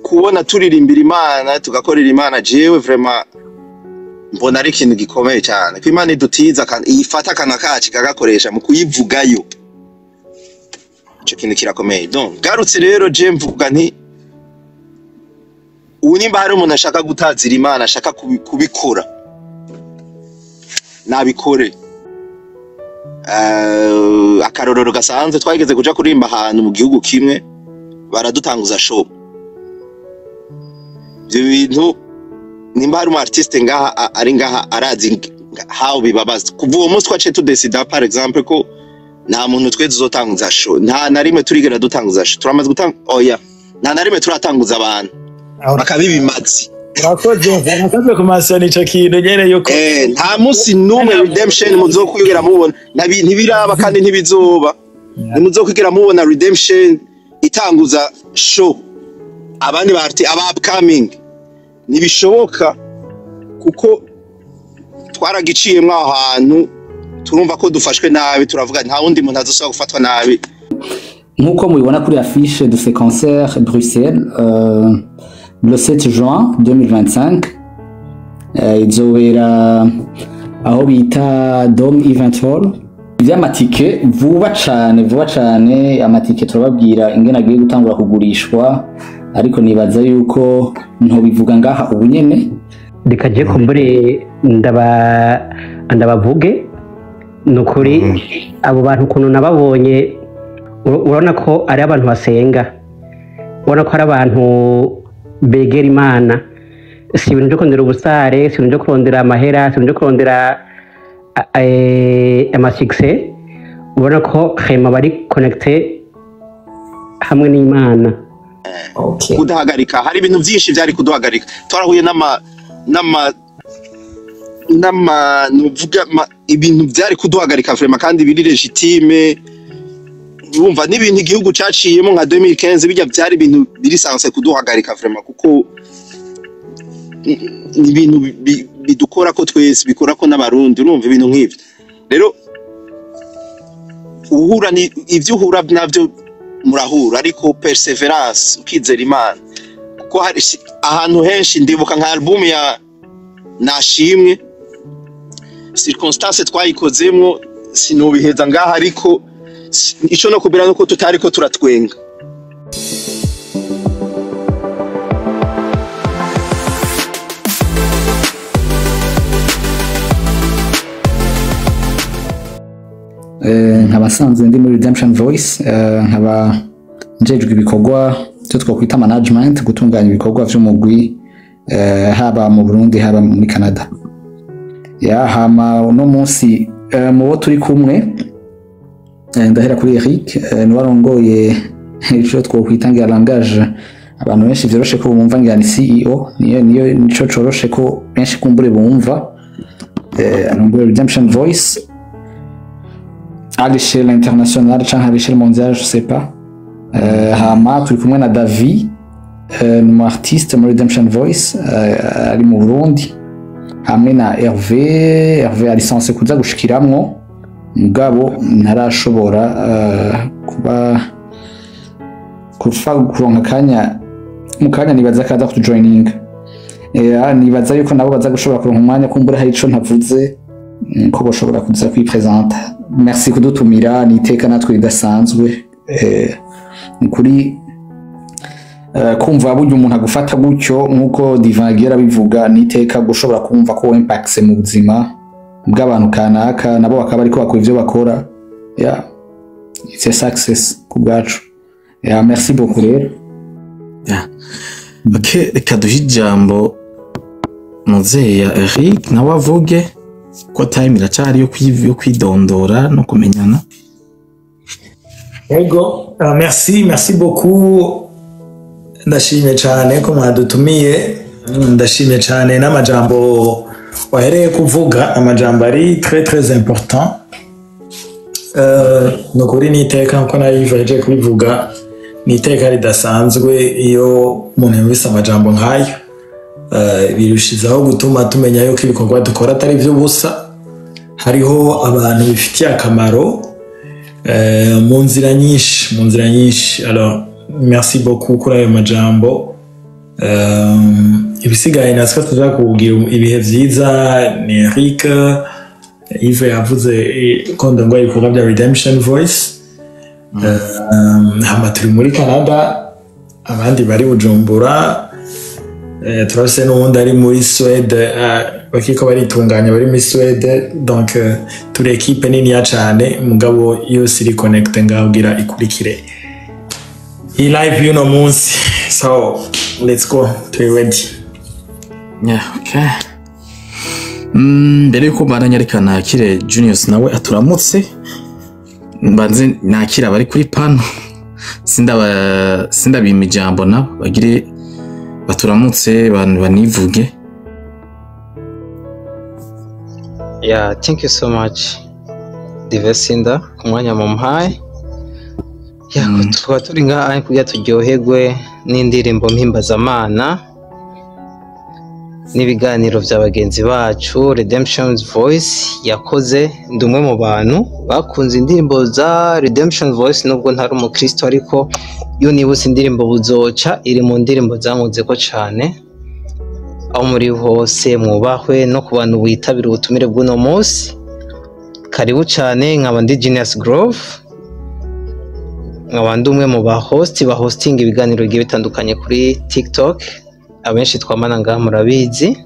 kubona turirimbira Imana tugakorera Imana jewe vraiment mbona ari ikintu gikomeye cyane ko Imana idutiza kandi ifata akana kacu kagakoresha mu kuyivugayo. Ico kintu kirakomeye. Donc garutse rero je mvuga nti nimba hari umuntu ashaka gutazira Imana ashaka kubikora nabikore. Akarorero gasanzwe twageze kuja kurimba ahantu mu gihugu kimwe baradutanguza show. Ibyo bintu nimba hari umu artiste ngaha ari ngaha arazi how bibabaza kuva uwo munsi twaciye tudesida par exemple ko nta muntu twe tuzotanguza show, nta na rimwe turigera dutanguza show, turamaze gutanga oya nta na rimwe turatanguza abantu bakabibimazi. Nakaze kumasana ico kintu nyene yuko nta munsi numwe redemption muzokwigira mubona ntibiraba kandi ntibizoba nimuzokwigira mubona redemption itanguza show abandi barti aba upcoming nibishoboka kuko twaragiciyemwe ahantu turumva ko dufashwe nabi turavuga nta wundi muntu azosaba gufatwa nabi. Nkuko mubibona kuri affiche de ce concert Bruxelles le 7 juin 2025 izobera aho bita Dome Event Hall. Ivy'amatike vuba cane amatike turababwira ingene agiye gutangura kugurishwa ariko nibaza yuko nto bivuga ngaha ubu nyene dikaje kumbure ndabavuge nukuri abo bantu kuno nababonye urabona ko ari abantu basenga, urabona ko ari abantu begera Imana, si ibintu byo kurondera ubusare, si ibintu byo kurondera amahera, si ibintu byo kurondera amasikse. Ubona ko hema bari connecte hamwe n'Imana. Okay. Kudahagarika hari ibintu byinshi byari kuduhagarika, twarahuye nuvuga ibintu byari kuduhagarika vraiment kandi biri legitime. Urumva n'ibintu igihugu caciyemo nka 2015 bijya byari ibintu biri sanse kuduhagarika vraiment kuko ibintu bidukora ko twese bikora ko n'abarundi. Urumva ibintu nk'ivyo rero uhura ni ivyo uhura navyo murahura ariko perseverance ukizera Imana kuko hari ahantu henshi ndibuka nka album ya Nashimwe circonstance twayikozemo sinobiheza ngaha ariko ico no kubira nuko tutariko turatwenga. Nkabasanzwe ndi muri Redemption Voice, nkaba njejwe ibikorwa cyo twakwita management, gutunganya ibikorwa vy'umugwi haba mu Burundi haba muri Canada. Hama uno munsi mubo turi kumwe ndahera kuri Eric niwarongoye ico twakwita ngira langage abantu benshi vyoroshe ko bumva ngira ni CEO, niyo nico coroshe ko benshi kumbure bumva arongoye Redemption Voice à l'échelle internationale canke à l'échelle mondiale, je sais pas. Hama turi kumwe na David mu artiste muri Redemption Voice ari mu Burundi, hamwe na Hervé alisanse kuza gushikiramwo mugabo ntarashobora kuronka kanya mu kanya nibaza kaza ku joining. Nibaza yuko nabo baza gushobora kuronka umwanya kumbura hari ico ntavuze ko bashobora kuza kwipresenta. Merci kudutumira, niteka natwe ridasanzwe kuri kumva buryo umuntu agufata gutyo nkuko Divan agira bivuga, niteka gushobora kumva ko impacts mu buzima bw'abantu kanaka nabo bakaba ariko bakora ivyo bakora. It's a success ku bwacu. Merci beaucoup rero. Okay, reka duhe ijambo muzeya Eric nawe avuge ko time iracari yo kwidondora no kumenyana. Ego, merci beaucoup. Ndashimye cyane ko mwadutumiye, ndashimye cyane n'amajambo wahereye kuvuga, amajambo ari très important. No kuri niteka nko nayivaje kubivuga, niteka ridasanzwe iyo umuntu yumvise amajambo nkayo. Birushizaho gutuma tumenya yuko ibikorwa dukora atari by'ubusa, hariho abantu bifitiye akamaro mu nzira nyinshi. Alors merci beaucoup kuri ayo majambo. Ibisigaye natwe tuza kugira ibihe vyiza. Ni Eric Yves yavuze ko ndongo ibikorwa bya Redemption Voice. Hama turi muri Canada, abandi bari Bujumbura, turafise n'uwundi ari muri Swede, bakiko baritunganya bari muri Swede, donc turi equipe nini ya cane, mugabo yose iri connecte ngabwira ikurikire iyi live y'uno munsi. So let's go, turi ready. Yeah, okay. Mbere yuko mbandanya reka nakire Juniors nawe aturamutse, mbanze nakira bari kuri pano, sindabima ijambo nabo bagire baturamutse banivuge. Yeah, thank you so much Divesinda ku mwanya mumpaye. Yeah, tukaba turi ngaha kugira turyoherwe n'indirimbo mpimbazamana n'ibiganiro vya bagenzi bacu. Redemption's Voice yakoze, ndi umwe mu bantu bakunze indirimbo za Redemption Voice nubwo ntari umukristo, ariko iyo nibutse indirimbo buzoca iri mu ndirimbo zamuzeko cane. Aho muri hose mwubahwe, no ku bantu bitabira ubutumire bw'uno munsi karibu cane. Nkaba ndi Genius Grove, nkaba ndi umwe mu ba hosting ibiganiro bigiye bitandukanye kuri TikTok, abenshi twamana ngaha murabizi.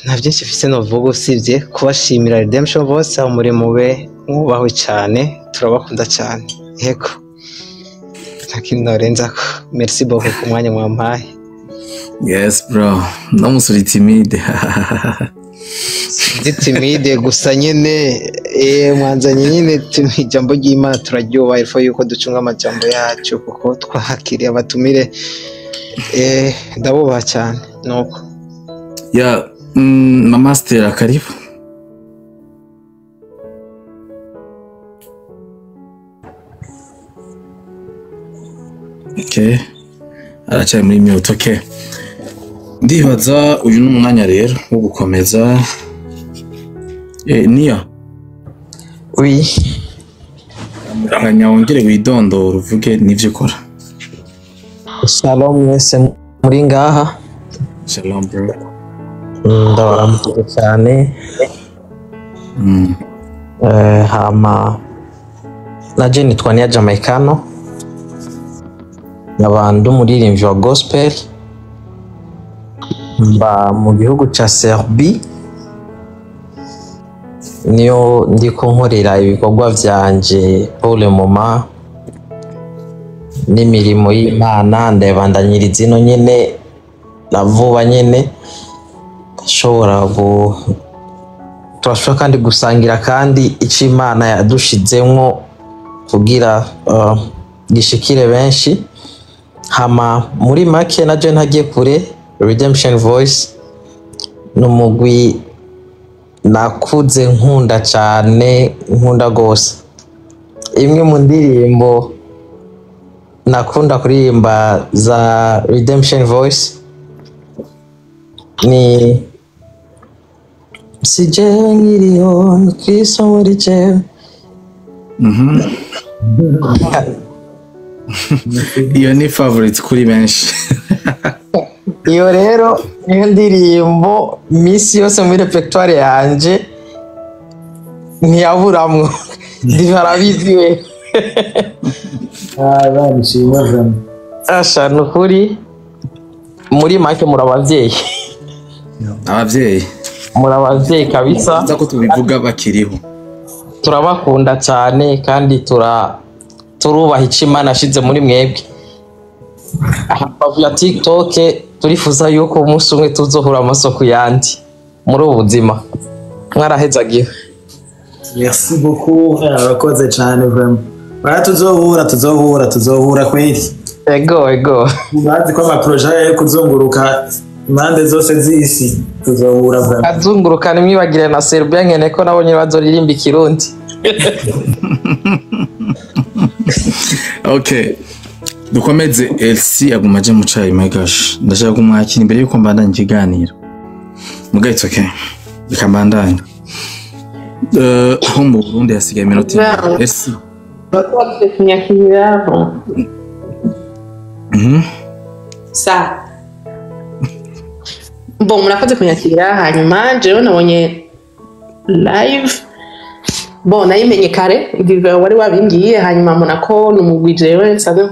Nta byinshi mfise novuga usibye kubashimira Redemption Voice, aho muri mube mwubahwe cyane, turabakunda cyane. Yego, nta kintu norenzako. Merci beaucoup ku mwanya mwampaye. Yes bro, no musuri timide. Ndi timide gusa nyene mwanzanye nyene ijambo ry'Imana turaryoba, ifo yuko ducunga amajambo yacu kuko twahakiriye abatumire. Ndabubaha cyane nuko. Ya Mama Stella karibu. Okay, aracyari muri mute. Okay, ndibaza uyu n'umwanya rero wo gukomeza. Nia, oui, kanya wongere widondora uvuge n'ivyo ukora. Shalom mwese muri ngaha. Shalom bro. Ndabaramutse cyane. Hama naje nitwa Nia Jamaicano, n'abantu muririmbyi wa gospel, mba mu gihugu ca Serbie, niyo ndiko nkorera ibikorwa vyanje pour le moment n'imirimo y'Imana. Ndabandanyiriza ino nyene na vuba nyene, shobora turashobora kandi gusangira kandi ico Imana yadushizemwo kugira gishikire benshi. Hama muri make naje ntagiye kure, Redemption Voice n'umugwi nakuze nkunda cyane, nkunda gose. Imwe mu ndirimbo nakunda kuririmba za Redemption Voice ni sije nkiriho Kristo muri jewe. Iyo ni favorite kuri benshi. Iyo rero niyo ndirimbo misi yose muri repertoire yanje ntiyaburamwo. Ndibarabizi we. Banishimye vraiment. Asha nukuri muri make murabavyeyi. Abavyeyi Murabavyeyi kabisa. nza ko tubivuga bakiriho. Turabakunda cyane kandi turubaha ico Imana ashize muri mwebwe. Bavuga TikTok turifuza yuko umunsi umwe tuzohura amasoko yandi muri ubu buzima. Mwarahezagiye. Merci beaucoup, arakoze cyane vraiment. Bara tuzohura kweli. Ego. Bazi ko amaprojet yo kuzunguruka impande zose z'isi tuzohura vraiment. Azunguruka nimwibagire na Serbia nkene ko nabonye bazoririmba ikirundi. Okay, dukomeze. Elsie agumaje mu cayi. My gosh, ndashaka kumwakira imbere yuko mbandanya ikiganiro. Muga it's okay, reka mbandanya. Ho mu Burundi hasigaye iminota. Elsie Bakora kunyakira sa bon murakoze kunyakira hanyuma jewe nabonye live bon nayimenye kare igihe wari wabingiye hanyuma mbona ko numugwi jewe nsabe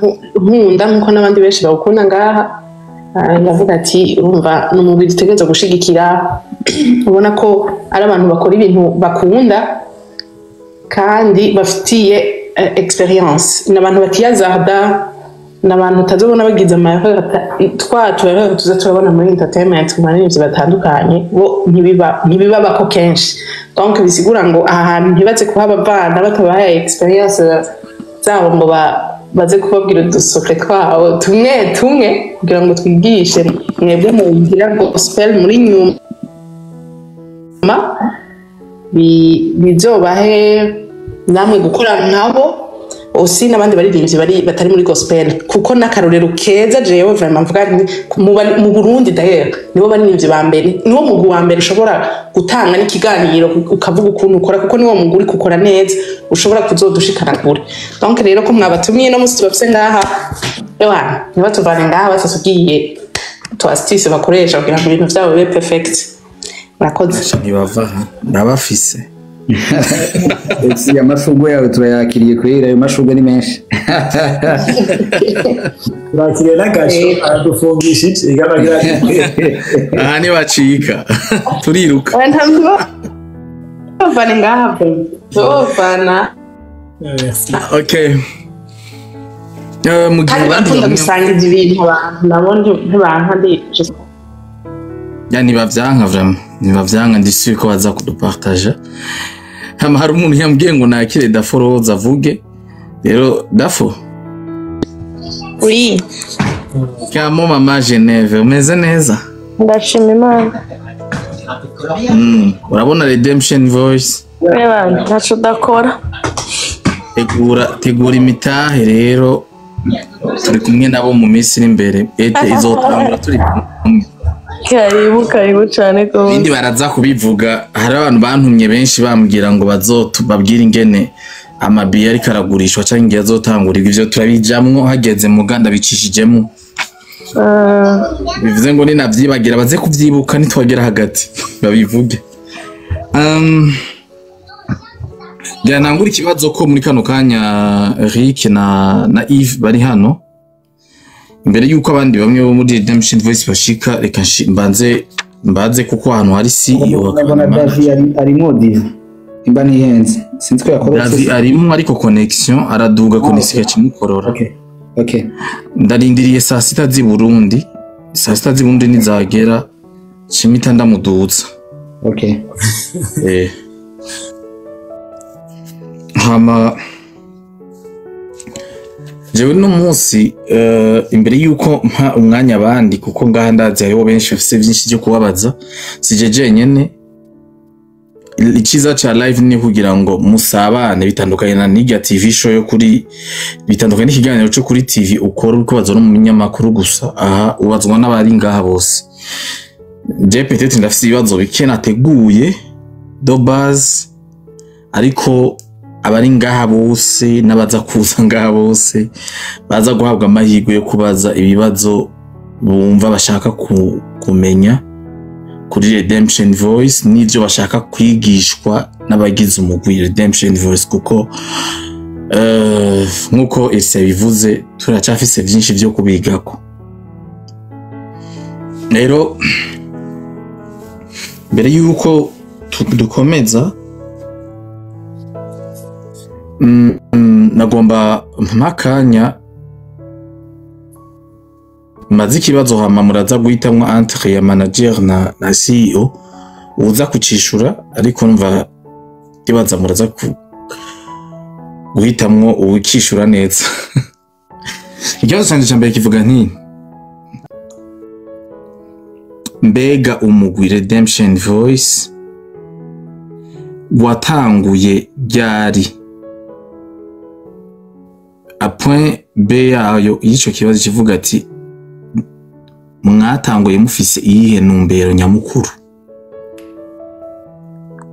nkunda nkuko n'abandi benshi bawukunda ngaha ndavuga ati urumva numugwi dutegereza gushigikira ubona ko ari abantu bakora ibintu bakunda kandi bafitiye experience n'abantu batiyazarda n'abantu utazobona bagize amayaka tuza turabona muri entertainment ku marembo batandukanye bo ntibiba bako kenshi donc bisigura ngo aha hantu ntibaze kuhaba abana batabahaye experience zabo ngo baze kubabwira udusokre twabo tumwe kugira ngo twigishe mwebwe mugira gospel muri nyuma bizobahe namwe gukora nkabo osi n'abandi baririmbyi batari muri gospel kuko n'akarorero keza jewe vraiment mvuga mu Burundi d'ailleurs nibo baririmbyi ba mbere niwo mugwi wa mbere ushobora gutanga n'ikiganiro ukavuga ukuntu ukora kuko niwo muguri kukora neza ushobora kuzodushikana kure donc rero ko mwabatumiye no musi tubafise ngaha ewana niba tuvane ngaha basasugiye to astuce bakoresha kugira ngo ibintu byabo bibe perfect murakoze ntibava ndabafise esi amashugwe yawe turayakiriye kwera ayo mashugwe ni menshi turakiriye n'agasho aradufungishije igamagira aha ntibacika turiruka bavane ngaha bavana okay mu gihe abandi bakunda gusangiza ibintu abantu nabonye ntibanka ndi ya ntibavyanka vraiment ntibavyanka ndisuye ko baza kudupartager hama hari umuntu yambwiye ngo nakire Dafo Rose avuge rero Dafo oui kamo mama Geneve umeze neza ndashima Imana urabona Redemption Voice ntaco dakora tegura imitahe rero turi kumwe nabo mu minsi iri imbere izotangura turi kumwe karibu cyane ko bindi baraza kubivuga hari abantu bantumye benshi bambwira ngo babwire ingene amabiye ariko aragurishwa cyangwa ingiye azotangurirwa ivyo turabijamwo hageze mu Uganda bicishijemo bivuze ngo ninavyibagira baze kuvyibuka nitwagera hagati babivuge nangura ikibazo ko muri kano kanya Eric na Yves bari hano imbere yuko abandi bamwe bo muri Redemption Voice bashika reka mbanze kuko ahantu hari CEO bakabona David arimo diva imba nihenze sinzi ko yakora David arimo ariko connection araduga connection kimukorora okay ndarindiriye saa sita z'i Burundi nizagera chimita ndamuduza okay hama jewe no munsi imbere yuko mpa umwanya abandi kuko ngaha ndazi hariho benshi bafise byinshi byo kubabaza sijeje nyene ikiza cha live ni kugira ngo musabane bitandukanye na Niga TV show yo kuri bitandukanye n'ikiganiro cyo kuri TV ukora uko bazona mu minyamakuru gusa aha ubazwa n'abari ngaha bose je peut-être ndafise ibibazo bike nateguye do base ariko abari ngaha bose n'abaza kuza ngaha bose baza guhabwa amahirwe yo kubaza ibibazo bumva bashaka kumenya kuri Redemption Voice n'ivyo bashaka kwigishwa n'abagize umugwi Redemption Voice kuko nkuko ese bivuze turacafise byinshi byo kubigako rero mbere yuko dukomeza nagomba mpakanya maze ikibazo hama muraza guhitamwo entre ya manager na CEO uza kucishura ariko numva ibaza muraza guhitamwo uwukishura neza ikibazo canje cyambere kivuga nti mbega umugwi Redemption Voice watanguye ryari a point B yayo yico kibazo kivuga ati mwatanguye mufise iyihe numbero nyamukuru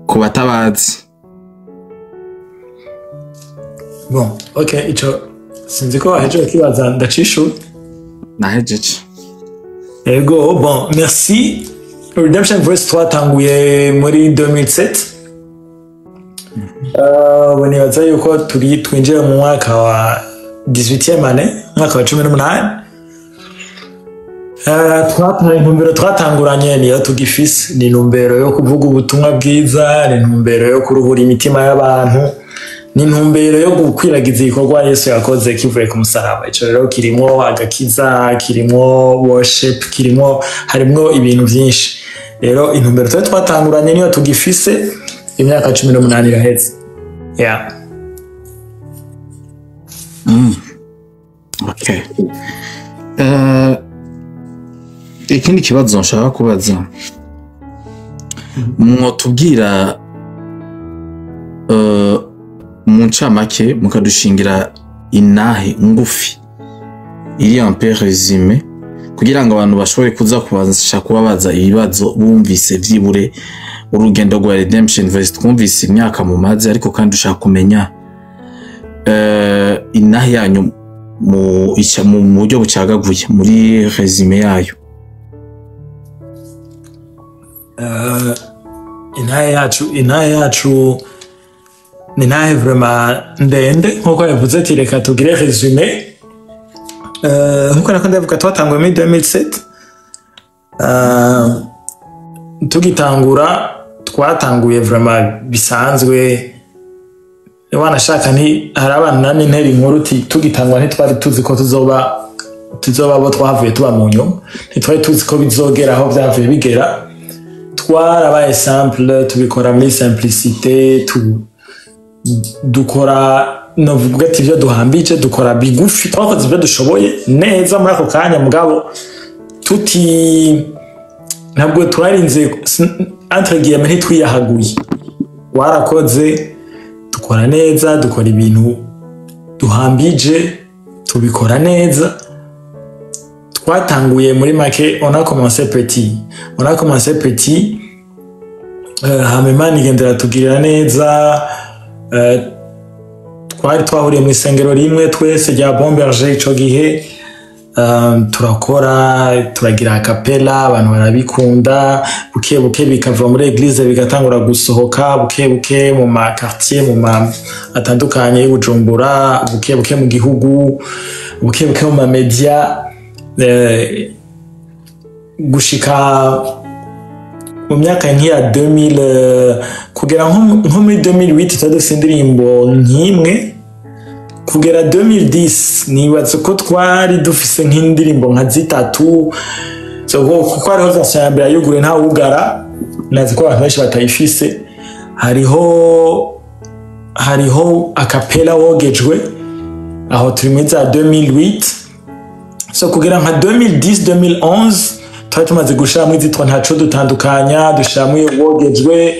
ku batabazi bon okay ico sinzi ko aheje kibaza ndacishu nahejeje. Ego, bon, merci. Redemption Voice twatanguye muri 2007. Nibaza yuko twinjiye mu mwaka wa 18e année, mwaka wa 18. Intumbero twatanguranye niyo tugifise, ni intumbero yo kuvuga ubutumwa bwiza, ni intumbero yo kuruhura imitima y'abantu, ni intumbero yo gukwiragiza igikorwa Yesu yakoze kivuye ku musaraba. Ico rero kirimo agakiza, kirimo worship, harimwo ibintu vyinshi. Rero intumbero twatanguranye niyo tugifise, imyaka 18 iraheze. Yeah. Okay. Ikindi kibazo nshaka kubaza, mwotubwira mu ncamake mukadushingira inahe ngufi iri en peu résumé kugira ngo abantu bashobore kuza kubasha kubabaza ibibazo bumvise vyibure urugendo rwa Redemption Voice. Twumvise imyaka mu mazi, ariko kandi ushaka kumenya inahe yanyu mu buryo bucagaguye muri résumé yayo. Inahe yacu ni inahe vraiment ndende, nkuko yavuze ati reka tugire résumé. Nkuko nako ndavuga twatanguye muri 2007. Tugitangura twatanguye vraiment bisanzwe, wanashaka hari abantu nani nteri inkuru tugitangwa ntitwari tuzi ko tuzoba abo twavuye tuba mu nyuma, ntitwari tuzi ko bizogera aho byavuye bigera. Twarabaye simple, tubikora muri simplicité, dukora novuga ati ibyo duhambije, dukora bigufi, twakoze ibyo dushoboye neza muri ako kanya, mugabo ntabwo twarinze entre guillemets ntitwiyahaguye. Warakoze, dukora neza, dukora ibintu duhambije, tubikora neza. Twatanguye muri make, on a commencé petit, hama Imana igendera tugirira neza. Twari twahuriye mu isengero rimwe twese rya Bon Berger ico gihe, turakora, turagira acapella, abantu barabikunda, buke bikava muri eglise bigatangura gusohoka buke mu ma quartier, mu ma atandukanye y'Ubujumbura, buke mu gihugu, buke mu ma media, gushika mu myaka nk'iya 2000, kugera nko muri 2008 twadufise indirimbo nk'imwe, kugera 2010 nibaza ko twari dufise nk'indirimbo nka zitatu. Kuko hariho version ya mbere yugure nta wugara, nazi ko abantu benshi batayifise. Hariho acapella wogejwe, aho turi muri za 2008. Kugera nka 2010-2011 twari tumaze gushiramo izitwa ntaco dutandukanya, dushiramo wogejwe,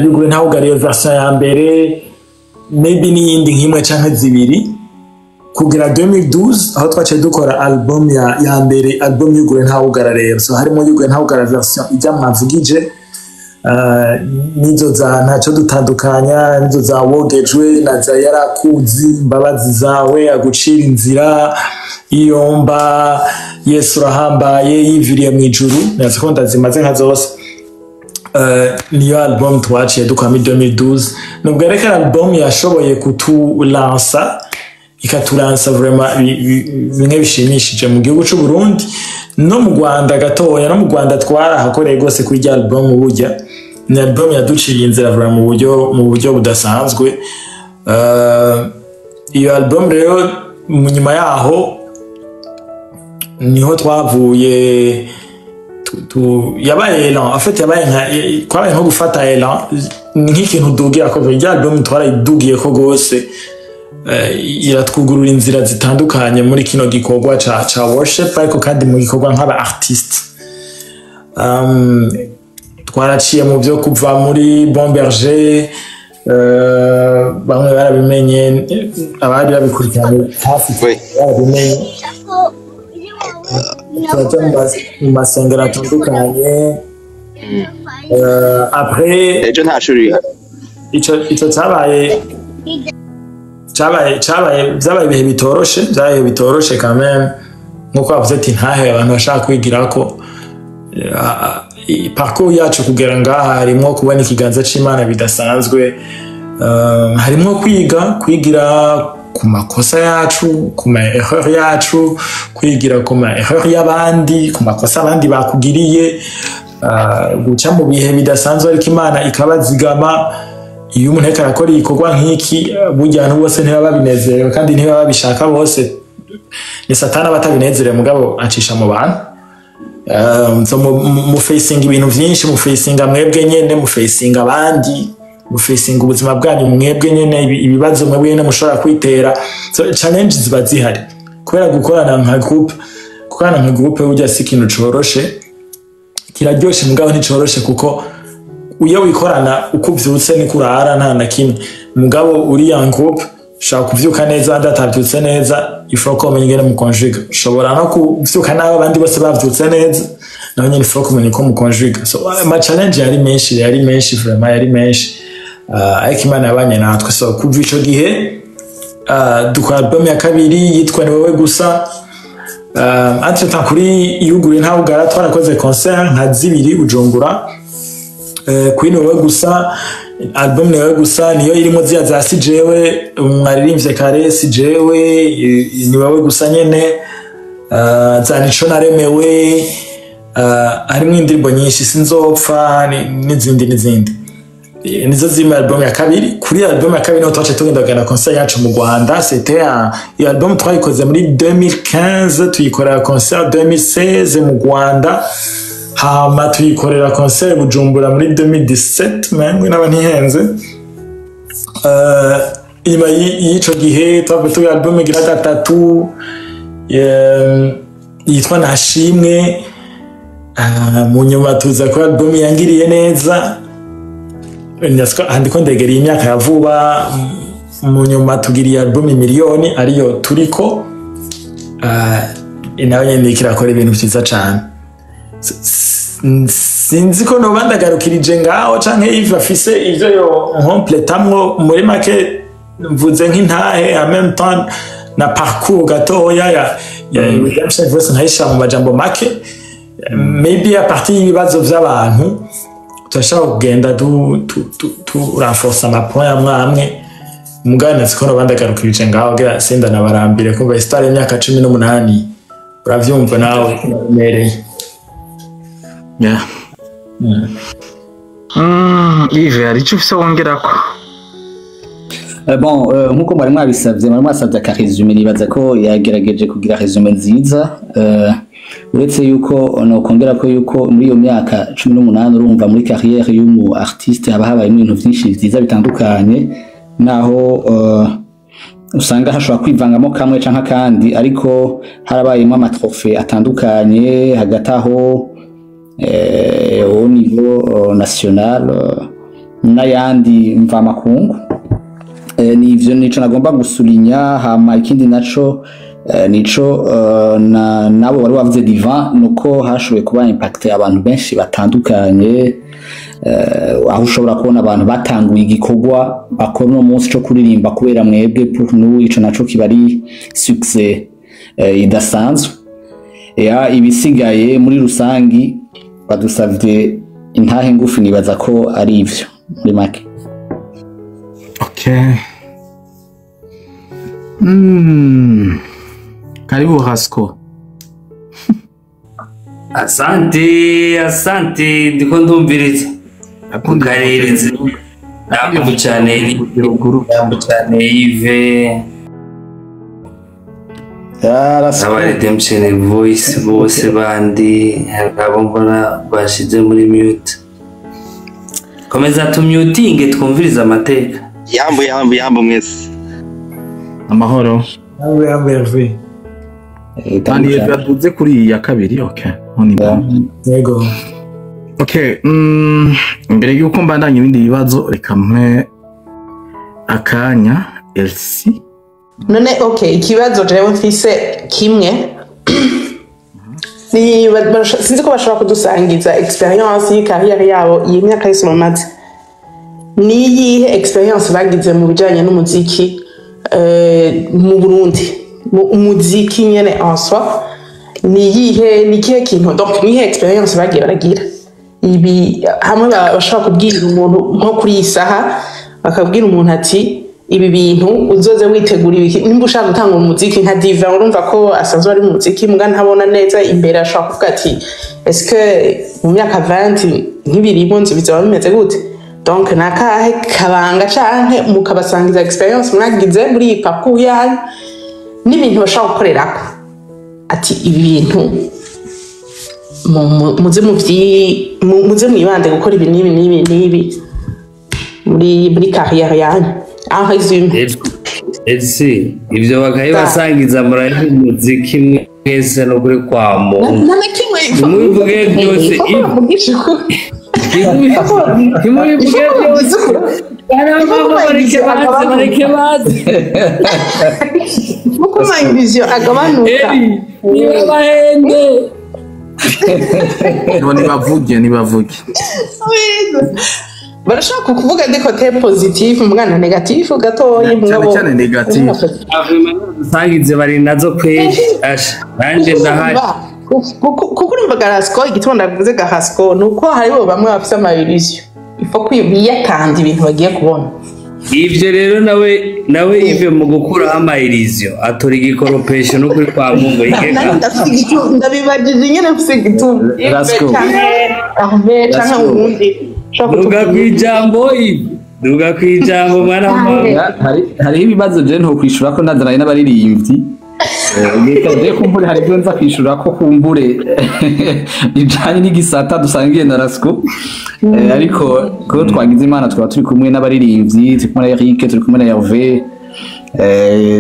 yugure nta wugara iyo version ya mbere, maybe n'iyindi nk'imwe canke zibiri. Kugera 2012 aho twaciye dukora album ya mbere, album yugure nta wugara rero. Harimo yugure nta wugara version ijya mwavugije, nizo za ntaco dutandukanya, nizo za wogejwe, na za yarakuzi, imbabazi zawe, agucira inzira, iyomba, Yesu urahambaye, yiviriye mu ijuru, nazo ko ndazimaze nka zose. Niyo album twaciye dukora muri 2012. Nubwo reka album yashoboye kutulansa, ikatulansa vraiment bimwe bishimishije mu gihugu cy'u Burundi no mu Rwanda gatoya. No mu Rwanda twarahakoreye gose kuri iyi album. Burya ni album yaduciye inzira vraiment mu buryo budasanzwe. Iyo album rero mu nyuma yaho niho twavuye, yabaye elan, en fait yabaye nko gufata elan nk'ikintu dugira ko iyi album twarayidugiye ko gose, iratwugurura inzira zitandukanye muri kino gikorwa ca worship, ariko kandi mu gikorwa nk'aba artiste. Twaraciye mu byo kuva muri Bon Berger, bamwe barabimenye, abandi babikurikiranye hafi barabimenye. Turaja mu masengero atandukanye. Après ejo nta shuri ico byabaye ibihe bitoroshe quand même. nkuko bavuze ati ntahe abantu bashaka kwigira ko parcours yacu kugera ngaha harimo kubona ikiganza c'Imana bidasanzwe, harimo kwigira ku makosa yacu, ku ma erreur yacu, kwigira ku ma erreur y'abandi, ku makosa abandi bakugiriye, guca mu bihe bidasanzwe ariko Imana ikabazigama. Iyo umuntu ariko arakora igikorwa nk'iki burya abantu bose ntibaba babinezerewe kandi ntibaba babishaka bose, ni Satani aba atabinezerewe mugabo acisha mu bantu. Mu facing ibintu byinshi, mu facing mwebwe nyene, mu facing abandi, mu facing ubuzima bwanyu mwebwe nyene, ibibazo mwebwe nyene mushobora kwitera. So challenges ziba zihari kubera gukorana nka groupe burya si ikintu coroshe, kiraryoshe mugabo nticoroshe kuko iyo wikorana uko uvyutse ni kurara nta na kimwe, mugabo uri en groupe ushobora kuvyuka neza ndatavyutse neza, ifo ko umenya ingene mu conjugue, ushobora no kuvyuka nawe abandi bose bavyutse neza naho nyene ifo kumenya ko mu conjugue. So ma challenge yari menshi vraiment yari menshi, ariko Imana yabanye natwe. So kuva ico gihe dukora album ya kabiri yitwa Ni Wowe Gusa. Entre kuri Yugure nta ugara twarakoze concert nka zibiri Bujumbura. Kuri Ni Wowe Gusa, album Ni Wowe Gusa niyo irimo zia za sijewe mwaririmbye kare, sijewe Ni Wowe Gusa nyene, za Nico Naremewe, harimo indirimbo nyinshi, Sinzopfa n'izindi nizo ziri mu album ya kabiri. Kuri album ya kabiri niho twaje tugendagana concert yacu mu Rwanda. C'était iyo album twayikoze muri 2015, tuyikorera concert 2016 mu Rwanda, hama tuyikorera concert Bujumbura muri 2017 mengo naba ntihenze. Inyuma y'ico gihe twavuye album igira gatatu yitwa Nashimwe. Mu nyuma tuza ko album yangiriye neza, handiko ndegereye imyaka ya vuba. Mu nyuma tugiriye album miliyoni ariyo Turiko, nawe nyene kirakora ibintu vyiza cane. Sinzi ko no bandagarukirije ngaho canke Yves afise ivyo yo completamwo muri make, mvuze nk'intahe en même temps na parcours gatoya ya Redemption Voice nkahisha mu majambo make. Maybe a partir y'ibibazo vy'abantu turashaka kugenda tu renforce amapoint amwe mugana siko no bandagarukirije ngaho gira senda nabarambire ko ba star y'imyaka 18 uravyumva nawe mereye. Yeah. Yves hari icyo ufise wongerako? Bon, nkuko mwari mwabisavye akaresume, nibaza ko yagerageje kugira resume nziza. Uretse yuko nokongera ko yuko muri iyo myaka 18 urumva muri carrière y'umu artiste haba habaye ibintu byinshi byiza bitandukanye, naho usanga hashobora kwivangamo kamwe canka kandi, ariko harabayemo amatrofe atandukanye hagati aho au niveau national n'ayandi mvamakungu. Nivyo nico nagomba gusulinya. Hama ikindi naco nico nabo bari bavuze Divan, nuko hashoboye kuba impact abantu benshi batandukanye, aho ushobora kubona abantu batanguye igikorwa bakora no munsi cyo kuririmba kubera mwebwe pour nous, ico naco kibari success idasanzwe. Ibisigaye muri rusangi badusavye intahe ngufi, nibaza ko ari ivyo muri make. Okay. Karibu Hasco. Asante ndiko ndumviriza akukarereze ntabwo cyane Yves aba Redemption Voice bose bandi abo mbona bashize muri mute. Komeza tumute twumviriza amateka. Yambo mwese amahoro. Yambo Kandi yaduze kuri ya kabiri. Okay, yego. Okay, mbere yuko mbandanya ibindi bibazo reka mpe akanya Elsie. None okay, ikibazo jewe mfise kimwe ni sinzi ko bashobora kudusangiza experience y'carrière yabo y'imyaka yose bamaze. Ni yihe experience bagize mu bijanye n'umuziki mu Burundi, mu umuziki nyene en soi, ni ikihe kintu donc nihe experience bagiye baragira ibi hamwe bashobora kubwira umuntu nko kuri iyi saha bakabwira umuntu ati ibi bintu uzoze witegura ibiki nimba ushaka gutanga umuziki nka Diva urumva ko asanzwe ari umuziki muga ntabona neza imbere ashobora kuvuga ati est-ce que mu myaka 20 nk'ibirimo nzi bizaba bimeze gute donc nakahe kabanga canke mukabasangiza experience mwagize muri iyi parcours yanyu n'ibintu bashaka gukorerako ati ibi bintu muze mwibande gukora ibi n'ibi muri carrière yanyu en résumé ivyo bakayibasangiza muri muziki mwese no kuri kwa muntu mubivuge byose mubivuge byose bareke bazi mukuma illusion agabanuka niba bahende nibavuge barashaka kuvuga de côté positif umwana negatif gatoyi mugabo cyane negatif sangize bari nazo kweli asha banje ndahari kuko urumva Garasco igitonda bivuze Garasco nuko haribo bamwe bafite amabilisio ifo kwiyatanze ibintu bagiye kubona ivyo rero nawe ive mu gukura amailizio atora igikoropesho no kuri kwa Mungu igeka ndabibajije nyene mfise gitumba Garasco canke ubundi duga kwijambo mwana hari ibibazo je nto kwishura ko ndazanaye n'abaririmbyi Getaje kumbure hari byo nza kwishura ko kumbure bijanye n'igisata dusangiye na Rasco ariko ko twagize imana twaba turi kumwe n'abaririmbyi turi kumwe na Eric turi kumwe na Hervé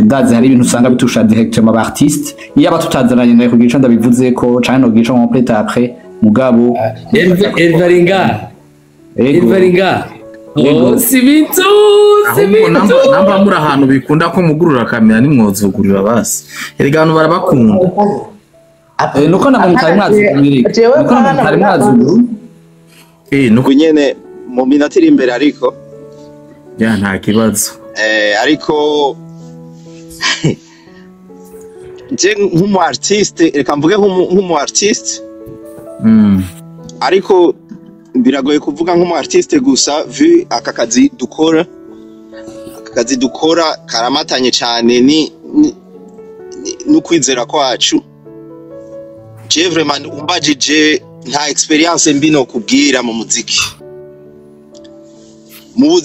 ndazi hari ibintu usanga bitusha directement aba artiste iyo aba tutazananye nayo kugira ico ndabivuze ko cyane no gico complete après mugabo Elvaringa sibitu namba muri ahantu bikunda ko mugurura kamera nimwozugurira basi erega abantu barabakunda nuko nabo mutari mwazugurira nuko mutari mwazugurira nuko nyene mu minota iri imbere ariko ya nta kibazo ariko je nk'umu artiste reka mvuge nk'umu artiste ariko biragoye kuvuga nk'umu artiste gusa vu aka kazi dukora karamatanye cyane ni n'ukwizera kwacu je vraiment umbajije nta experience mbi no kubwira mu muziki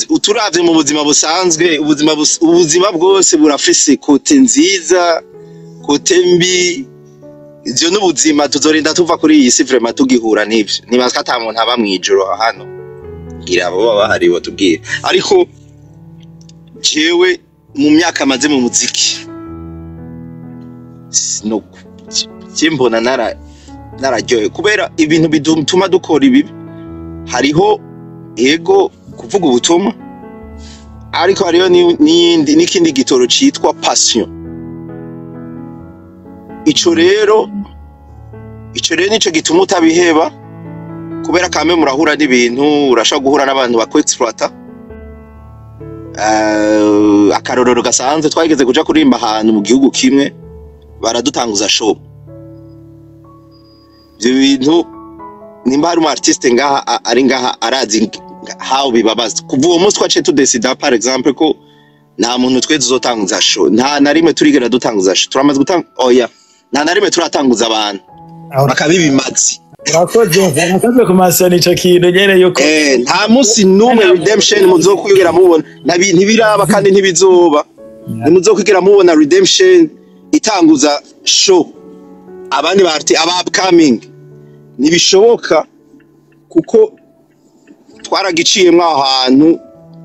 uturavye mu buzima busanzwe ubuzima bwose burafise kote nziza kote mbi ivyo n'ubuzima tuzorinda tuva kuri iyi si vraiment tugihura n'ivyo nibaza ata muntu aba mwijoro hano ngira abo baba bahari bo tubwira ariko jewe mu myaka maze mu muziki no kimbona nararyoye kubera ibintu bituma dukora ibi hariho ego kuvuga ubutumwa ariko hariho n'ikindi gitoro citwa passion ico rero nico gituma utabiheba kubera kame murahura n'ibintu urashaka guhura n'abantu bakwexploita akarorero gasanzwe twageze kuja kurimba ahantu mu gihugu kimwe baradutanguza show ibyo bintu nimba hari umu artiste ngaha ari ngaha arazi how bibabaza kuva uwo munsi twaciye tudesida par exemple ko nta muntu twese uzotanguza show nta na rimwe turigera dutanguza show turamaze gutanga oya nta na rimwe turatanguza abantu bakabibimazi urakoze kumasana ico kintu nyene yuko nta munsi numwe redemption muzokwigera mubona ntibiraba kandi ntibizoba nimuzokwigera mubona redemption itanguza show abandi barti aba upcoming nibishoboka kuko twaragiciyemwe ahantu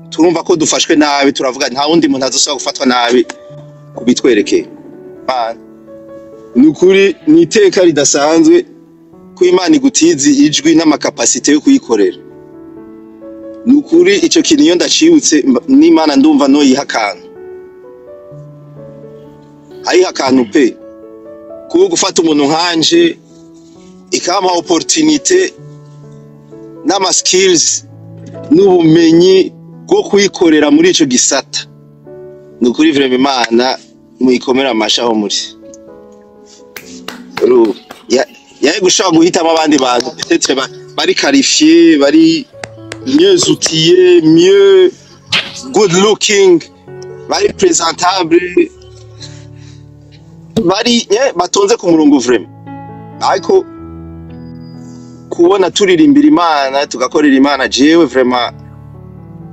turumva ko dufashwe nabi turavuga nta wundi muntu azosaba gufatwa nabi kubitwerekeye nukuri ni iteka ridasanzwe ko Imana igutizi ijwi n'amakapasite yo kuyikorera nukuri ico kintu iyo ndacibutse n'Imana ndumva no yihakana ayihakantu pe kuko gufata umuntu nkanje ikama opportunité n'ama skills n'ubumenyi bwo kuyikorera muri ico gisata nukuri vraiment Imana muyikomera amashaho muri yaje gushaka guhitamo abandi bantu peut-être bari qualifié bari mieux outillé mieux good looking bari présentable bari batonze ku murongo vraiment ariko kubona turirimbira Imana tugakorera Imana jewe vraiment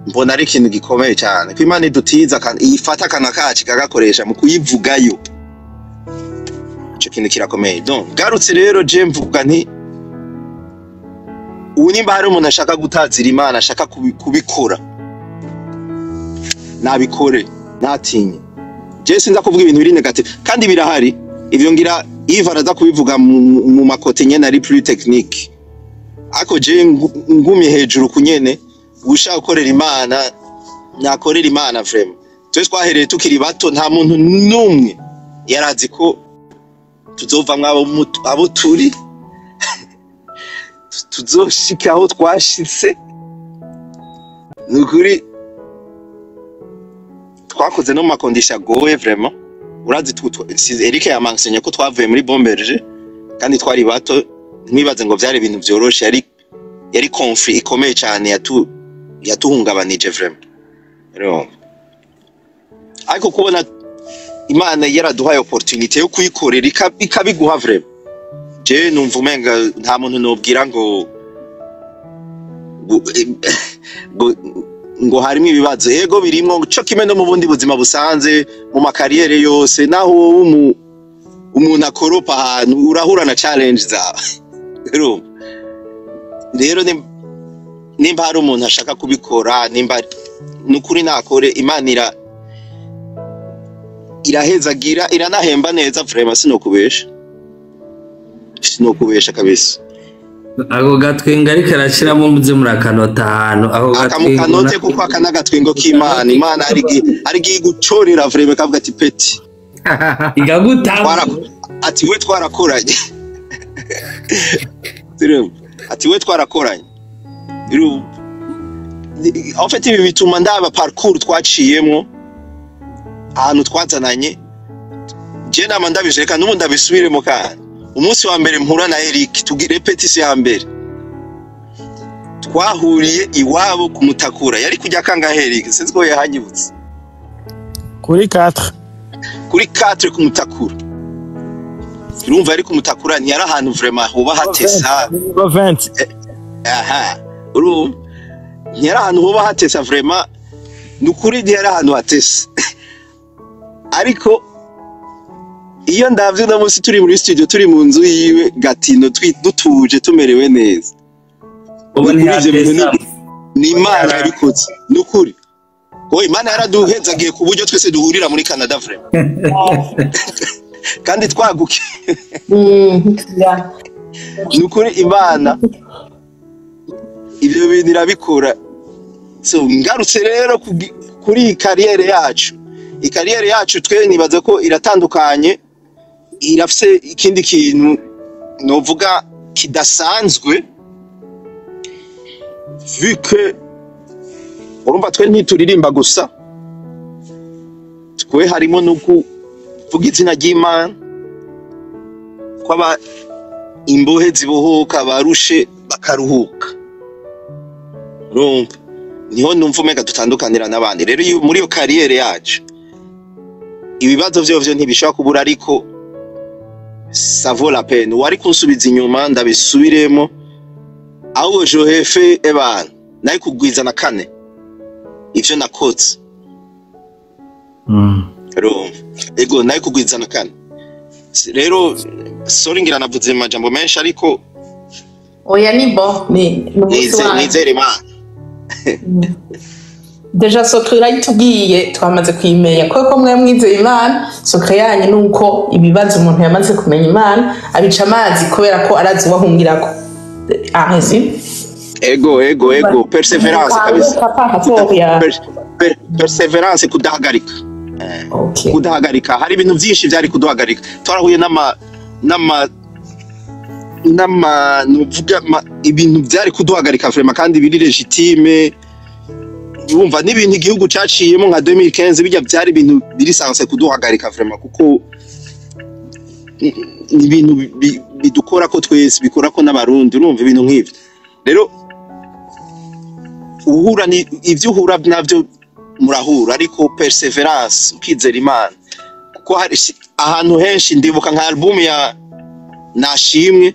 mbona ari ikintu gikomeye cyane ko Imana idutiza kandi ifata kana kaci kagakoresha mu kuyivugayo ico kintu kirakomeye donc garutse rero je mvuga nti nimba hari umuntu ashaka gutazira Imana ashaka kubikora nabikore natinye je sinza kuvuga ibintu biri negative kandi birahari ivyo ngira Yves araza kubivuga mu makote nyene ari plus technique ako je ngumye hejuru kunyene ushaka gukorera Imana nakorera Imana vraiment twese twahereye tukiri bato nta muntu numwe yarazi ko tuzovamwa abo turi tuzoshika aho twashitse nukuri twakoze no makondisha goye vraiment urazi Eric yamansenye ko twavuye muri Bomberger kandi twari bato ntibaze ngo byari ibintu byoroshe yari conflit ikomeye cyane yatuhungabanije vraiment rero ariko kubona Imana yaraduhaye opportunity yo kuyikorera ikabiguha vraiment je numva umenga nta muntu nobwira ngo harimo ibibazo ego birimo cyo kimwe no mu bundi buzima busanze mu makariyere yose naho umuntu akoropa ahantu urahura na challenge zawe rero nimba hari umuntu ashaka kubikora nimba nukuri nakore Imana irahezagira iranahemba neza vraiment sinokubesha kabisa ako gatwenga ariko arashiramo muze muri akanota ahantu ako gatwenga kuko akanagatwengo k'Imana Imana ari gucorera vraiment kavuga ati peti igagutanga ati we twarakoranye ati we twarakoranye en fait ibi bituma ndaba parcours twaciyemo ahantu twazananye je nama ndabijeka n'ubu ndabisubiremo kandi umunsi wa mbere mpura na Eric tugire repetition ya mbere twahuriye iwabo kumutakura yari kujya kanga Eric sinzi ko yahanyibutse kuri 4 kumutakura urumva yari kumutakura ni yari ahantu vraiment hoba hatesa 20 aha urumva ni yari ahantu hoba hatesa vraiment nukuri ni yari ahantu hatesa ariko iyo ndavye no munsi turi muri studio turi mu nzu yiwe Gatino dutuje tumerewe neza ni Imana yabikoze nukuri ko Imana yaraduhezagiye ku buryo twese duhurira muri Canada vraiment kandi twaguke nukuri Imana ibyo bintu irabikora so ngarutse rero kuri kariyere yacu ikariyere yacu twe nibaza ko iratandukanye irafise ikindi kintu novuga kidasanzwe vuke urumva twe ntituririmba gusa twe harimo no kuvuga izina ry'Imana kwaba imbohe zibohoka barushe bakaruhuka urumva niho numva umega dutandukanira n'abandi rero muri iyo kariyere yacu ibibazo vyovyo ntibishobora kubura ariko ça vaut la peine wari kunsubiza inyuma ndabisubiremo aho Johefe ebana nayi kugwiza na kane ivyo nakotse ego nayi kugwiza na kane rero sorry ngira navuze amajambo menshi ariko oya nibo nizere Imana deja sokra yitubwiye twamaze kwimenya koko mwe mwizeye Imana sokra yanyu nuko ibibazo umuntu yamaze kumenya Imana abica amazi kubera ko arazi wahungirako ahezi ego perseverance kabisa perseverance kudahagarika kudahagarika hari ibintu byinshi byari kuduhagarika twarahuye nuvuga ibintu byari kuduhagarika vraiment kandi biri legitime urumva n'ibintu igihugu caciyemo nka 2015 bijya byari ibintu biri sanse kuduhagarika vraiment kuko ni ibintu bidukora ko twese bikora ko n'abarundi urumva ibintu nk'ivyo rero uhura ni ivyo uhura navyo murahura ariko perseverance ukizera Imana kuko hari ahantu henshi ndibuka nka album ya Nashimwe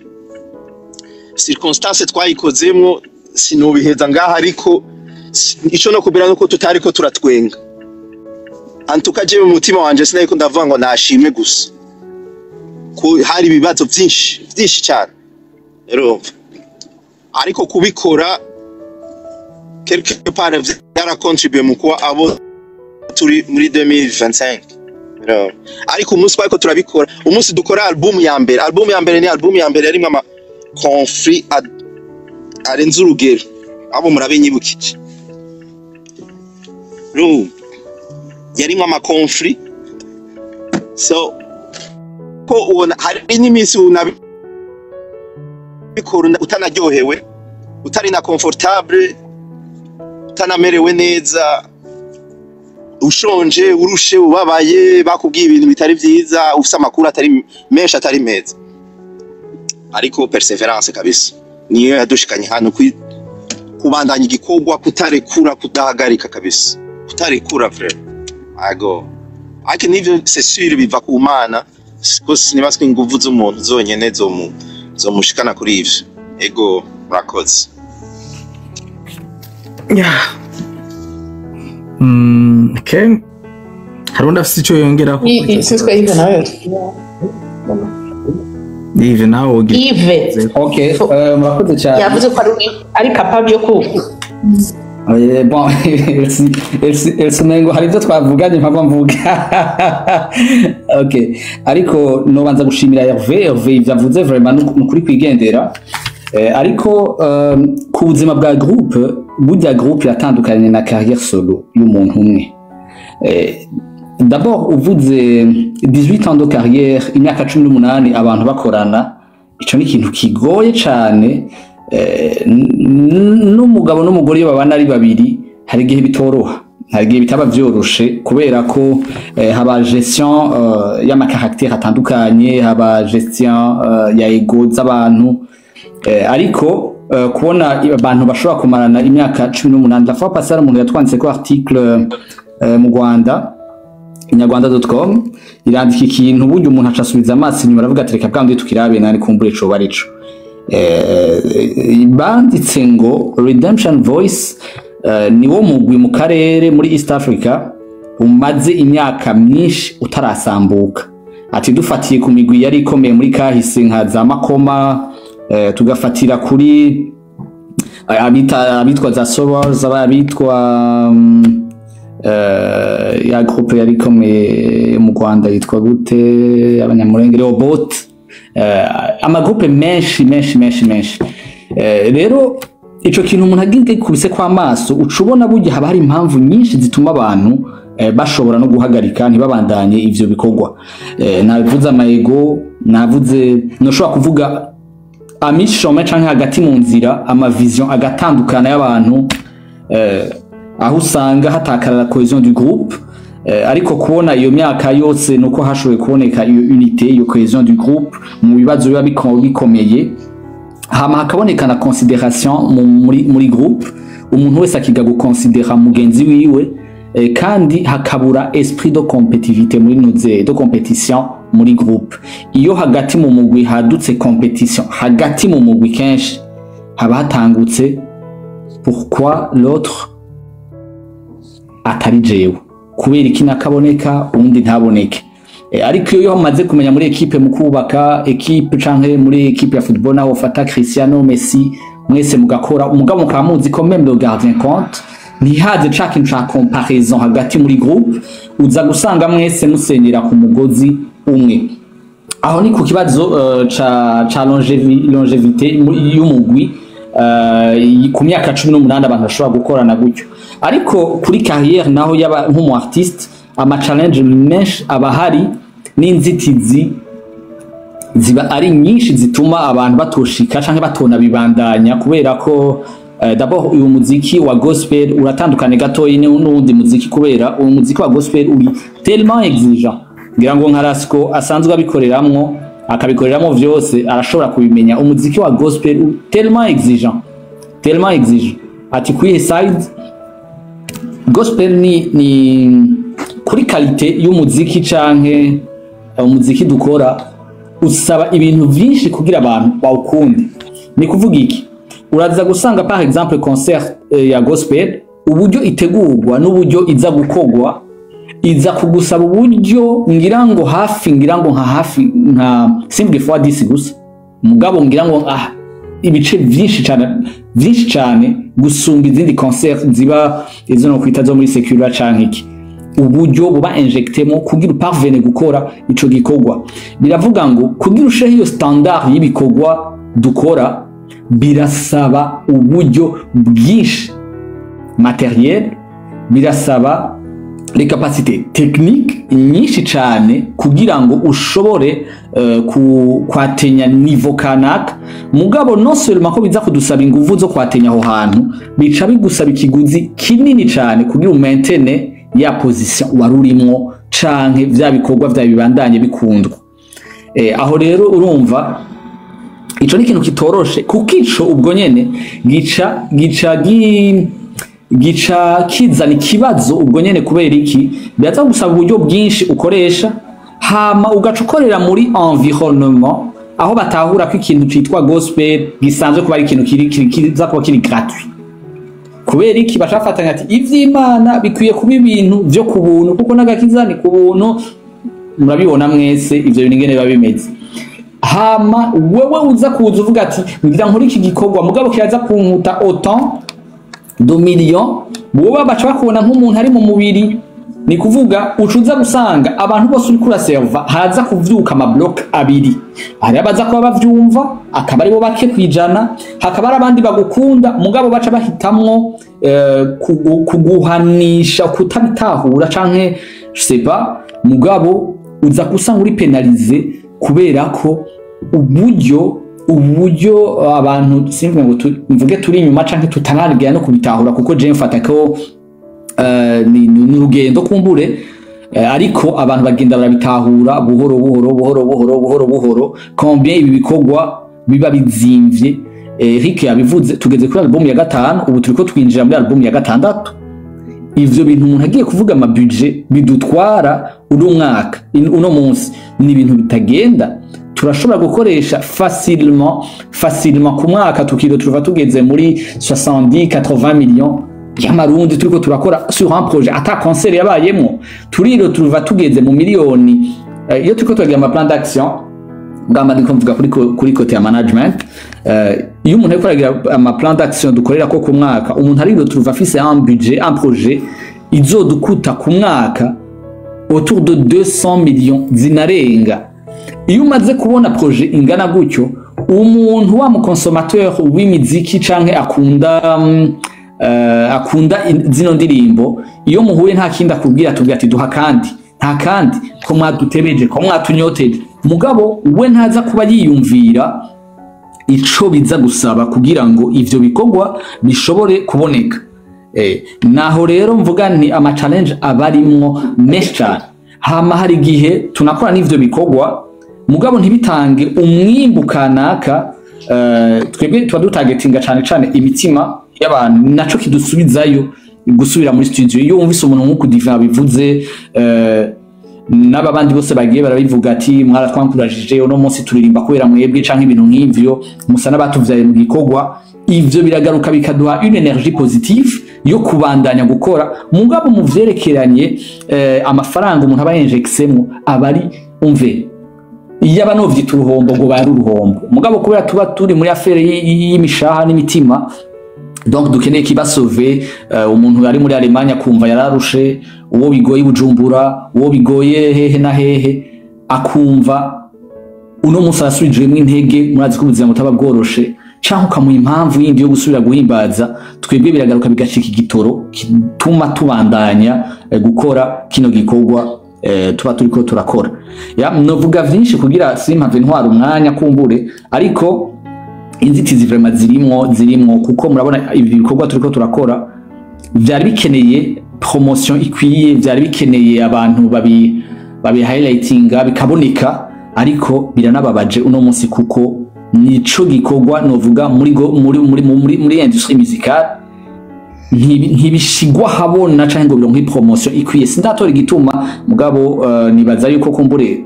circonstance twayikozemwo sinubiheza ngaha ariko ico no kubera nuko tutariko turatwenga antuka je mu mutima wanje sinayiko ndavuga ngo Nashimwe gusa ko hari ibibazo byinshi cyane rero ariko kubikora quelque part byara contribuer mu kuba abo turi muri 2025 rero ariko umunsi twako turabikora umunsi dukora album ya mbere ni album ya mbere yarimo ama conflit arenze urugero abo murabenyibukije rero yarimo ama conflit so ko ubona hari n'iminsi unabikora utanaryohewe utari na comfortable utanamerewe neza ushonje urushe ubabaye bakubwiye ibintu bitari byiza ufite amakuru atari menshi atari meza ariko perseverance kabisa niyo yadushikanye hano kubandanya igikorwa kutarekura kudahagarika kabisa kutarekura frère ago ariko nivyo c'est sûr biva ku Mana ko sinibaswe inguvu z'umuntu zonyene zomushikana kuri ivyo ego murakoze okay harundi afite icyo yongeraho sitwe Yves nawe Yves nawe Yves okay murakoze cyane yavuze ko ari capable yo ku bon else mengo hari byo twavuganye mpava mvuga okay ariko no banza gushimira Hervé yavuze vraiment nukuri kwigendera ariko ku buzima bwa groupe burya groupe yatandukanye na carrière solo y'umuntu umwe d'abord uvuze 18 ans de carrière imyaka 18 abantu bakorana ico ni ikintu kigoye cyane n'umugabo n'umugore babana ari babiri hari igihe bitoroha hari igihe bitaba vyoroshe kubera ko haba gestion y'ama caractère atandukanye haba gestion ya ego z'abantu ariko kubona abantu bashobora kumarana imyaka 18 la fois passée umuntu yatwanditse ko article mu Rwanda inyarwanda.com irandika ikintu buryo umuntu acasubiza amaso inyuma aravuga ati reka bwandi tukirabe nani kumbure ico barico banditse ngo Redemption Voice niwo mugwi mu karere muri East Africa umaze imyaka myinshi utarasambuka ati dufatiye ku migwi yari ikomeye muri kahise nka za Makoma tugafatira kuri abitwa za Sorors abitwa ya groupe yari ikomeye mu Rwanda yitwa gute abanyamurengere Obot amagroupe menshi rero ico kintu umuntu agiye kubise kwa maso ucubona burya haba hari impamvu nyinshi zituma abantu bashobora no guhagarika ntibabandanye ivyo bikorwa navuze amayego navuze no shobora kuvuga amishome canke hagati mu nzira ama vision agatandukana y'abantu aho usanga hatakarara cohesion du groupe ariko kubona iyo myaka yose nuko hashoboye kuboneka iyo unité iyo cohesion du groupe mu bibazo biba bikomeye hama hakaboneka na considération muri groupe umuntu wese akiga guconsidéra mugenzi wiwe kandi hakabura esprit de compétitivité muri noze de compétition muri groupe iyo hagati mu mugwi hadutse compétition hagati mu mugwi kenshi haba hatangutse pourquoi l'autre atari jewe kubera iki nakaboneka undi ntaboneke ariko iyo hamaze kumenya muri equipe mu kubaka equipe canke muri equipe ya football naho ufata Cristiano Messi mwese mugakora umugabo mukamuzi ko même le gardien compte ntihaze cakintu ca comparaison hagati muri groupe uza gusanga mwese musenyera ku mugozi umwe aho ni ku kibazo ca longevité y'umugwi ku myaka 18 abantu bashobora gukorana gutyo ariko kuri carrière naho yaba nk'umu artiste ama challenge menshi abahari n'inzitizi ziba ari nyinshi zituma abantu batoshika canke batona bibandanya kubera ko d'abord uyu muziki wa gospel uratandukanye gatoyi n'undi muziki kubera uyu muziki wa gospel uri tellement exigeant ngira ngo nka Rasco asanzwe abikoreramwo akabikoreramo vyose arashobora kubimenya umuziki wa gospel tellement exigeant ati kwihe side gospel ni kuri qualité y'umuziki canke umuziki dukora usaba ibintu vyinshi kugira abantu bawukunde. Ni kuvuga iki? Uraza gusanga par exemple concert ya gospel uburyo itegurwa n'uburyo iza gukogwa iza kugusaba uburyo ngira ngo nka simple fois 10 gusa mugabo ngira ngo ibice vyinshi cyane gusumba izindi concert ziba izo no kwita zo muri secular canke iki uburyo buba injectemo kugira parvene gukora ico gikorwa. Biravuga ngo kugira ushehe iyo standard y'ibikorwa dukora birasaba uburyo bwinshi matériel, birasaba les capacités techniques nyinshi cyane kugira ngo ushobore kwatenya niveau kanaka mugabo non seulement ko biza kudusaba inguvu zo kwatenya aho hantu bica bigusaba ikiguzi kinini cyane kugira umaintene ya position warurimwo canke vya bikorwa vya bibandanye bikundwa. Aho rero urumva ico ni ikintu kitoroshe kuko ico ubwo nyene gica kizana ikibazo ubwo nyene kubera iki byaza gusaba uburyo bwinshi ukoresha hama ugaca ukorera muri environnement aho batahura ko ikintu citwa gospel gisanzwe kuba ari ikintu kiza kuba kiri gratuit kubera iki bashafatanya ati ivy'Imana bikwiye kuba ibintu vyo kubuntu kuko n'agakiza ni kubuntu murabibona mwese ivyo bintu ngene biba bimeze. Hama wewe uza kuza uvuga ati ngira nkora iki gikorwa mugabo kiraza kunkuta autant de millions wowe baca bakubona nk'umuntu ari mu mubiri. Ni kuvuga ucuza gusanga abantu bose uri kuraserva haza kuvyuka ama block abiri hari abaza kuba bavyumva akaba ari bo bake kwijana hakaba ari abandi bagukunda mugabo baca bahitamwo kuguhanisha kutabitahura canke je sais pas mugabo uza gusanga uri penalize kubera ko uburyo abantu simvuga ngo mvuge turi inyuma canke tutanarigera no kubitahura kuko je mfata ko ni urugendo kumbure ariko abantu bagenda barabitahura buhoro combien ibi bikorwa biba bizimvye. Eric yabivuze tugeze kuri album ya 5 ubu turiko twinjira muri album ya 6. Ivyo bintu umuntu agiye kuvuga ama budget bidutwara mwaka uno munsi ni ibintu bitagenda turashobora gukoresha facilement ku mwaka tuva tugeze muri 70-80 millions y'amarundi turiko turakora sur un projet ata concert yabayemo tuva tugeze mu miliyoni iyo turiko turagira ama plan d'action ngamba ndiko mvuga kuri côté ya management iyo umuntu ariko aragira ama plan d'action dukorera ko ku mwaka umuntu ariko tuva afise un budget un projet izodukuta ku mwaka autour de 200 millions zinarenga. Iyo umaze kubona projet ingana gutyo umuntu wa mu consommateur w'imiziki canke akunda zino ndirimbo iyo muhuye nta kindi akubwira tubwira ati duha kandi nta kandi ko mwadutebeje ko mwatunyoteje mugabo we ntaza kuba yiyumvira ico biza gusaba kugira ngo ivyo bikorwa bishobore kuboneka. Naho rero mvuga ni ama challenge abarimwo menshi cyane hama hari gihe tunakora n'ivyo bikorwa mugabo ntibitange umwimbu kanaka twebwe tuba dutargetinga cyane imitima y'abantu naco kidusubizayo gusubira muri studio. Iyo wumvise umuntu nkuko Divin bivuze n'ababandi bose bagiye barabivuga ati mwaratwankurajije uno munsi turirimba kubera mwebwe canke ibintu nk'ivyo musa n'abatuvyaye mu gikorwa ivyo biragaruka bikaduha une énergie positive yo kubandanya gukora mugabo mu vyerekeranye amafaranga umuntu aba yenjexemo abari umve yaba novyita uruhombo ngo bari uruhombo mugabo kubera tuba turi muri affaire y'imishaha n'imitima donc dukeneye kibasove umuntu ari muri Alemanya kumva yararushe uwo bigoye Bujumbura uwo bigoye hehe na hehe akumva uno munsi arasubijwemo intege murazi ko ubuzima butaba bworoshe canke ukamuha impamvu yindi yo gusubira guhimbaza twebwe biragaruka bigashika igitoro kituma tubandanya gukora kino gikorwa tuba turiko turakora. Novuga vyinshi kugira simpave ntwara umwanya kumbure ariko inzitizi vraiment zirimwo kuko murabona ibi bikorwa turiko turakora vyari bikeneye promotion ikwiye vyari bikeneye abantu babi highlightinga bikaboneka ariko biranababaje uno munsi kuko nico gikorwa novuga muri industrie musicale ntibishigwa habona canke ngo bironke promotion ikwiye sindatora igituma mugabo nibaza yuko kumbure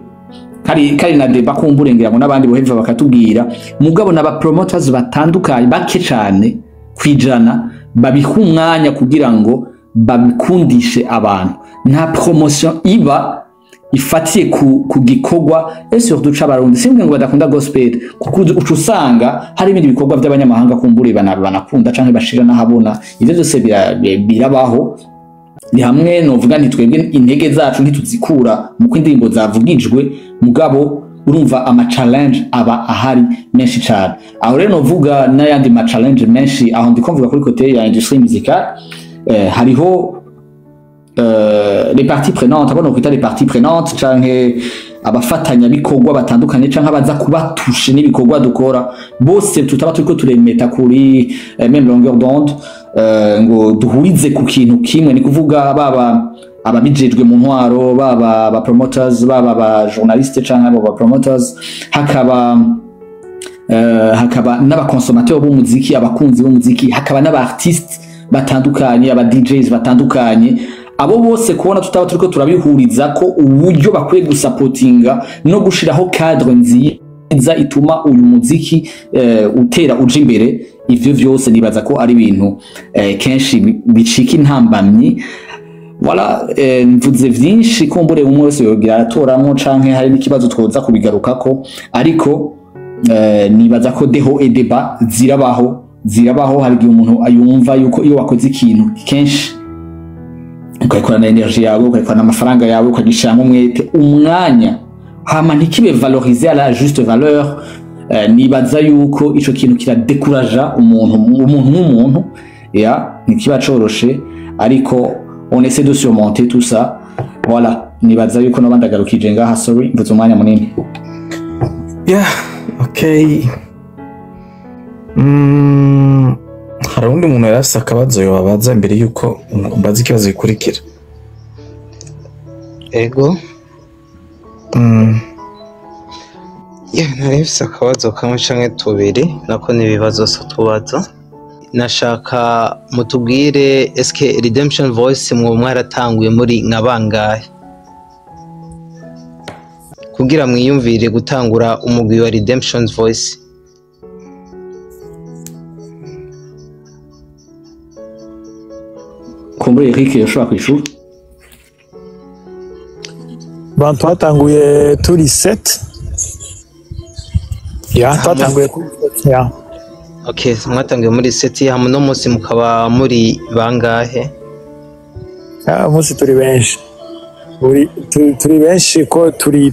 kari na deba kumbure ngira ngo nabandi boheva bakatubwira mugabo naba promoters batandukanye bake cyane kwijana babiha umwanya kugira ngo babikundishe abantu nta promotion iba ifatiye ku gikorwa surtout c'abarundi simwe ngo badakunda gospel kuko ucusanga hari ibindi bikorwa by'abanyamahanga kumbure banakunda canke bashira nahabona ivyo byose birabaho ni hamwe novuga ntitwebwe intege zacu ntituzikura mu kwindirimbo zavugijwe mugabo urumva ama challenge aba ahari menshi cyane aho rero novuga n'ayandi ma challenge menshi aho ndikumvuga kuri côté ya industrie musicale hariho les parties prenantes abona kwita les parties prenantes canke abafatanya bikorwa batandukanye canke abaza kubatushe n'ibikorwa dukora bose tutaba turiko turemeta kuri même longueur d'onde ngo duhurize ku kintu kimwe ni kuvuga baba ababijejwe mu ntwaro baba ba promoters baba ba journaliste canke abo ba promoters hakaba n'abakonsomateurs b'umuziki abakunzi b'umuziki hakaba n'abaartistes batandukanye aba DJs batandukanye abo bose kubona tutaba turiko turabihuriza ko uburyo bakwiye gusapotinga no gushiraho cadre nziza ituma uyu muziki utera uje imbere ivyo vyose nibaza ko ari ibintu kenshi bicika intambamyi wala mvuze vyinshi kumbure umwe wese yogira aratoramo canke hari n'ikibazo twoza kubigarukako ariko nibaza ko deho edeba zirabaho hari igihe umuntu ayumva yuko iyo wakoze ikintu kenshi ukayikorana energie yawe ukayikorana amafaranga yawe ukagishiramo umwete umwanya hama ntikibe valoriser à la juste valeur nibaza yuko ico kintu kiradekuraja umuntu ya ntikiba coroshe ariko on essaie de surmonter tout ça voilà nibaza yuko no bandagarukije ngaha sorry mvuze umwanya munini yeah okay hari undi muntu yarafise akabazo yobabaza imbere yuko mbaza ikibazo gikurikira ego narifise akabazo kamwe canke tubiri nako n'ibibazo so tubaza nashaka mutubwire eske Redemption Voice mwo mwaratanguye muri nka bangahe kugira mwiyumvire gutangura umugwi wa Redemption Voice kumbure Eric yoshobora kwishura bantu twatanguye turi 7 twatanguye kuri 7 okay mwatanguye muri 7 hamwe no munsi mukaba muri bangahe munsi turi benshi turi benshi ko turi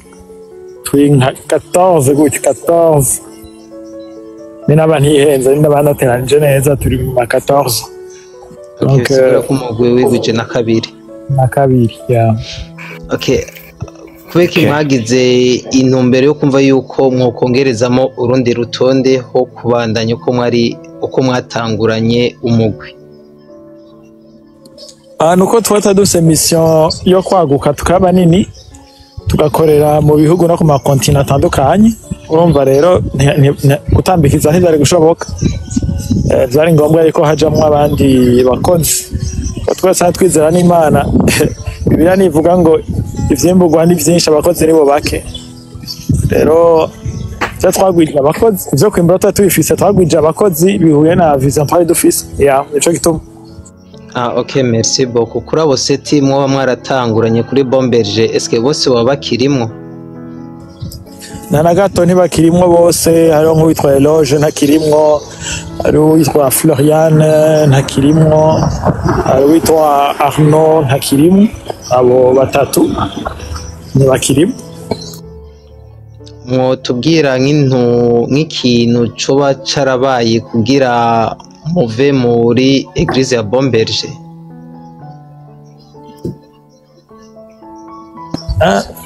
nka 14 gutyo 14 ni n'abantu ihenze ni n'abantu ateranije neza turi mu 14 donc kumugwe wiguje na kabiri okay kubeka mwagize intumbero yo kumva yuko mwokongerezamo urundi rutonde ho kubandanya uko mwatanguranye umugwi nuko twata duse mission yo kwaguka tukaba nini tugakorera mu bihugu no ku makontinent atandukanye urumva rero gutambikiza ntizari gushoboka byari ngombwa yuko hajamwo abandi bakozi twese twizera n'Imana Bibiliya nivuga ngo ivyimburwa ni vyinshi abakozi nibo bake rero twagwije abakozi ivyo kwimbura tubifise twagwije abakozi bihuye na vision twari dufise nico gituma okay merci beaucoup kuri abo seti mwoba mwaratanguranye kuri Bomberger eske bose baba bakirimwo na gato ntibakirimwo bose hariho nk'uwitwa Eloge ntakirimwo hari uwitwa Floriane ntakirimwo hari uwitwa Arnaud ntakirimwo abo batatu ntibakirimo mwotubwira nk'ikintu coba carabaye kugira muve muri Eglise ya Bomberger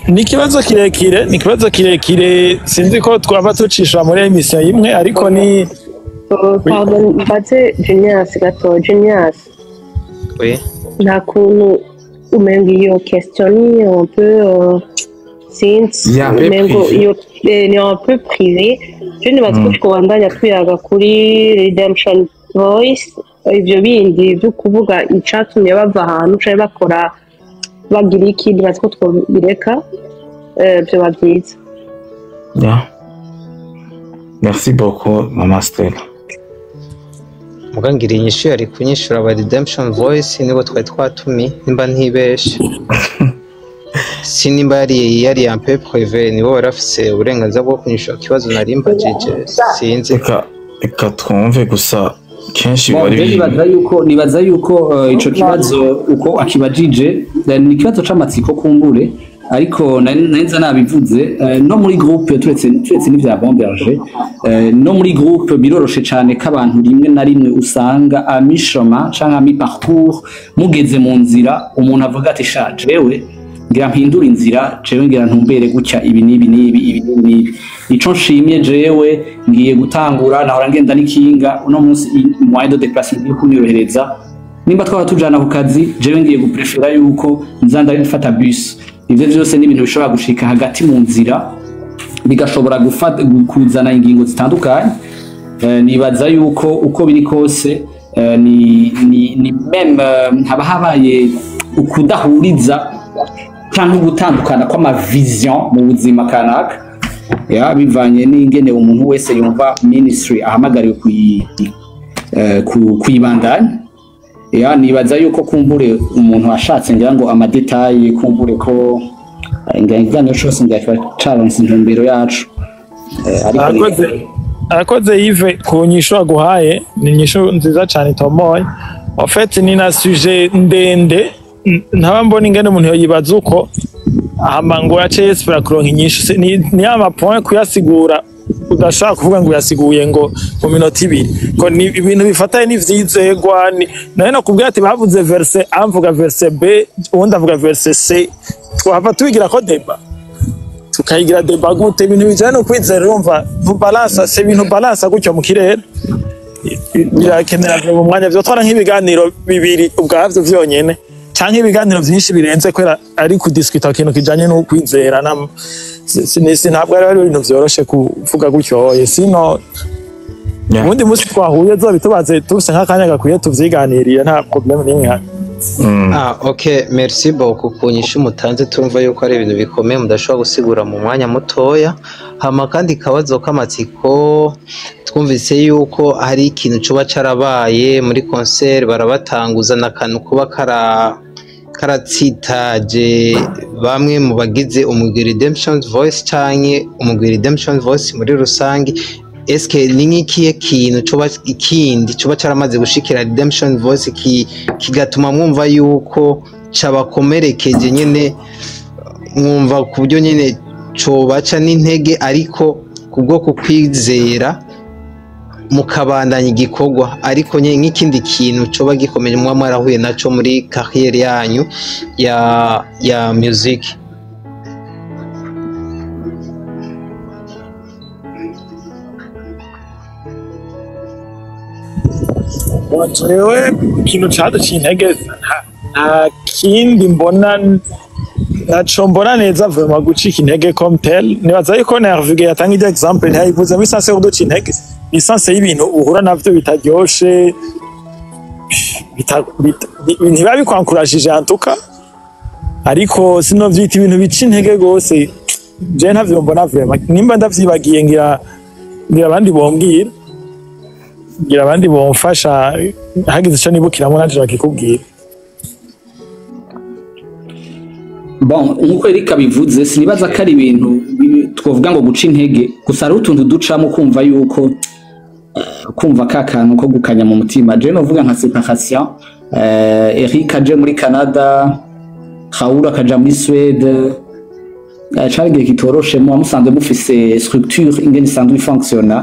ni ikibazo kirekire sinzi ko twaba tucisha muri emission imwe ariko ni pardon batse Genius gato Genius oui nta kuntu umenga iyo question ni un peu sinzi Ya, peu umengo privé. iyo ni un peu privé je nibaza ko twobandanya tuyaga kuri Redemption Voice ivyo bindi byo kuvuga icatumye bava ahantu canke bakora bagira iki nibaza ko twobireka vyoba vyiza. Yeah. Merci beaucoup, Mama Stella. mugangira inyishu yari kunyishura aba Redemption Voice nibo twari twatumi nimba ntibeshe si nimba yari ya peu privé nibo barafise uburenganzira bwo kunyishura kibazo nari mbajije sinzi Reka twumve gusa kenshi Bon, bari nibaza yuko ico kibazo uko akibajije ni ikibazo c'amatsiko kumbure ariko neza nabivuze no muri groupe turetse n'ivya Bomberger no muri groupe biroroshe cane k'abantu rimwe na rimwe usanga amishoma canke ami parcours mugeze mu nzira umuntu avuga ati sha jewe ngira mpindura inzira jewe ngira ntumbere gutya ibi nibi ico nshimye jewe ngiye gutangura nahora ngenda n'ikinga uno munsi moyen de déplacement yo kunyorohereza nimba twaba tujana ku kazi jewe ngiye guprefera yuko nzanda mfata bus ivyo vyose ni ibintu bishobora gushika hagati mu nzira bigashobora kuzana ingingo zitandukanye nibaza yuko uko biri kose ni meme haba habaye ukudahuriza cyangwa gutandukana kw'amavision mu buzima kanaka ya bivanye n'ingene umuntu wese yumva ministry ahamagariwe kuyibandanya ya nibaza yuko kumbure umuntu ashatse ngira ngo amadetaye kumbure ko ingano cyose ngakira challenge intumbero yacu arakoze Yves ku nyisho aguhaye ni nyisho nziza cyane tomoye en fait ni na sujet ndende ntaba mbona ingene umuntu yibaza uko ahamba ngo yace espera kuronka inyisho ni ama point kuyasigura udashaka kuvuga ngo yasiguye ngo mu minota ibiri ko ni ibintu bifatanye n'ivyizegwa nayo nakubwira ati bavuze verse A mvuga verse B ubundi avuga verse C twava tubigira ko deba tukayigira deba gute ibintu bijana no kwizera urumva balance se ibintu balance gutyo mu kirere birakenera mu mwanya vyo twara nk'ibiganiro bibiri ubwavyo vyonyene canke ibiganiro vyinshi birenze kwera ari kudiscuta kintu kijanye no kwizera ntabwo ari ibintu vyoroshe kuvuga gutyo sino ubundi munsi twahuye zobitubaze tufise nk'akanya gakwiye tuvyiganirira nta problème n'imwe hano. Okay, merci beaucoup kunyisha umutanze turumva yuko ari ibintu bikomeye mudashobora gusigura mu mwanya mutoya hama kandi kabazo k'amatsiko twumvise yuko hari ikintu coba carabaye muri concert barabatanguza nakantu kuba karatsitaje bamwe mu bagize umugwi Redemption Voice canke umugwi Redemption Voice muri rusangi eske ni nk'ikihe kintu coba caramaze gushikira Redemption Voice kigatuma mwumva yuko cabakomerekeje nyene mwumva ku buryo nyene cobaca n'intege ariko kubwo kukwizera mukabandanya igikorwa ariko nye nk'ikindi kintu coba gikomeje mwa mwarahuye naco muri carrière yanyu ya music? Jewe ikintu caduciye intege nta kindi mbona naco mbona neza vraiment gucika intege comme tel nibaza yuko Nervuge yatanga ide exemple ntiyayivuze muri sanse y'uduca intege lisanse y'ibintu uhura navyo bitaryoshe ntibiba bikwankurajije antuka ariko sinovyita ibintu bica intege gose je ntavyo mbona vraiment nimba ndavyibagiye ngira abandi bombwira ngira abandi bomfasha hagize ico nibukiramo nanje bakikubwira. Bon, nkuko Erika bivuze sinibaza ko ari ibintu twovuga ngo guca intege gusa ari utuntu ducamo kumva yuko kumva kakantu ko gukanya mu mutima je novuga nka séparation Erika aje muri Canada Raoul akaja muri Suède cyagiye kitoroshe mu musanzwe mufise structure ingene isanzwe fonctionna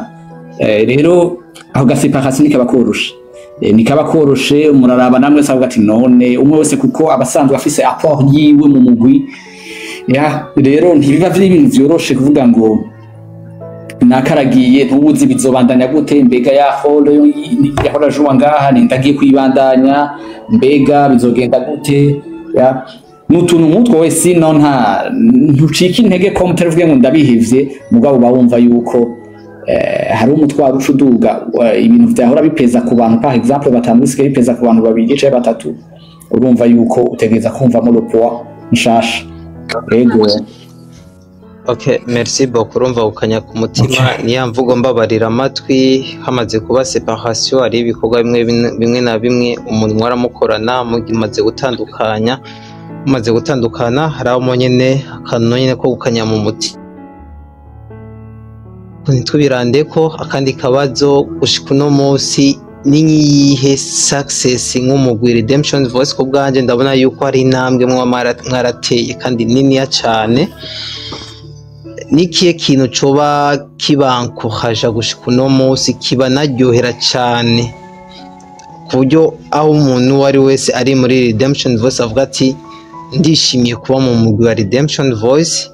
rero aho ga séparation nikaba koroshe muraraba namwe savuga ati none umwe wese kuko abasanzwe afise apport yiwe mu mugwi ya rero ntibiba vy'ibintu vyoroshe kuvuga ngo nakaragiye ntubuzi bizobandanya gute mbega yahora juwa ngaha ndagiye kwibandanya mbega bizogenda gute ya n'utuntu nk'utwo wese no ntucika intege ko mutavuge ngo ndabihivye mugabo bawumva yuko hari umutwaro ucuduga ibintu vyahora bipeza ku bantu par exemple batanu bisigaye bipeza ku bantu babiri canke batatu urumva yuko utegereza kumva mo le poids nshasha ego. Okay, merci beaucoup. Urumva ukanya ku mutima niya mvugo mbabarira amatwi hamaze kuba separation ari ibikorwa bimwe na bimwe umuntu waramukorana mugimaze gutandukanya umaze gutandukana haraho monyene akantu nyene ko gukanya mu muti ntitubirandeko. Akandi kabazo gushika uno munsi niyihe success nk'umugwi Redemption Voice ko bwanje ndabona yuko ari intambwe mwarateye kandi niniya cane. Nikiye kintu coba kibankohaja gushika uno munsi kiba naryohera cane ku buryo aho umuntu wari wese ari muri Redemption Voice avuga ati ndishimiye kuba mu mugwi wa Redemption Voice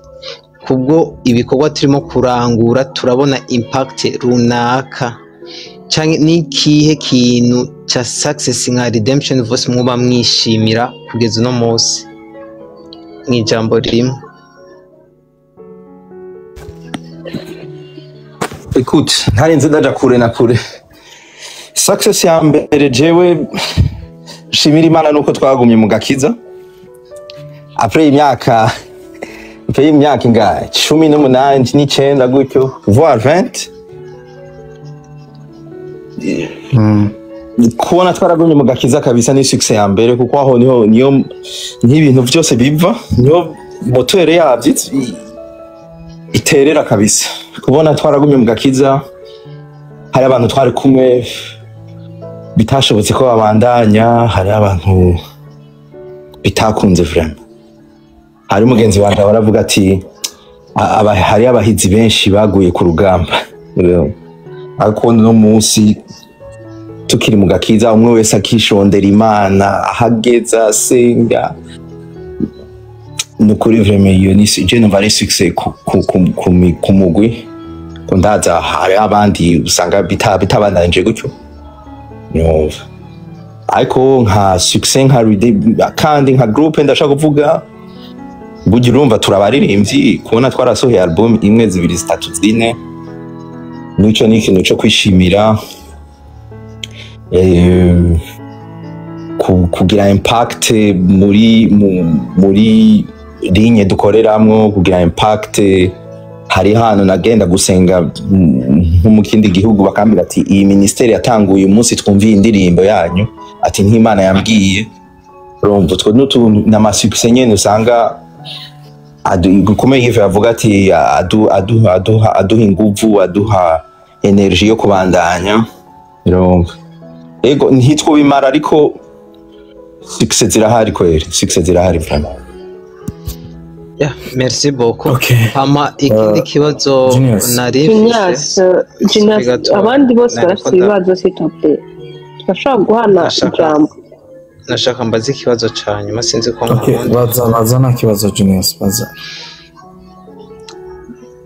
kubwo ibikorwa turimo kurangura turabona impact runaka. Canke nikihe kintu ca success nka Redemption Voice mwoba mwishimira kugeza uno munsi mw'ijambo rimwe? Écoute, ntarinze ndaja kure na kure. Success ya mbere jewe shimira Imana nuko twagumye mu gakiza. Après imyaka ingahe 18 19 gutyo voire 20. Kubona twaragumye mu gakiza kabisa ni success ya mbere kuko aho niyo nk'ibintu byose biva niyo moteur yavyo iterera kabisa. Kubona twaragumye mu gakiza hari abantu twari kumwe bitashobotse ko babandanya, hari abantu bitakunze vraiment. Hari mugenzi wanje baravuga ati hari abahizi benshi baguye ku rugamba. Ariko no munsi tukiri mu gakiza umwe wese akishondera Imana ahageza senga nukuri vraiment iyo ni je numva ari success ku mugwi ndaza hari abandi usanga bitabandanje gutyo nyumva. Ariko nka success nka kandi nka group ndashaka kuvuga bugira urumva turabaririmbyi kubona twarasohoye album imwe zibiri zitatu zine nico ni ikintu cyo kwishimira kugira impact muri ligne dukoreramwo, kugira impact. Hari hano nagenda gusenga nko mu kindi gihugu bakambira ati iyi ministeri yatanguye umunsi twumviye indirimbo yanyu ati nk'Imana yambwiye. Urumva utwo n'utuntu na success nyene usanga gukomeye hive avuga ati aduha inguvu, aduha energy yo kubandanya. Urumva ego ntitwo bimara ariko success zirahari kweli, success zirahari vraiment. Yeah, merci beaucoup. Okay. Hama ikindi kibazo nari Genius abandi bose barafite ibibazo sitape twashaka guhana ijambo. Nashaka mbaze ikibazo cyanyuma sinzi ko baza nta kibazo Genius baza.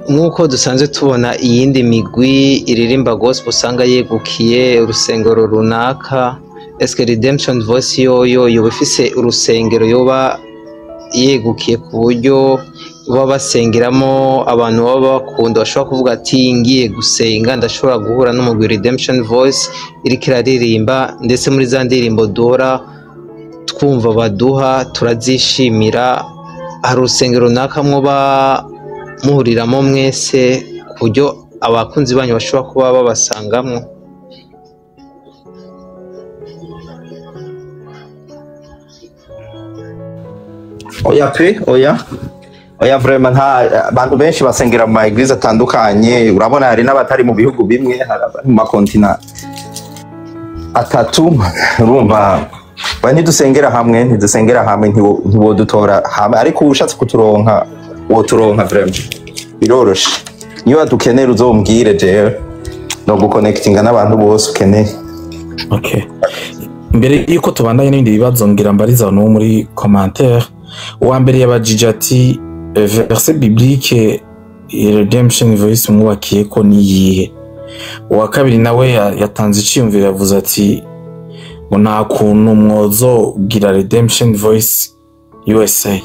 Nkuko dusanzwe tubona iyindi migwi iririmba gospel usanga yegukiye urusengero runaka, eske Redemption Voice yoba ifise urusengero yoba yegukiye ku buryo baba basengeramo abantu baba bakunda bashobora kuvuga ati ngiye gusenga ndashobora guhura n'umugwi Redemption Voice iriko iraririmba, ndetse muri za ndirimbo duhora twumva baduha turazishimira? Hari urusengero runaka mwoba muhuriramo mwese ku buryo abakunzi banyu bashobora kuba babasangamo? Oya vraiment nta abantu benshi basengera mu eglise atandukanye. Urabona hari n'abatari mu bihugu bimwe, hari mu makontina atatu. Urumva ntidusengera hamwe ntiwodutora hamwe, ariko ushatse kuturonka woturonka vraiment biroroshe. Niyo wadukenera uzombwire jewe no guconnectinga n'abantu bose ukeneye. Okay, mbere yuko tubandanye n'ibindi bibazo ngira mbariza no muri commentaire. Uwa mbere yabajije ati verset biblique Redemption Voice mwubakiye ko niyihe? Uwa kabiri nawe yatanze iciyumviro yavuze ati ngo nta kuntu mwozogira Redemption Voice USA.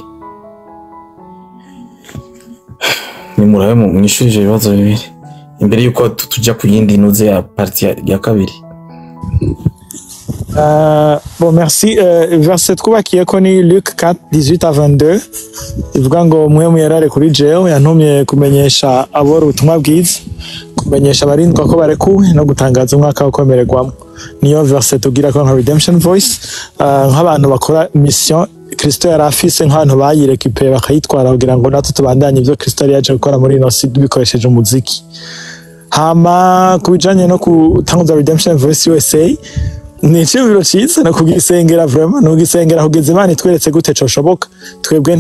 Nimurabe mwishurije ibibazo bibiri imbere yuko tujya ku yindi nuze ya partie ya kabiri. Bon, merci. Verset twubakiyeko ni Luc 4:18-22 ivuga ngo mwe muyarare kuri jewe yantumye kumenyesha abora ubutumwa bwiza, kumenyesha abarindwa ko barekuwe no gutangaza umwaka wo kwemererwamo. Niyo verset tugira ko nka Redemption Voice nk'abantu bakora mission Kristo yari afise nk'abantu bayirekipeye bakayitwara kugira ngo natwe tubandanye ibyo Kristo yari yaje gukora muri ino si bikoresheje umuziki. Hama kubijanye no kutanguza Redemption Voice USA ni icyumviro cyiza no kugisengera vraiment no kugisengera kugeza Imana itweretse gute coshoboka. Twebwe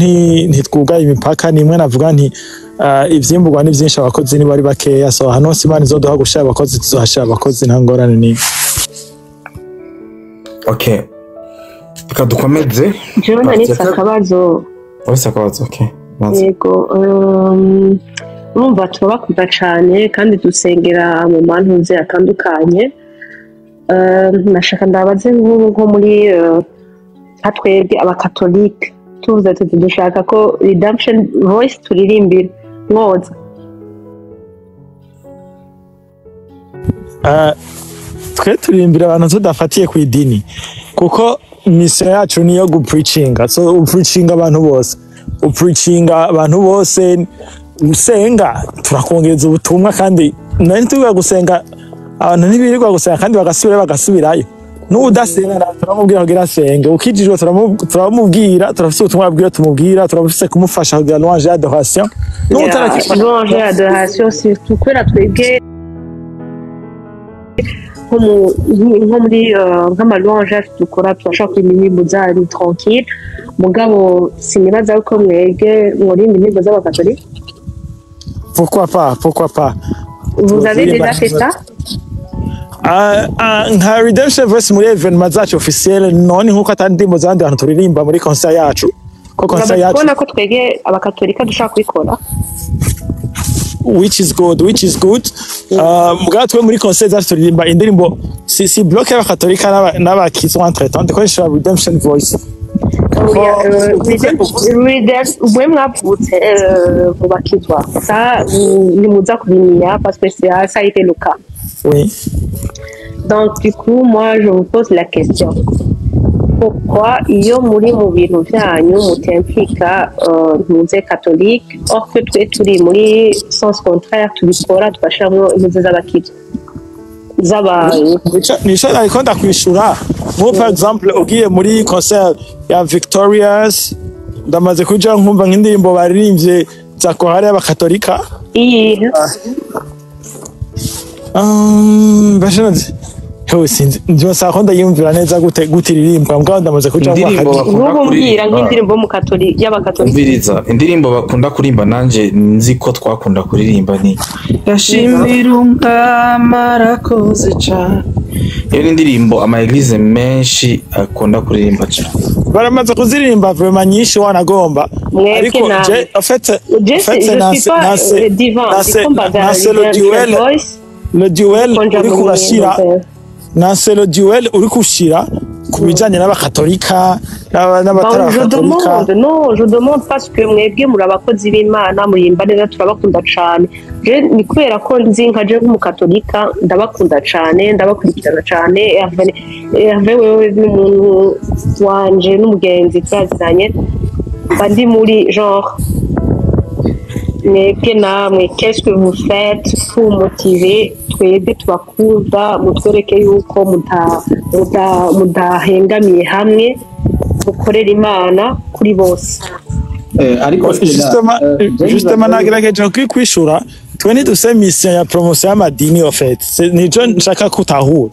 ntitwugaye imipaka nimwe navuga nti ivyimburwa ni byinshi abakozi ni bari bakeya, so hano si Imana izoduha gushira abakozi tuzohashira abakozi nta ngorane ni. Okay. Reka dukomeze. Jewe nanditse akabazo. Wese akabazo, okay. Yego, urumva turabakunda cyane kandi dusengera mu mantuze atandukanye. Nashaka ndabaze nko muri twebwe abakatolike tuvuze tuti dushaka ko Redemption Voice turirimbira mwoza. Twe turirimbira abantu tudafatiye ku idini kuko mission yacu niyo gupreachinga, so upreachinga abantu bose, upreachinga abantu bose, usenga turakongeza ubutumwa kandi nari tuvuga gusenga abantu ntibirirwa gusenga kandi bagasubirayo. N'udasenga turamubwira kugira asenge, ukijijwe turamubwira, turafite ubutumwa bwiwe tumubwira, turafite kumufasha kugira louange adoration. Louange adoration surtout kwera twebwe nko muri nk'amalouange dukora turashaka indirimbo zari tranquille, mugabo sinibaza ko mwebwe muririmba indirimbo z'abakatolika. Pourquoi pas? Vous avez déjà fait ça? Nka Redemption Voice muri evenement zacu officiel none nkuko atandi ndimbo zandi abantu turirimba muri concert yacu ko concert yacu ubona ko twege abakatolika dushaka kwikora, which is good. Mugatwe muri concert zacu turirimba indirimbo si block y'abakatolika n'abakizwa entretemps dukoresha Redemption Voice. Mwe mwavutse mu bakizwa ça ni muza kubimenya parce que ça a été le cas. Oui. Donc du coup moi je vous pose la question, pourquoi iyo muri mu bintu byanyu mutemplika muze catholique or que twe turi muri sens contraire tubikora tugashiramo impuzu z'abakizwa z'abantu? Nisho ariko ndakwishura nko par exemple ugiye muri concert ya Victorious ndamaze kuja nkumva nk'indirimbo baririmbye za korale y'abakatolika. Iyi bashanaze hewe sinzi ndio sako ndayumvira neza gutiririmba mbwa ndamaze kuja nkubwira nk'indirimbo mu katolika y'abakatolika. Umviriza indirimbo bakunda kurimba nanje nzi ko twakunda kuririmba ni yashimira umtamarakoze cyane. Iyo ni indirimbo ama eglise menshi akunda kuririmba cyane, baramaze kuzirimba vraiment nyinshi wanagomba ariko je en fait le duel uri kurashira nase le duel uri kushira kubijanye n'abakatolika n'abatarabatolika. Non, je demande parce que mwebwe muri abakozi b'Imana murimba neza turabakunda cyane. Je ni kubera ko nzi nka je nk'umukatolika ndabakunda cyane ndabakurikirana cyane. Hervé wewe n'umuntu wanje n'umugenzi twazanye bandi muri genre mwebwe namwe qu'est-ce que vous faites pour motiver twebwe tubakunda mutwereke yuko mudahengamiye hamwe mukorera Imana kuri bose. Ariko justement nagerageje kwishura twe ntiduse mission ya promotion y'amadini en fait nico nshaka kutahura.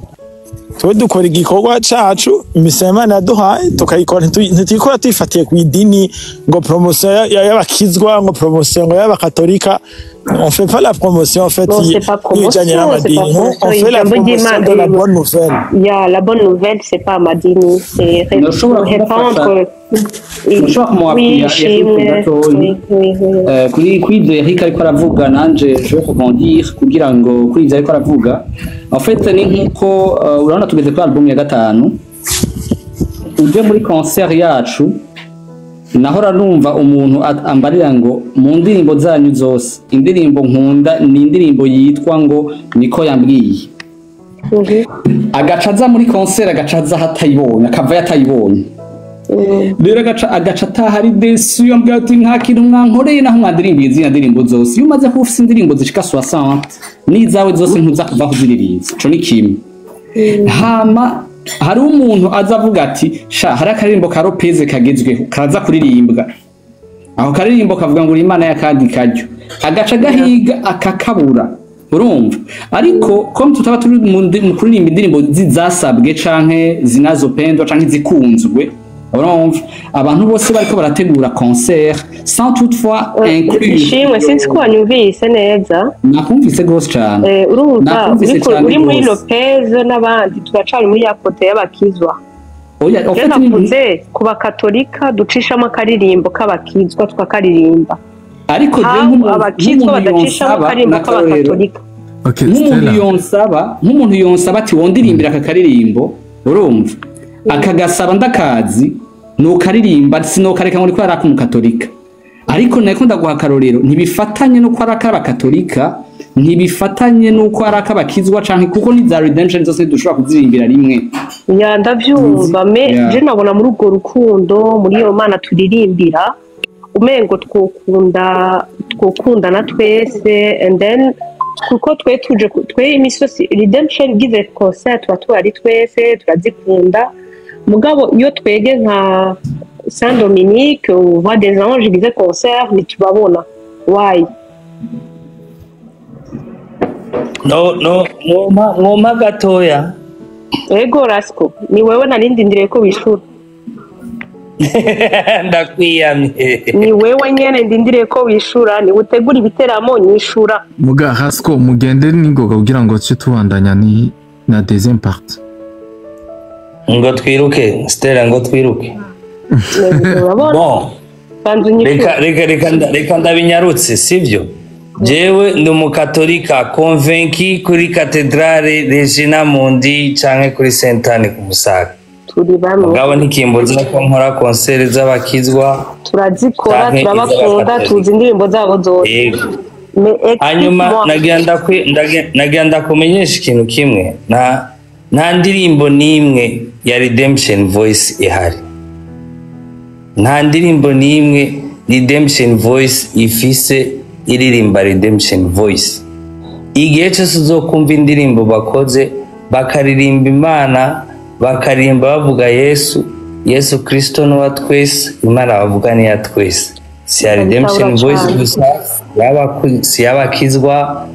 Twe dukora igikorwa cacu mission Imana yaduhaye tukayikora ntituyikora tuyifatiye ku idini ngo promotion y'abakizwa ngo promotion ngo y'abakatolika. On fait pas la promotion en fait. Non, c'est pas promotion, on fait la promotion de la bonne nouvelle. Yeah, la bonne nouvelle c'est pas Madini, c'est répandre. Kuri ibyo Eric ariko aravuga nanje je rebondir kugira ngo kuri ibyo ariko aravuga en fait ni nkuko urabona tugeze kuri album ya 5 uje muri concert yacu nahora numva umuntu ambarira ngo mu ndirimbo zanyu zose indirimbo nkunda ni indirimbo yitwa ngo niko yambwiye agaca aza muri concert agaca aza hatayibonye akava yatayibonye rero agaca atahari desu yambwira ati nta kintu mwankoreye naho mwandirimbiye izina ndirimbo zose iyo umaze kuba ufite indirimbo zishika 60 n'izawe zose ntuza kuva kuziririza ico ni kimwe hama hari umuntu aza avuga ati sha hari akaririmbo ka Lopez kagezweho kaza kuririmbwa aho karirimbo kavuga ngo Imana yakandi karyo agaca gahiga akakabura urumva ariko ko tutaba turi mu kuririmba indirimbo zizasabwe canke zinazopendwa canke zikunzwe urumva abantu bose bariko barategura concert sans toutefois inclure ishimwe sinzi ko wanyumvise neza nakumvise gose cyane urumva uri muri Lopez n'abandi turacari muri ya kote y'abakizwa oya ofete navuze ku bakatolika ducishamo akaririmbo k'abakizwa twakaririmba ariko abakizwa badacishamo akaririmbo k'abakatolika nk'umuntu yonsaba ati wondirimbira aka karirimbo urumva akagasaba ndakazi nukaririmba sinokareka ngo ari ak'umukatolika ariko nako ndaguha akarorero ntibifatanye no kwa ak'abakatolika ntibifatanye nuko ari ak'abakizwa canke kuko ni za redemption zose dushobora kuzirimbira rimwe ya ndavyumva je nabona muri urwo rukundo muri iyo Mana turirimbira umengo twokunda na twese and then kuko twe imisosi redemption gize concert tuba ari twese turazikunda mugabo iyo twege nka Saint Dominique ou Voix des Anges gize concert ntitubabona why mwoma gatoya ego Rasco ni wewe narindindiriye ko wishura ndakwiyamye ni wewe nyene ndindiriye ko wishura ni utegura ibiteramo nyishura muga Rasco mugende ningoga kugira ngo cyo tubandanya ni na deuxième partie ngo twiruke Stella ngo twiruke bon reka ndabinyarutse sivyo jewe ndi umukatolika convaincu kuri katedrale Regina Mundi canke kuri Saint-Anne ku Musaga turi bamwe mugabo ntikimbuza ko nkora concert z'abakizwa turazikora turabakunda tuzi indirimbo zabo zose hanyuma nagira ndakumenyesha ikintu kimwe nta ndirimbo n'imwe ya Redemption Voice ihari nta ndirimbo n'imwe Redemption Voice ifise iririmba Redemption Voice igihe cyose uzokumva indirimbo bakoze bakaririmba Imana bakaririmba bavuga Yesu Kristo n'uwa twese Imana bavuga ni ya twese si ya Redemption Voice gusa si y'abakizwa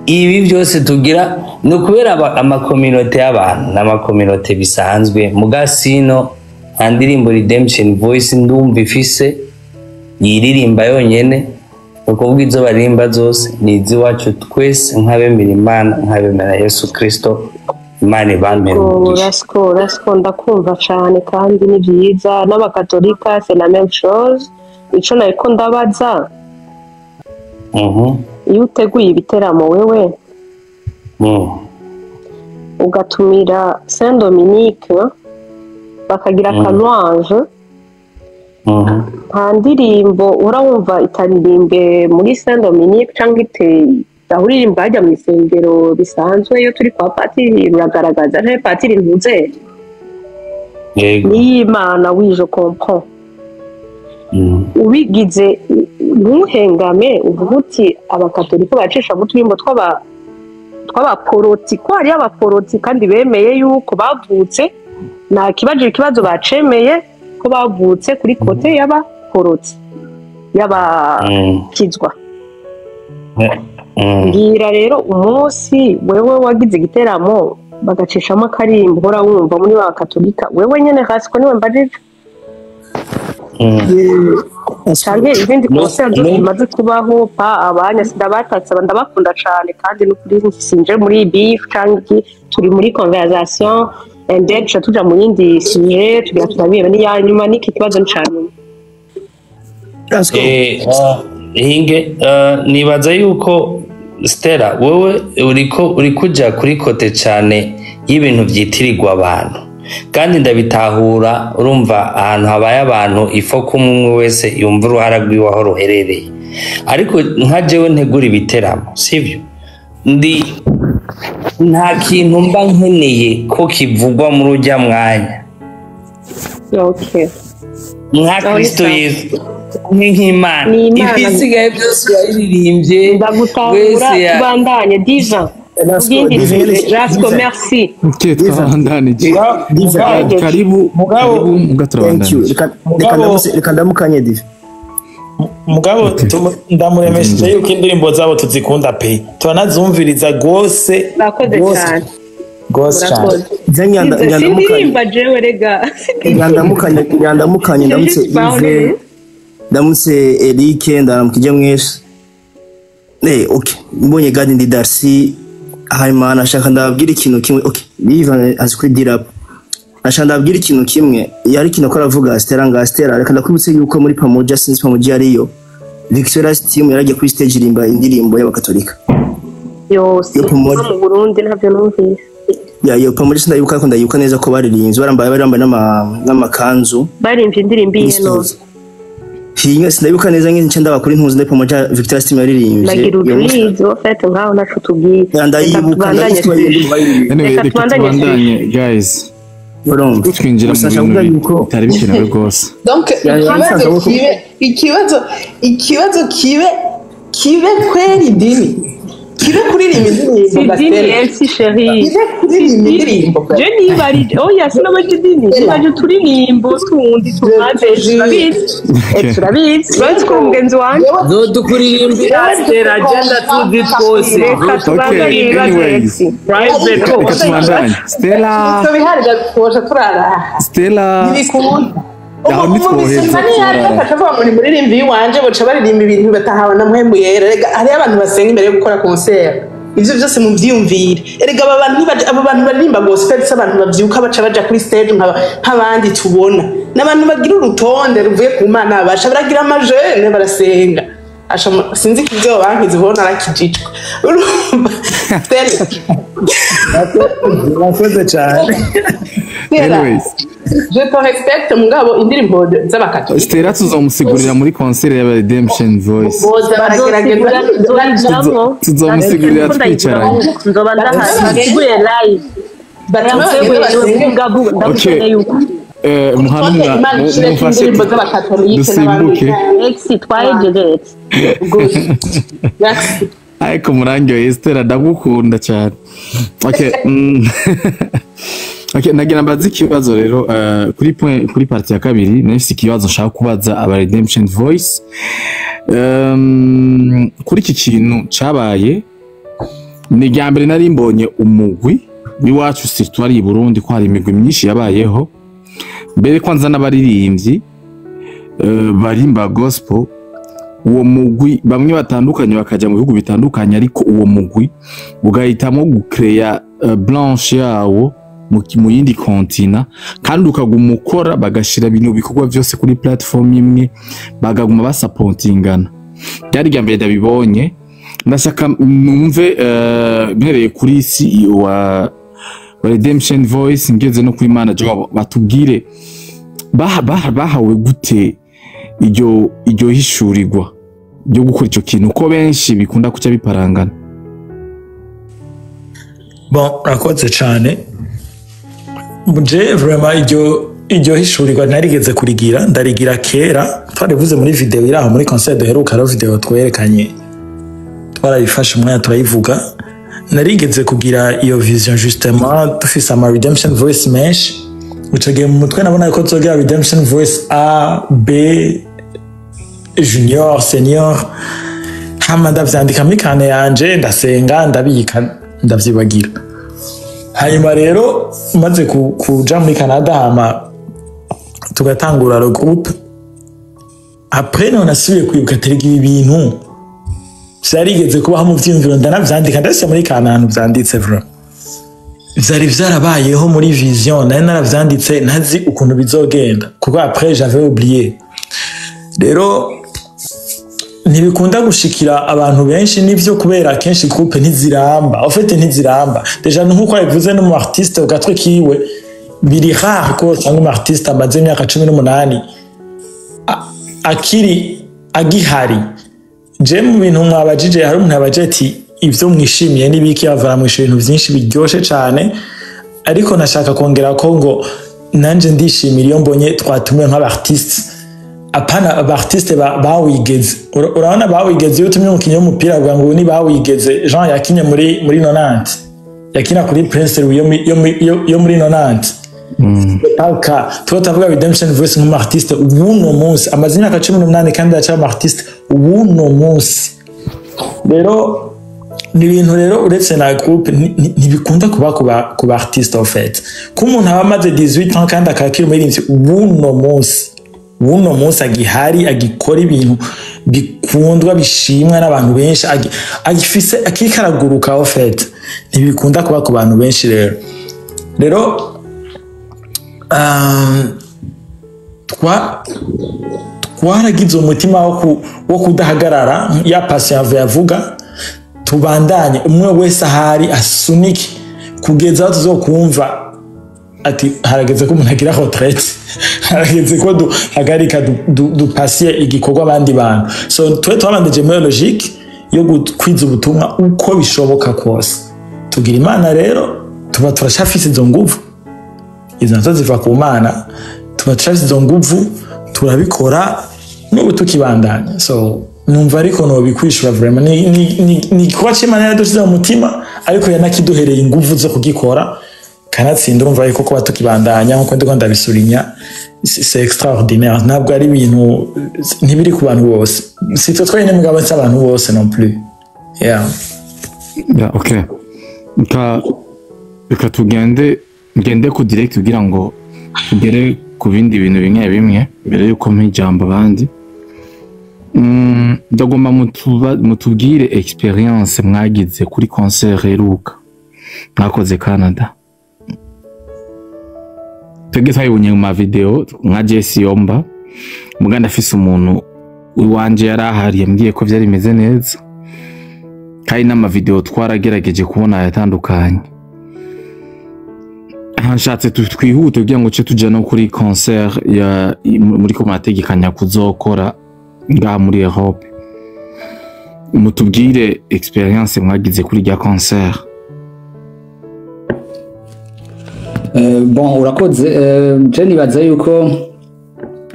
ibi byose tugira no kubera amakominote y'abantu n'amakominote bisanzwe mugasino andirimbo Redemption Voice ndumva ifise yiririmba yonyene ukuvuga izo barimba zose ni iziwacu twese nk'abemera Imana nk'abemera Yesu Kristo Imana ibamere Rasco ndakumva cyane kandi ni byiza n'abakatolika c'est la même chose ico nariko ndabaza iyo uteguye ibiteramo wewe ugatumira Saint Dominique bakagira akanuange nta ndirimbo urawumva itaririmbe muri Saint Dominique cyangwa itahuririmba hajya mu isengero bisanzwe iyo turi kwa patiri ruragaragaza nta patiri ntuze n'Imana wije comprend ubigize ntuhengame uvuga uti abakatolika bacisha mu turimbo tw'abaporoti ko hari abaporoti kandi bemeye yuko bavutse nta ikibazo bacemeye ko bavutse kuri kote y'abaporoti y'abakizwa ngira rero umunsi wewe wagize igiteramo bagacishamo akarimbo uhora wumva muri ba katolika wewe nyene Rasco niwe mbajije cyane izindi concert zose zimaze kubaho pa abanya ndabatatse ndabakunda cyane kandi no kuri sinje muri beef cyangwa turi muri conversation and then tuja mu yindi sujet tugira turabiye ni ya nyuma niki kibazo ncanye hinge nibaza yuko Stella wowe uri kuja kuri kote cyane y'ibintu byitirirwa abantu kandi ndabitahura urumva ahantu habaye abantu ifo ko umwe wese yumva uruhara rwiwe aho ruherereye ariko nka jewe ntegura ibiteramo sivyo ndi nta kintu mba nkeneye ko kivugwa muri ujya mwanya Okay. nka Kristo Yesu nk'Imana ibisigaye byose yaririmbye ndagutahura tubandanye diva Rasco merci karibu reka ndamukanye diva mugabo ndamuremesheje yuko indirimbo zabo tuzikunda pe turanazumviriza gose gose cyane sindirimba jewe rega ndamukanye ndamutse Yves ndamutse Eric ndaramukije mwese okay mbonye gadi ndi Darcy hanyuma nashaka ndababwira ikintu kimwe okay biva azikwidira nashaka ndababwira ikintu kimwe yari ikintu ko aravuga Stella reka ndakwibutse yuko muri Pamoja since Pamoja ariyo Victoria's team yaragiye kuri stage irimba indirimbo y'abakatolika yose mu Burundi ntabyo numvise yo Pamoja sindayibuka ko ndayibuka neza ko baririnze barambaye n'amakanzu barimvye indirimbo y'ino hinga sindayibuka neza nk'ince ndabakuri ntuzi ndi Pamoja Victoria's team yaririmbye nagira ubwizo fete ngaho naco tubwiye ndayibuka tubandanye guys twinjira mu bintu bitari bikenewe rwose donc ikibazo kibe kweri dini kibe kuririmba indirimbo dini elsi chérie je nibari oya sinabaje dini nibaje turirimbo tundi tumaze turabizi bazi ko mugenzi wanje dukuririmba Stella agenda tuzi twose Stella tubihariga twosha turara Stella muri muririmbi wanje boca baririmba ibintu batahawe na mpwemu yera rega hariyo abantu basenga imbere yo gukora concert ivyo byose mu vyiyumvire erega abo bantu baririmba gospel se abantu bavyuka baca baja kuri stage nk'abandi tubona n'abantu bagira urutonde ruvuye ku Mana basha baragira amajene barasenga sinzi kivyo bankizi ubona arakijijwe Mwakoze cyane anyways je te respecte mugabo indirimbo z'abakatolika Stella tuzomusigurira muri concert ya Redemption Voice tuzomusigurira twicaranye nzoba ndahasiguriye live mufashe dusimbuke ariko murangiye Stella ndagukunda cyane okay okay nagira mbaza ikibazo rero kuri parti ya kabiri nafise ikibazo nshaka kubaza aba Redemption Voice kuri iki kintu cabaye ni ryambere nari mbonye umugwi biwacu situari i Burundi ko hari imigwi myinshi yabayeho mbere kwanza n'abaririmbyi barimba gospel uwo mugwi bamwe batandukanye bakaja mu bihugu bitandukanye ariko uwo mugwi ugahitamo gucreya branche yawo mu yindi kontina kandi ukaguma ukora bagashira ibintu bikorwa byose kuri platform imwe bagaguma basupportingana byari ryambere ndabibonye ndashaka numve mpereye kuri CEO wa Redemption Voice ngeze no kuri manager batubwire bahawe gute iryo hishurirwa ryo gukora icyo kintu ko benshi bikunda kuca biparangana. Bon rakoze cyane vraiment iryo hishurirwa narigeze kurigira ndarigira kera twarivuze muri video iraho muri concert duheruka ro video twerekanye twarayifashe umwanya turayivuga narigeze kugira iyo vision justement dufise ama Redemption Voice menshi ucageye mu mutwe nabona ko tuzogira Redemption Voice A B Junior Senior hama ndavyandika muri kane yanje ndasenga ndabika ndavyibagira hanyuma rero maze kuja muri Canada hama tugatangura le groupe après on a suivi kwibuka terega ibintu vyarigeze kubaho mu vyimviro ndanavyandika ndase muri kananu vyanditse vraiment vyari vyarabayeho muri vision nari naravyanditse ntazi ukuntu bizogenda kuko après j'avais oublié rero ntibikunda gushikira abantu benshi nivyo kubera kenshi groupe ntiziramba en fait ntiziramba deja nkuko yavuze no mu artiste ugatwe kiwe biri rare ko usanga umu artiste amaze imyaka 18 akiri agihari. Je mu bintu mwabajije hari umuntu abaje ati ivyo mwishimiye nibiki bavara mu ibintu byinshi biryoshe cyane, ariko nashaka kongera ko ngo nanje ndishimira iyo mbonye twatumiwe nk'abartiste, apana abartiste bawigeze. Urabona bawigeze iyo tumye umukinnyi w'umupira avuga ngo ni bawigeze. Jean yakinye muri 90 yakina kuri Prince yo muri 90 Talka tutavuga Redemption Voice nk'umartiste ubuno munsi amaze imyaka 18 kandi acyaba artiste ubuno munsi. Rero ni ibintu rero uretse na groupe ntibikunda kuba ku ba artiste en fait, ko umuntu aba amaze 18 ans kandi akakira muri rimwe ubuno munsi agihari agikora ibintu bikundwa bishimwa n'abantu benshi agifise akikaraguruka en fait, ntibikunda kuba ku bantu benshi. Rero twaragize umutima wo kudahagarara ya passion yavuga, tubandanye umwe wese ahari asunike kugeza aho tuzokumva ati harageze ko umuntu agira retraite, harageze ko duhagarika dupasiye igikorwa abandi bantu. So twabandeje muri logique yo kwiza ubutumwa uko bishoboka kose. Tugira Imana rero tuba turashafise izo nguvu, izo nazo ziva ku Mana, tuba turashafise izo nguvu turabikora n'ubu tukibandanya. So numva ariko no bikwishura vraiment ni kwa Imana yadushize mu mutima, ariko yanakiduhereye inguvu zo kugikora kanatsinda. Urumva ariko ko batukibandanya nkuko ndiko ndabisurinya, c'est extraordinaire. Ntabwo ari ibintu ntibiri ku bantu bose, si twe twene mugabo cy'abantu bose non plus. Yeah, okay. Reka tugende ku direct kugira ngo tugere ku bindi bintu bimwe bimwe mbere yuko mpijamba abandi. Ndagomba mutubwire experience mwagize kuri concert heruka mwakoze Canada. Twege twayibonye mu video nka Jesse Yomba, muganda afise umuntu wanje yarahari yambwiye ko byari bimeze neza, kandi n'ama video twaragerageje kubona yatandukanye. Nshatse twihute kugira ngo cyo tujya no kuri concert ya muri ko mategekanya kuzokora nga muri Europe. Mutubwire experience mwagize kuri ya concert. Bon, urakoze. Je nibaza yuko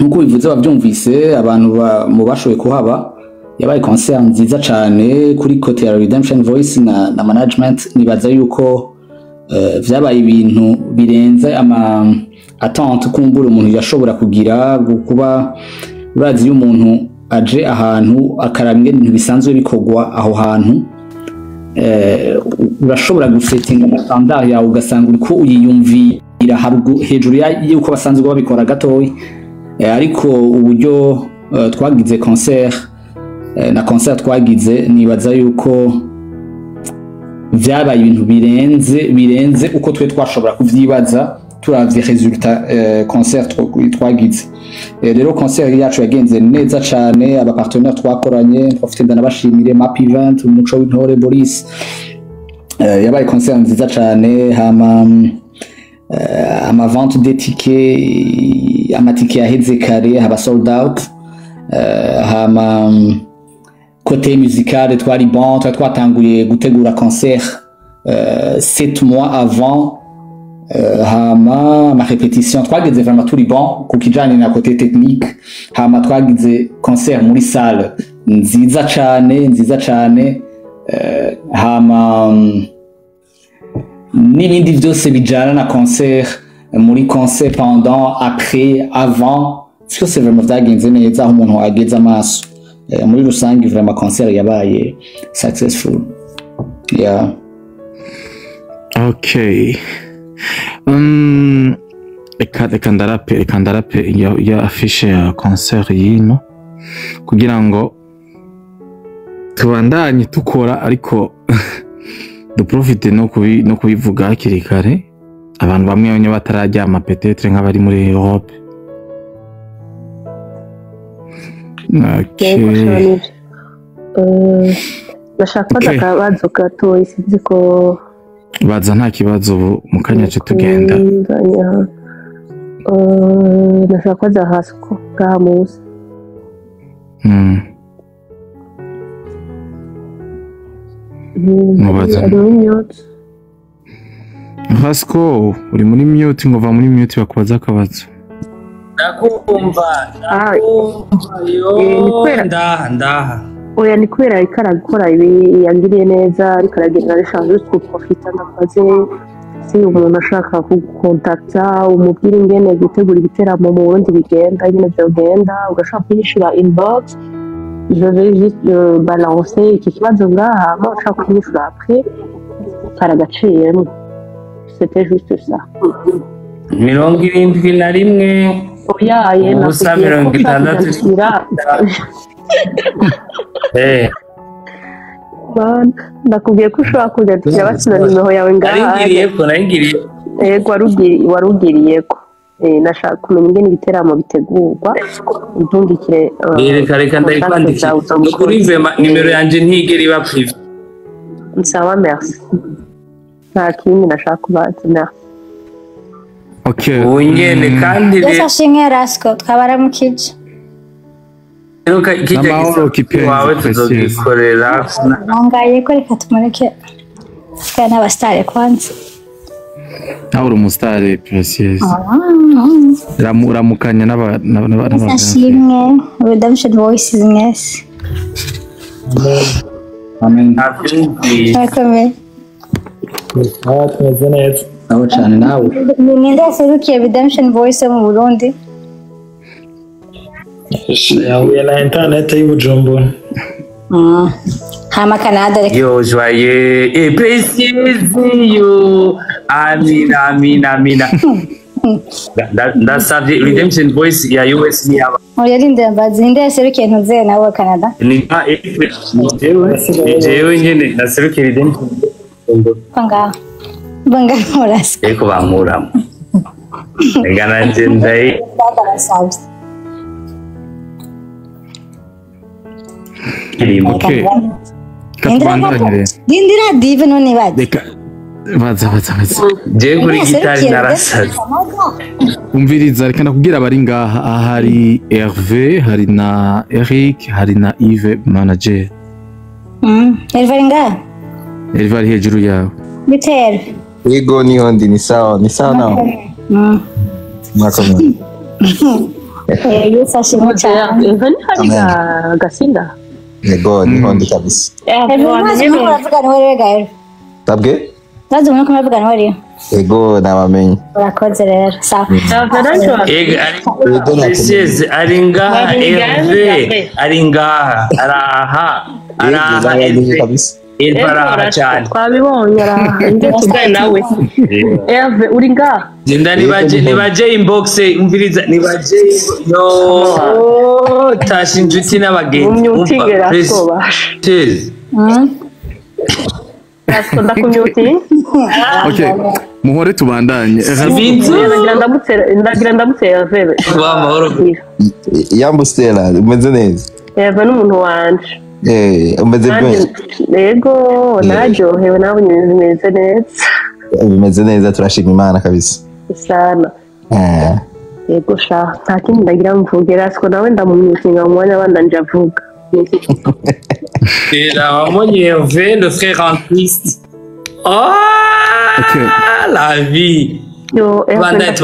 nkuko bivuze bavyumvise abantu mu bashoboye kuhaba, yabaye concert nziza cyane kuri côté ya Redemption Voice na management. Nibaza yuko vyabaye ibintu birenze ama attente kumbura umuntu yashobora kugira, kuba urazi y'umuntu aje ahantu akarambye ibintu bisanzwe bikogwa aho hantu, urashobora gusettinga standard yawe ugasanga uriko uyiyumvira hejuru yuko basanzwe babikora gatoyi. Ariko uburyo twagize concert na concert twagize, nibaza yuko vyabaye ibintu birenze uko twe twashobora kuvyibaza turavye resultat concert twagize. Rero concert yacu yagenze neza cyane, aba partenaires twakoranye twafite ndanabashimire Map Event, Umuco w'Intore Boris, yabaye concert nziza cyane. Hama ama vente des tickets, amatike yaheze kare haba sold out. Hama côté musical twari bon, twatanguye gutegura concert 7 mois avant. Hama ma répétition twagize vraiment turi bon kukijanye na côté technique. Hama twagize concert muri salle nziza cyane. Hama n'ibindi byose bijana na concert, muri concert, pendant, après, avant, c'est vraiment vyagenze neza aho umuntu ageze amaso. Muri rusange vraiment concert yabaye successful. Yeah. Okay. Reka ndarape ya affiche ya concert yino kugira ngo tubandanye tukora, ariko duprofite no kubivuga hakiri kare. Abantu bamwe batararyama peut-être nk'abari muri Europe. Okay. Nashaka akabazo gato, sinzi ko baza nta kibazo ubu mu kanya cyo tugenda nashaka kwaza Hasco ngaha muzi mubaza Hasco uri muri mute ngo va muri mute bakubaza akabazo ndakumva ndaha oya ni kubera ariko arakora ibi yangiriye neza ariko aragenda arashaka kuprofita n'akazi si umuntu ashaka kukontakta umubwira ingene gutegura ibiteramo mu Burundi bigenda nyine byogenda ugashaka kuyishira inbox je vais juste balancer iki kibazo ngaha mo ushaka kuyishura après karagaciyemo c'était juste ça 71 oya yena ubusa 60 ndakubwiye ko ushobora kujya tujya basina nimero yawe ngaha yego warugiriyeko nashaka kumenya ingene ibiteramo bitegurwa ntundikire reka ndayikwandikira kuri vema nimero yanje ntigera iba prive sawa merci nta kindi nashaka kubaza merci okay unyene kandi yasashimwe Rasco twabaramukije rero kijya wawe tuzogikorera nangaye ko reka tumureke kana abastare kwanza nawe uri umusitari Precious ramukanya yasashimwe Redemption Voices mwese amen amen tumeze neza nawe cyane nawe ninde yaserukiye Redemption Voice mu Burundi yahuye na internet y'Ubujumbura hama Canada reka yo joyeux Precious yo amina ndasavye Redemption Voice ya US ni aba oyarinde mbazi ninde yaserukiye ntuze nawe Canada ni jewe nyene naserukiye Redemption banga murasi eko bamuramo ngana ndai okay Dindira dive none baje baza je kuri gitari narasaze umviriza reka nakubwira bari ngaha hari Hervé hari na Eric hari na Yves manager Hervé ngaha Hervé ari hejuru yawe bitero yego niho ndi ni sawa nao mwakomeye yesashimwe cyane Evani hari gasinda yego niho ndi kabisa tabwe Tazo mwana kumvuga nawe yego nabamenye urakoze rero sawa Precious ari ngaha Hervé ari ngaha araha Elvara cyane twabibonye araha nje tugaye nawe Hervé uri ngaha Zinda nibaje inbox umviriza nibaje yo tashi inshuti n'abagenzi umva Precious ndakumyuti okay muhore tubandanye ndagira ndamutse Hervé wa mahoro yambustela umeze neza Hervé n'umuntu wanje umeze bwe yego naryohewe nawe bimeze neza bimeze neza turashima Imana kabisa sana yego sha nta kindi ndagira mvuge Rasco nawe ndamumyutinga mu mwanya bandanje avuga Et là, mon Hervé, le frère en Christ. Oh, okay. La vie. Bandette.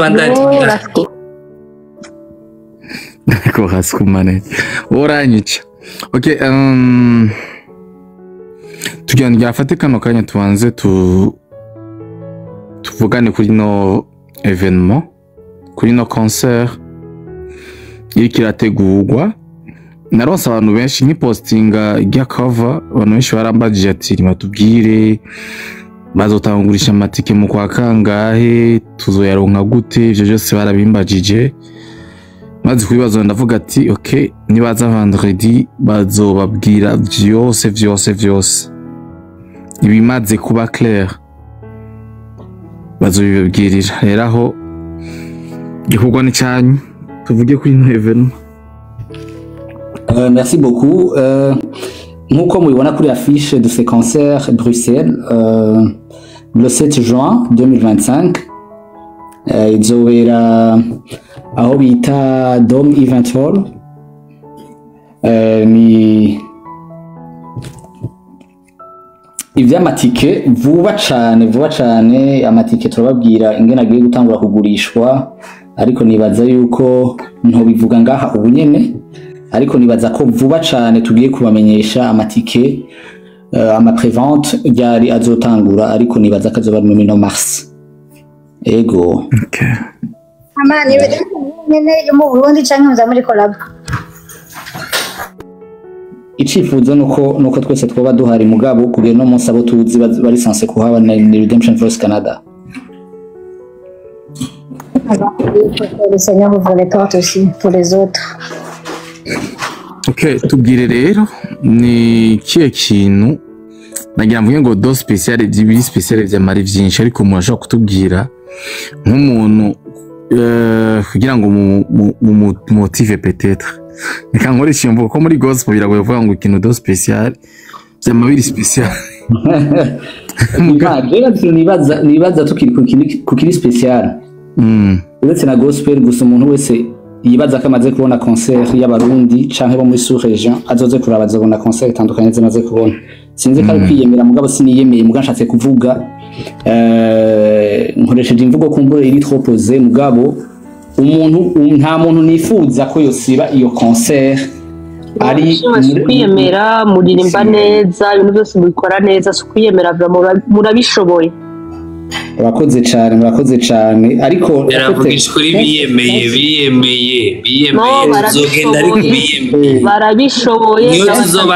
D'accord, Rasco manette. Oranyica. Okay, tugiye fate kano kanya tubanze tuvugane kuri no evenement, kuri no concert iriko irategurwa. Naronse abantu benshi nkipostinga ijya cover abantu benshi barambajije ati batubwire bazotangurisha amatike mu kwa kangahe tuzoyaronka gute ivyo byose barabimbajije maze kubibazo ndavuga ati okay nibaza vendredi bazobabwira vyose ibimaze kuba clair bazobibabwirira rero aho gikorwa ni cyanyu tuvuge kuri no evenement. Merci beaucoup. Nkuko mubibona kuri affiche de ce concert Bruxelles le 7 juin 2025 izobera aho bita Dome Event Hall. Ni ivy'amatike vuba cane amatike turababwira ingene agiye gutangura kugurishwa, ariko nibaza yuko ntobivuga ngaha ubu nyene, ariko nibaza ko vuba cane tugiye kubamenyesha amatike ama prévente ryari azotangura, ariko nibaza ko azoba mu mino mars. Ego. Okay. Amani nyene yo mu Burundi canke muza muri collab? Icifuzo nuko twese twoba duhari mugabo kugera no munsi abo tuzi bari sanse kuhaba na Redemption Voice Canada. Le Seigneur ouvre les portes aussi pour les autres. Okay, tubwire rero ni kiye kintu nagira mvuge ngo do special bibiri special vyamari vyinshi, ariko murashaka kutubwira nk'umuntu kugira ngo mu motive peut-être reka nkoresha imvugo ko muri gospel biragoye kuvuga ngo ikintu do special vyamabiri special. nibaza tukiri kukiri special uretse na gospel gusa umuntu wese yibaza ko amaze kubona concert y'abarundi canke bo muri sous region azoze kuraba azobona concert itandukanye zimaze kubona. Sinzi ko ari kwiyemera mugabo siniyemeye muga nshatse kuvuga nkoresheje imvugo kumbure iri trop posée mugabo umuntu nta muntu nifuza ko yosiba iyo concert ari kwiyemera muririmba neza ibintu byose mubikora neza kwiyemera murabishoboye. Murakoze cyane ariko yaravugisha kuri biyemeye uzogenda ariko biyemeye barabishoboye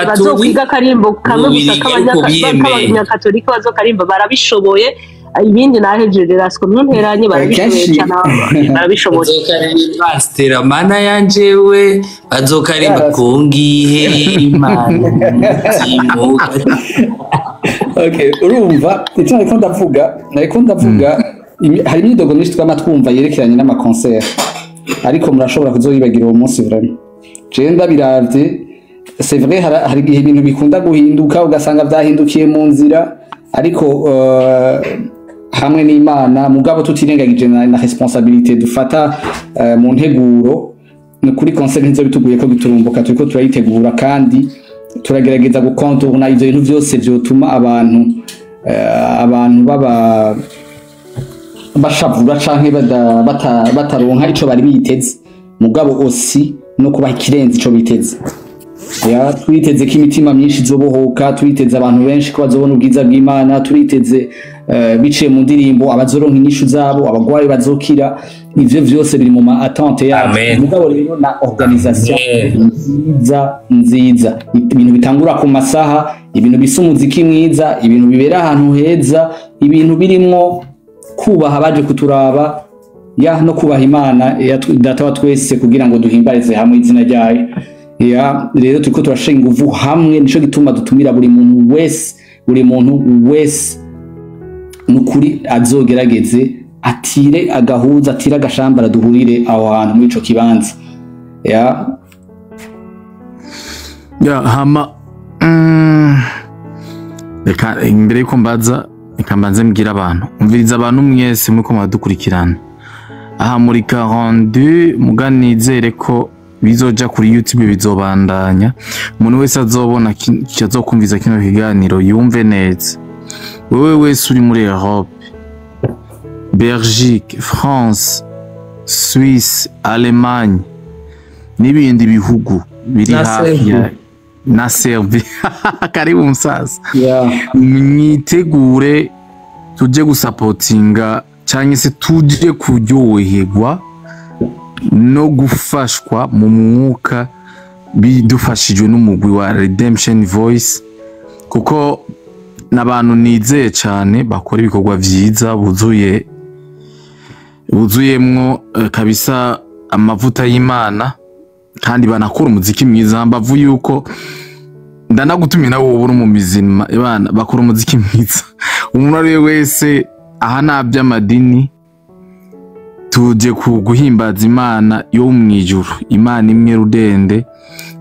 bazokwiga karimbo kamwe gusa k'abanyakatolika bazokarimba barabishoboye ibindi nahejeje rasiko mpunteranye barabishoboye cyane barabishoboye bazokarimbastera mana yanjewe bazokarimba kungihe imana Okay, urumva icyo nariko ndavuga hari imyidogo myinshi twama twumva yerekeranye n'amakoncert, ariko murashobora kuzoyibagira uwo munsi vraiment. Je ndabiravye c'est vrai hari igihe ibintu bikunda guhinduka ugasanga vyahindukiye mu nzira, ariko hamwe n'Imana mugabo tutirengagije na responsabilité dufata mu nteguro kuri concert nzo bituguye ko giturumbuka turiko turayitegura kandi turagerageza gukontorna ivyo bintu byose byotuma abantu baba bashavura canke bataronka ico bari biteze mugabo osi no kubaha ikirenzi ico biteze. Ya twiteze ko imitima myinshi izobohoka, twiteze abantu benshi ko bazobona ubwiza bw'Imana, turiteze biciye mu ndirimbo abazoronka inyishu zabo, abagwayi bazokira, ivyo vyose biri mu ma attente yabo. Mugabo rero na organisation nziza ibintu bitangura ku masaha, ibintu bisa umuziki mwiza, ibintu bibera ahantu heza, ibintu birimwo kubaha baje kuturaba ya no kubaha Imana data wa twese kugira ngo duhimbarize hamwe izina ryayo. Ya rero turiko turashinga inguvu hamwe, nico gituma dutumira buri muntu wese nukuri azogerageze atire agahuza, atire agashambara duhurire aho hantu muri ico kibanza. Ya hama reka imbere yuko mbanze mbwira abantu umviriza abantu mwese muko mwadukurikirana aha muri 42 muganizere ko bizoja kuri YouTube bizobandanya, umuntu wese azobona azokumviza kino kiganiro yumve neza. Wewe wese uri muri Europe, Belgique, France, Suisse, Allemagne n'ibindi bihugu biri hafi na Serbia karibu musasa mwitegure tuje gusapotinga canke se tuje kuryoherwa no gufashwa mu mwuka bidufashijwe n'umugwi wa Redemption Voice, kuko n'abantu nizeye cyane bakora ibikorwa vyiza buzuyemwo kabisa amavuta y'Imana kandi banakora umuziki mwiza. Mbavu yuko ndanagutumira wowe uri mu mizima ibana bakora umuziki mwiza. Umuntu ari wese aha naby'amadini tuje guhimbaza Imana yo mwijuru, Imana imwe rudende.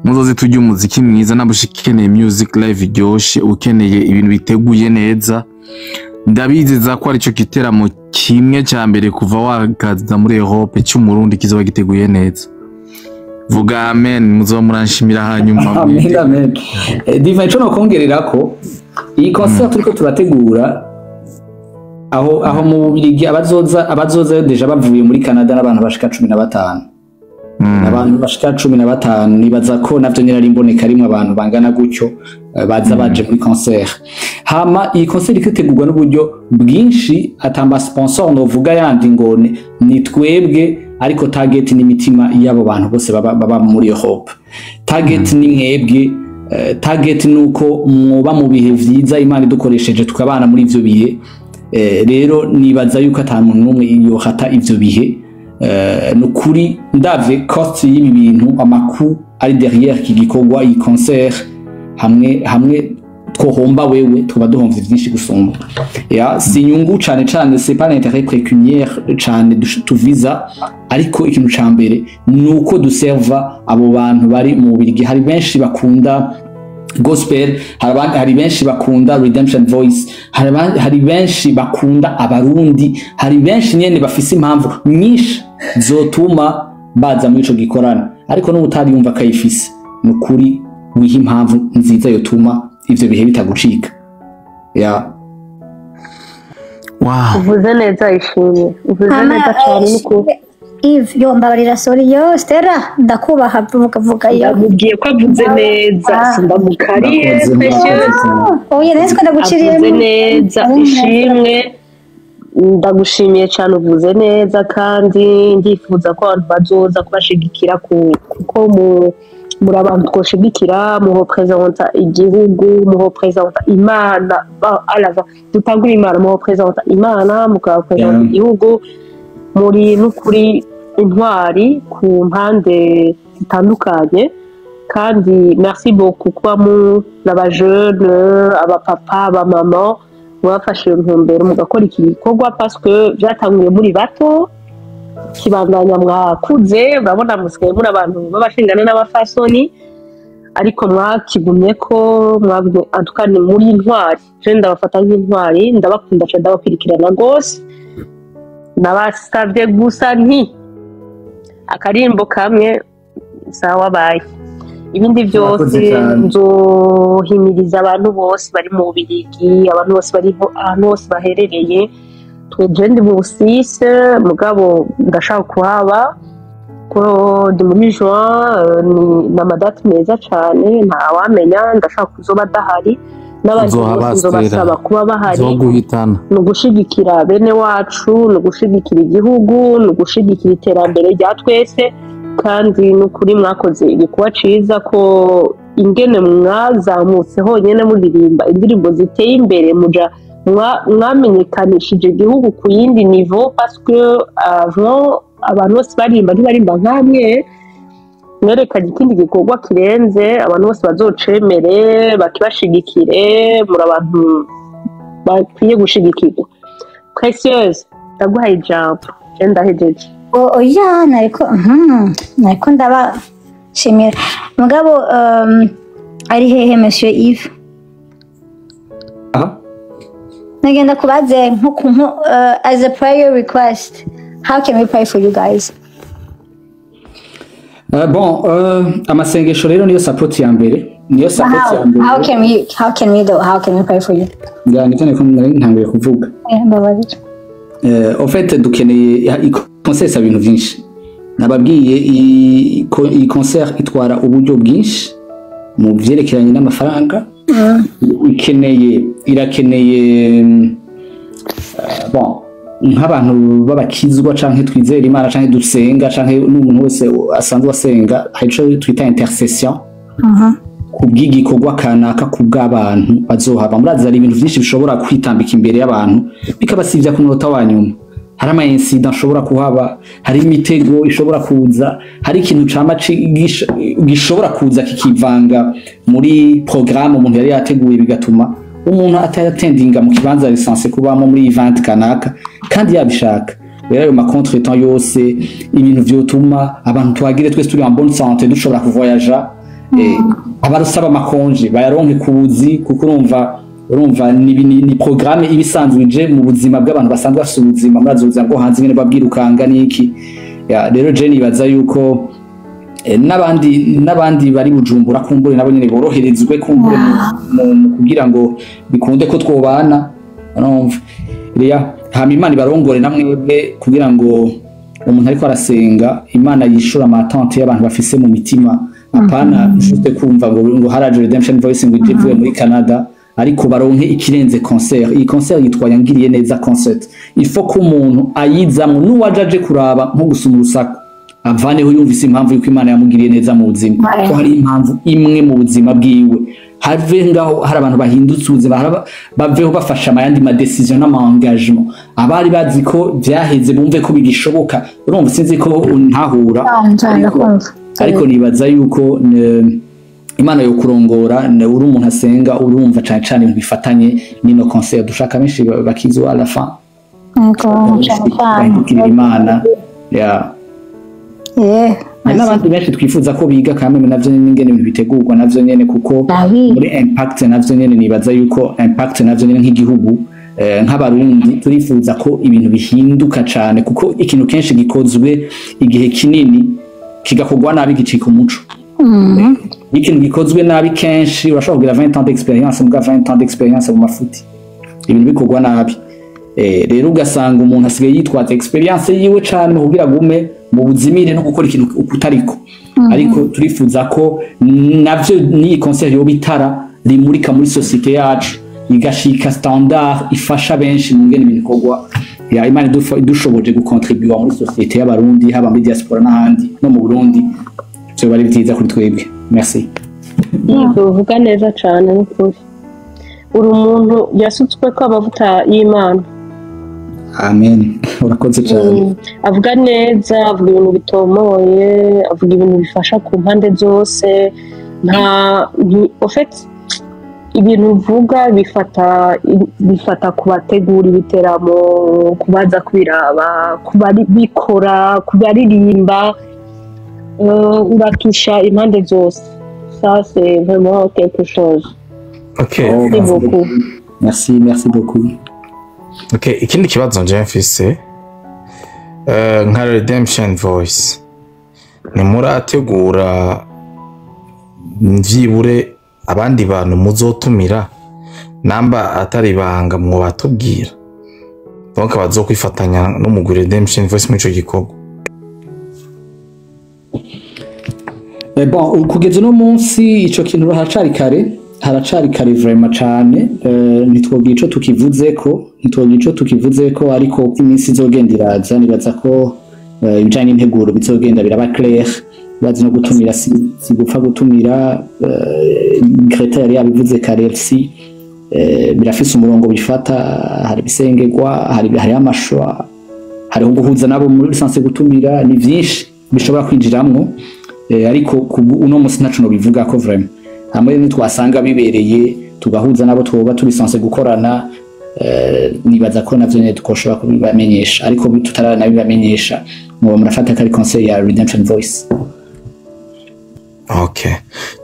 Muzoze tujye umuziki mwiza, nabushikene music live ryoshe, ukeneye ibintu biteguye neza ndabizeza ko arico giteramo kimwe ca mbere kuva wagaza muri Europe cy'umurundi kizoba giteguye neza. Vuga amen, muzoba muranshimira hanyuma. Amen, amen. Diva ico no kongerera ko iyi concert turiko turategura aho mu Bubiligi abazoza deja bavuye muri Canada n'abantu bashika 15. Abantu bashika 15 nibaza ko navyo nyirari imboneka rimwe abantu bangana gutyo baza baje muri concert. Hama iyi concert iketegurwa n'uburyo bwinshi atamba sponsor novuga yandi ngo ni twebwe ariko target ni imitima y'abo bantu bose baba muri Europe. Target ni mwebwe, target nuko mwoba mu bihe vyiza Imana idukoresheje tukabana muri ivyo bihe. Rero nibaza yuko atamuntu numwe yohata ivyo bihe. Nukuri ndavye cost y'ibi bintu amakuru ari derrière iki gikorwa iyi concert hamwe twohomba wewe tuba duhomvye byinshi gusumba ya si nyungu cane c'est pas l'intérêt pécuniaire cane tuviza ariko ikintu ca mbere nuko duserva abo bantu bari mu Bubiligi. Hari benshi bakunda gospel, hari benshi bakunda Redemption Voice, hari benshi bakunda abarundi, hari benshi nyene bafise impamvu nyinshi zotuma baza muri ico gikorana, ariko n'ubutari yumva kayifise nukuri wiha impamvu nziza yotuma ivyo bihe bitagucika. Ya wow, uvuze neza ishimye, uvuze neza cyane nuko Eve yo mbabarira sorry yo Stella ndakubaha vuga yo ndabwiye ko avuze neza sindamukariye precious oya nese ndaguciriye avuze neza ishimwe ndagushimiye cyane uvuze neza kandi ndifuza ko abantu bazoza kubashigikira kuko muri abantu twoshigikira mu representa igihugu mu representa Imana alava dutangura Imana mu representa Imana mu representa igihugu muri n'ukuri intwari ku mpande zitandukanye kandi merci beaucoup kuba mu n'abajeune abapapa abamama mwafashe intumbero mugakora iki gikorwa parce que byatanguye muri bato kibandanya mwakuze urabona musigaye muri abantu babashingana n'abafasoni ariko mwakigumye ko mwagumye atukane muri intwari je ndabafata nk'intwari ndabakunda cyane ndabakwirikirana gose nabasabye gusa nti akarimbo kamwe sawa baye ibindi byose nzohimiriza abantu bose bari mu Bubiligi abantu bose bari ahantu hose baherereye tweje ndi mu Busuwisi mugabo ndashaka kuhaba ko ndi muri juin ni n'amadate meza cyane nta wamenya ndashaka kuzoba dahari n'abandi bose basaba kuba bahari no gushigikira bene wacu no gushigikira igihugu no gushigikira iterambere rya twese kandi n'ukuri mwakoze igikuba ciza ko ingene mwazamutse honyene muririmba indirimbo ziteye imbere muja mwamenyekanishije igihugu ku yindi niveau parce que avant abantu bose barimba ntibarimba nkamwe mwerekanye ikindi gikorwa kirenze abantu bose bazocemere bakibashigikire muri abantu bakwiye gushigikirwa. Precious ndaguhaye ijambo ndahejeje. Oya nariko ndabashimira mugabo ari hehe Monsieur Yves nagenda kubaze nko as a prayer request how can we pray for you guys? Amasengesho rero niyo support ya mbere niyo support ya mbere how can we pray for you? Nitane ko ntanguye kuvuga en fait dukeneye concert ibintu byinshi nababwiye iyi concert itwara uburyo bwinshi mu byerekeranye n'amafaranga irakeneye nk'abantu babakizwa canke twizera Imana canke dusenga canke n'umuntu wese asanzwe asenga hari twita intercession kubw'igikorwa kanaka kubw'abantu bazohaba murazi ari ibintu byinshi bishobora kwitambika imbere y'abantu bikabasivya ku munota wa nyuma hari ama incident ashobora kuhaba hari imitego ishobora kuza hari ikintu cama gishobora kuza kikivanga muri programme umuntu yari yateguye bigatuma umuntu atayatendinga mu kibanza lisanse kubamo muri event kanaka kandi yabishaka rero ayo macontretemps yose ibintu vyotuma abantu twagire twese turi en bonne santé dushobora kuvoyager abarusaba makonje bayaronke kubuzi kuko urumva urumva ni programme ibisanzwe ije mu buzima bw'abantu basanzwe bafite ubuzima muri azo buzima bwo hanze nyene babwirukanga niki rero je nibaza yuko n'abandi bari Bujumbura kumbure nabo nyene boroherezwe kumbure kugira ngo bikunde ko twobana urumva Ria hama Imana ibarongore namwebwe kugira ngo umuntu ariko arasenga Imana yishura amatante y'abantu bafise mu mitima apana juste kumva ngo haraje Redemption Voice ngo ivuye muri Canada ariko baronke ikirenze concert. Iyi concert yitwa Yangiriye Neza concert. Il faut ko umuntu ayizamwe n'uwajaje kuraba nko gusuma urusaku avaneho yumvise impamvu yuko Imana yamugiriye neza mu buzima ko hari impamvu imwe mu buzima bwiwe have ngaho hari abantu bahindutse ubuzima baveho bafasha amayandi ma decision n'ama engagement abari bazi ko vyaheze bumve ko bigishoboka urumva sinzi ko untahura ariko nibaza yuko Imana yo kurongora uri umuntu asenga urumva cyane cyane bifatanye n'ino concert dushaka benshi bakizwa à la fin Imana n'abandi benshi twifuza ko biga kameme navyo n'ingene bitegurwa navyo nyene kuko muri impact navyo nyene nibaza yuko impact navyo nyene nk'igihugu nk'abarundi turifuza ko ibintu bihinduka cyane kuko ikintu kenshi gikozwe igihe kinini kigakorwa nabi gicika umuco ikintu gikozwe nabi kenshi urashobora kugira 20 ans d'expérience muga 20 ans d'expérience mu mafuti ibintu bikorwa nabi rero ugasanga umuntu asigaye yitwaza experience yiwe cyane mu kugira gume mu buzimire no gukora ikintu ukutariko ariko turifuza ko navyo ni concert yo bitara rimurika muri societe yacu igashika standard ifasha benshi mu ngene ibintu bikorwa ya Imana idushoboje gukontribuer muri societe y'abarundi haba muri diaspora n'ahandi no mu Burundi byo bari byiza kuri twebwe merci uvuga neza cyane n'ukuri uri umuntu yasutswe ko amavuta y'Imana amen urakoze cyane avuga neza avuga ibintu bitomoye avuga ibintu bifasha ku mpande zose nta ofet ibintu uvuga bifata kubategura ibiteramo kubaza kwiraba kubikora kubaririmba uratusha impande zose ça c'est vraiment quelque chose. Ok, merci beaucoup. Merci beaucoup. Ok, ikindi kibazo nje mfise nka Redemption Voice ni murategura mvyibure abandi bantu muzotumira namba atari banga mu batubwira donc bazokwifatanya no mu Redemption Voice mu ico gikorwa. Bon kugeza no munsi ico kintu haracari kare vraiment cyane nitwogira ico tukivuze ko ariko iminsi izogenda iraza nibaza ko ibijanye n'integuro bizogenda biraba clair bazi no gutumira si gupfa gutumira Greta yari yabivuze kare FC birafise umurongo bifata hari bisengerwa hari amashwa hari guhuza nabo muri lisansi gutumira ni vyinshi bishobora kwinjiramwo ariko uno munsi ntacu no bivuga ko vraiment hamwe nitwasanga bibereye tugahuza nabo twoba tulisanse gukorana nibaza ko navyo nyene tukoshobora kubibamenyesha ariko tutarana bibamenyesha ngo murafata kari conseil ya Redemption Voice. Okay,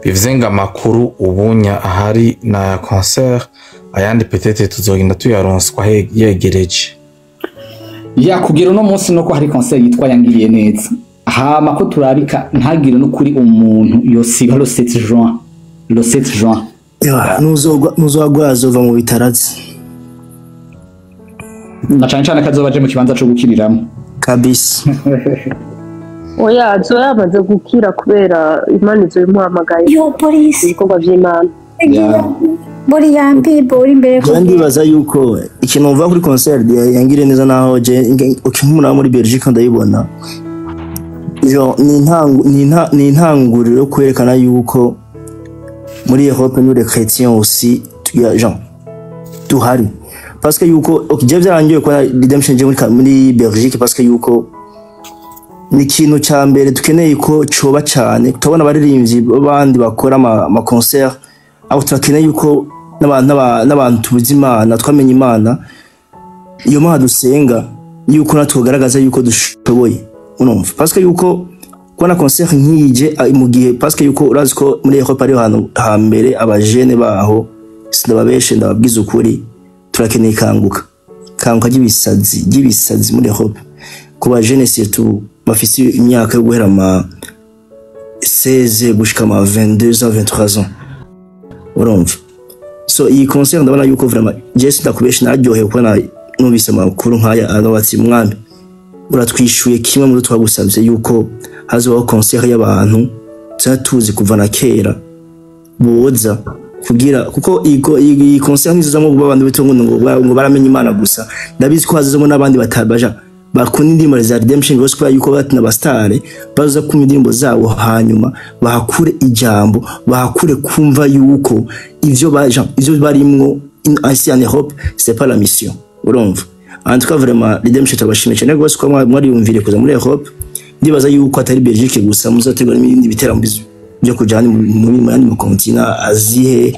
bivuze ngo amakuru ubunya ahari na concert ayandi peut-être tuzogenda tuyaronswa yegereje ya kugira uno munsi no ko hari concert yitwa Yangiriye Neza hama ko turarika ntagire no kuri umuntu yosiba le 7 juin nuzogwa azova mu bitarazi na cyane kazobaje mu kibanza cyo gukiriramo kabisa oya azoyamaze gukira kubera Imana izo imuhamagaye yo police ibikorwa by'Imana bori yambi bori mbere ko ndibaza yuko ikintu mva kuri concert Yangiriye Neza naho je ukimuna muri Belgique ndayibona ni intanguriro kwerekana yuko muri Europe nous les chrétiens aussi tuhari parce que yuko okije byarangiye ko Redemption muri Belgique parce que yuko ni kintu ca mbere dukeneye ko coba cyane tubona abaririmbyi bandi bakora ama concert aho turakeneye yuko n'abantu tuzi Imana twamenye Imana iyo Mana dusenga yuko natugaragaza yuko dushoboye unomva parce que yuko kwana concert nkije mu gihe parce que yuko urazi ko muri Europe ari hano hambere abajene baho sinababeshe ndababwiza ukuri turakeneye kanguka ry'ibisazi muri Europe ku ba jeune surtout bafise imyaka yo guhera ma 16 gushika ma 22 ans 23 ans urumva so iyi concert ndabona yuko vraiment Jesse ndakubesha naryohewe kubona numvise amakuru nkaya agabatsi mwami uratwishuye kimwe muri twagusabye yuko hazabaho concert y'abantu tuzi kuva na kera boza kugira kuko iyi concert nizamo abantu bitongo ngo baramenya Imana gusa ndabizi ko hazazamo n'abandi batabaja bakunda indirimbo za Redemption Voice kwa yuko batina bastare baza ku indirimbo zabo hanyuma bahakure ijambo bahakure kumva yuko ivyo barimwo ici en Europe c'est pas la mission urumva en tout cas vraiment Redemption tabashimye cyane rwose ko mwari yumvire kuza muri Europe ndibaza yuko atari Belgique gusa muzategura n'ibindi bitera mbizo byo kujana mu continent Asie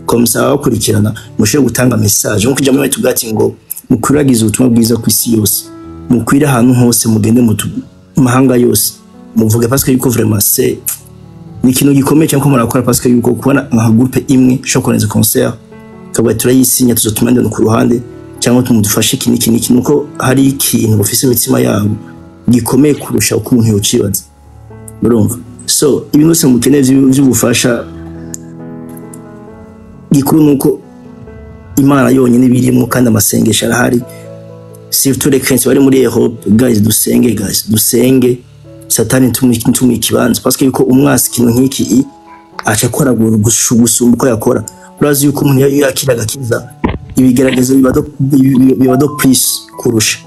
comme ça bakurikirana mushe gutanga message nko kujya muri tugati ngo mukuragize ubutumwa bwiza ku isi yose mukwira ahantu hose mugende mu mahanga yose muvuge parce que yuko vraiment c'est ni kintu gikomeye cyane ko murakora parce que yuko kubona nka groupe imwe sho koneza concert kabwa turayisinya tuzotumande no ku ruhande cyangwa tumudufashe iki nuko hari ikintu bafise imitima yabo gikomeye kurusha uko umuntu yocibaza urumva so ibintu se mukeneye by'ubufasha gikuru nuko Imana yonyine birimo kandi amasengesho arahari surtout les chrétiens bari muri Europe guys dusenge satani tumwe kibanza parce que yuko umwasi kintu nk'iki acha kora gusumba uko yakora urazi yuko umuntu yakiraga kiza ibigerageza bibado please kurusha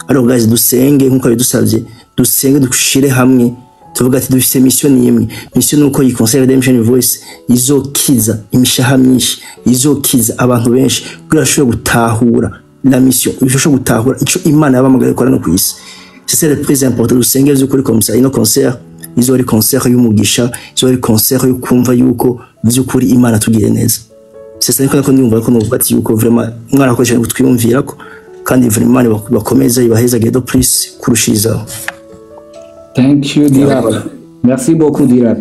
alors guys dusenge nkuko bidusabye dusenge dushire hamwe tuvuga ati dufite mission imwe mission nuko iyi concert Redemption Voice izokiza imishaha myinshi izokiza abantu benshi kurashobora gutahura la mission ishobora gutahura ico Imana yabamagaye gukora no kwisi c'est le plus important dusenge z'ukuri comme ça ino concert izori concert y'umugisha izori concert yo kumva yuko by'ukuri Imana tugire neza c'est ça niko ndumva ko nuvuga ati yuko vraiment mwarakoresha gutwiyumvira ko kandi vraiment bakomeza ibaheza gedo please kurushirizaho. Thank you, Dirab. Merci beaucoup, Dirab.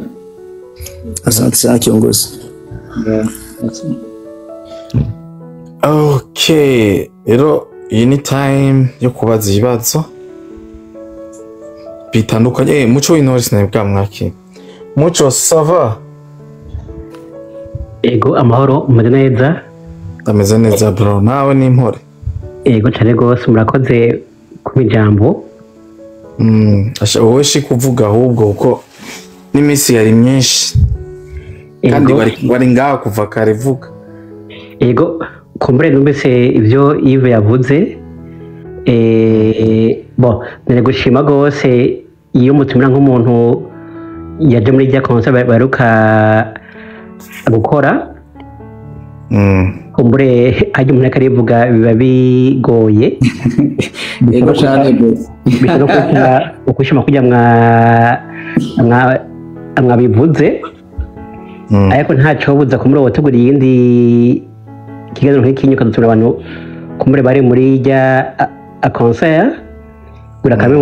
Asante sana kiongozi. Okay, rero iyi ni time yo kubaza ibibazo bitandukanye. Muco w'intore sinabwa mwaki. Muco sava. Ego amahoro umeze neza. Ameze neza bro. Nawe ni impore. Ego cyane gose murakoze ku bijambo. Wowe shi kuvuga ahubwo uko n'imisi yari myinshi kandi bari ngaho kuva kare vuga. Ego kumbure numvise ivyo Yves yavuze bon nere gushima gose iyo mutumira nk'umuntu yaje muri rya concert baruka gukora kumbure ajye umuntu akarivuga biba bigoye ego cyane gose ukushima kujya mwabivuze ariko ntacyo buza kumure wategura iyindi kiganiro nk'ikinyuka dutura abantu kumure bari muri rya concert gurakame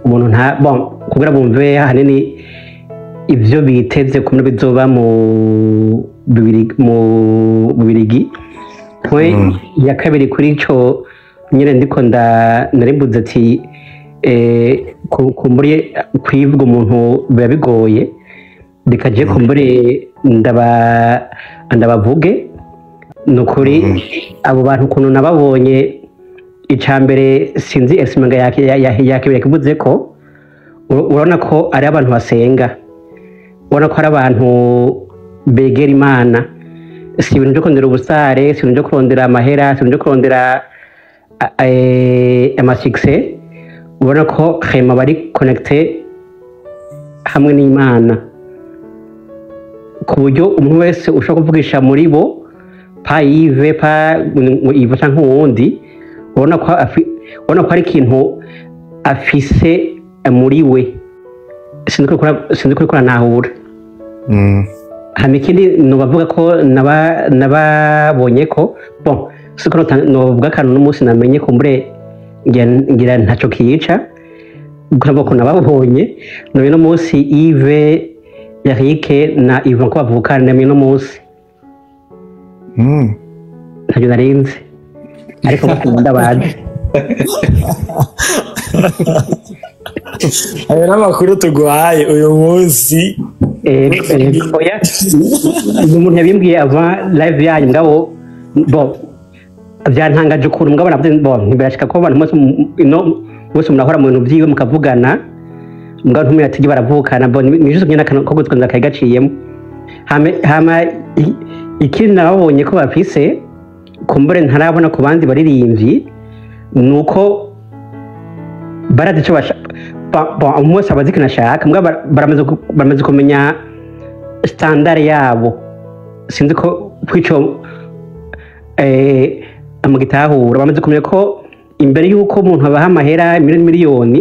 umuntu nta bon kugira bumve hanini ivyo biteze kumure bizoba mu bibirigi ya kabiri kuri ico nyine ndiko narimbuze ati kumbure kwivuga umuntu biba bigoye rekaje kumbure ndabavuge nukuri abo bantu ukuntu nababonye icambere sinzi esimanga yakibira kivuze ko urabona ko ari abantu basenga urabona ko ari abantu begera Imana si ibintu byo kurondera ubusare si ibintu byo kurondera amahera si ibintu byo kurondera amasikse ubona ko hema bari connecte hamwe n'Imana ku buryo umuntu wese ushobora kuvugisha muri bo pa Yves pa Yves cyangwa uwundi ubona ko ari ikintu afise muri we sinzi ko nahura hano ikindi nubavuga ko nababonye ko bon siko novuga akantu n'umunsi namenye ko mbure ngira ntacyo kiyica kuko ko nababonye none no munsi Yves Eric na Yves ko bavukana namenye no munsi ntacyo narinzi ariko bakunda bazi ayo n'amakuru tuguhaye uyu munsi oya umuntu yabimbwiye ava live yanyu ngabo bo byantangaje ukuntu mugabo navuze bo ntibirashika ko abantu bose murahora mu bintu byiwe mukavugana mugabo ntumira ati baravukana bo nijuse nyine ko gutwenza kayi gaciyemo hama ikindi nababonye ko bafise kumbure ntarabona ku bandi baririmbyi nuko barazi icyo bashaka umunsi abazi ikintu ashaka baramaze kumenya standard yabo sinzi ko kwico amugitahura bamaze kumenya ko imbere y'uko umuntu abaha amahera miliyoni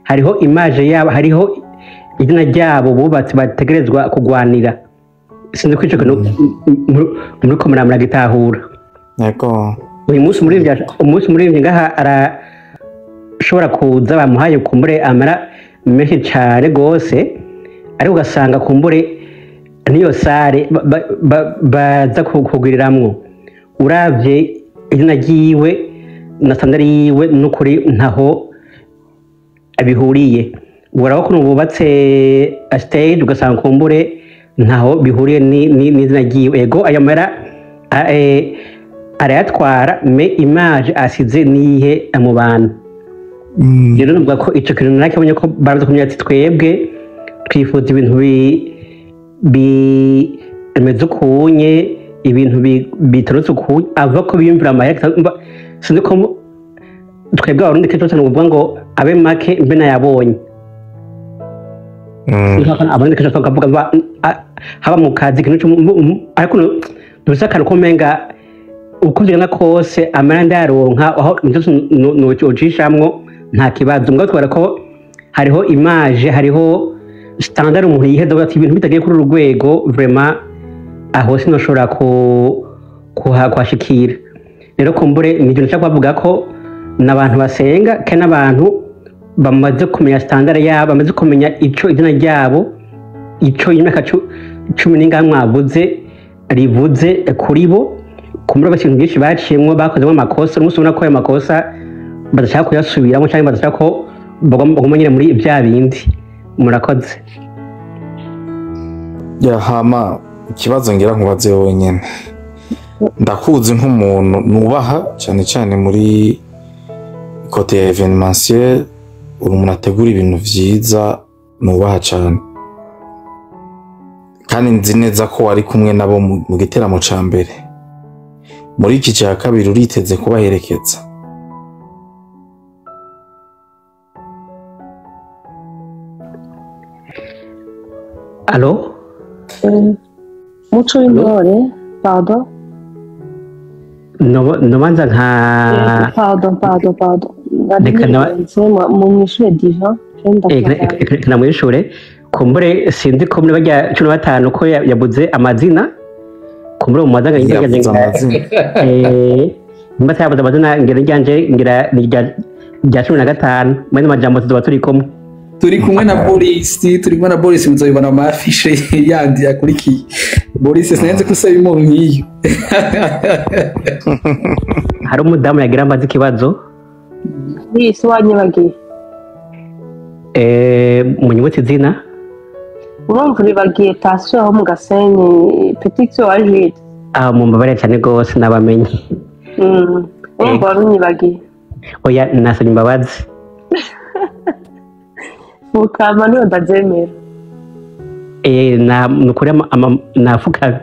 hariho image yabo hariho izina ryabo bubatse bategerezwa kugwanira sinzi kwico muri ko muragitahura yego uyu munsi muri ngaha arashobora kuza bamuhaye kumbure amara menshi cyane gose ariko ugasanga kumbure niyo sare baza kuguriramwo uravye izina ryiwe na sandari yiwe n'ukuri ntaho abihuriye uraho ko bubatse stage ugasanga kumbure ntaho bihuriye n'izina ryiwe ego ayo mara arayatwara me image asize nihe mu bantu rero nuvuga ko ico kintu nakibonye ko baraza kumenya ati twebwe twifuza ibintu bimeze ukunye ibintu bitarutse ukunye ava ko biyumvira amahera sinzi ko twebwe abarundi kenshi cyane uvuga ngo abe make mbe nayabonye abarundi kenshi bakavuga haba mu kazi ikintu ariko dufise akantu ko menga uko vyanga kose amara ndaronka aho nivyo ucishamwo nta kibazo mbwa twara ko hariho image hariho standard umuntu yiheza ati ibintu bitagiye kuri urwego vraiment aho sinoshobora kuhashikira rero kumbure nivyo nshaka kuvuga ko n'abantu basenga ke n'abantu bamaze kumenya standard yabo bamaze kumenya ico izina ryabo ico imyaka 10 n'ingahe mwavuze rivuze kuri bo kumbura bakintu byinshi baciyemwo bakozemo amakosa umunsi ubona ko ayo makosa badashaka kuyasubiramo cyangwa badashaka ko bagomba nyine muri bya bindi murakoze hama ikibazo ngira nkubaze wowe nyene ndakuzi nk'umuntu nubaha cyane cyane muri kote ya evenementiel uri umuntu ategura ibintu vyiza nubaha cyane kandi nzi neza ko wari kumwe nabo mu giteramo ca mbere muri iki cya kabiri uriteze kubaherekeza Allo? Mucho intore, pardon. No manza nka Pardon. Reka mu ishure diva. Reka mu ishure kumbure sinzi ko muri bajya 15 ko yabuze amazina kumbure mu mazanga y'ingenge mbata yabuze amazina ngira ryanje ngira rya 15 muri majambo tuba turi kumwe na Boris muzobibona mu afishe yandi yakurikiye Boris sinenze kusaba imu nkiyo hari umudamu yagira amazi kibazo Boris wanyibagiye munyibutse izina urumva bibagiye Tasio aho mu Gasenyi Petit Wajid mu mbabare cyane gose nabamenye urumva warunyibagiye oya nasanye imbabazi ukama niyo ndazemera nukuri nafuka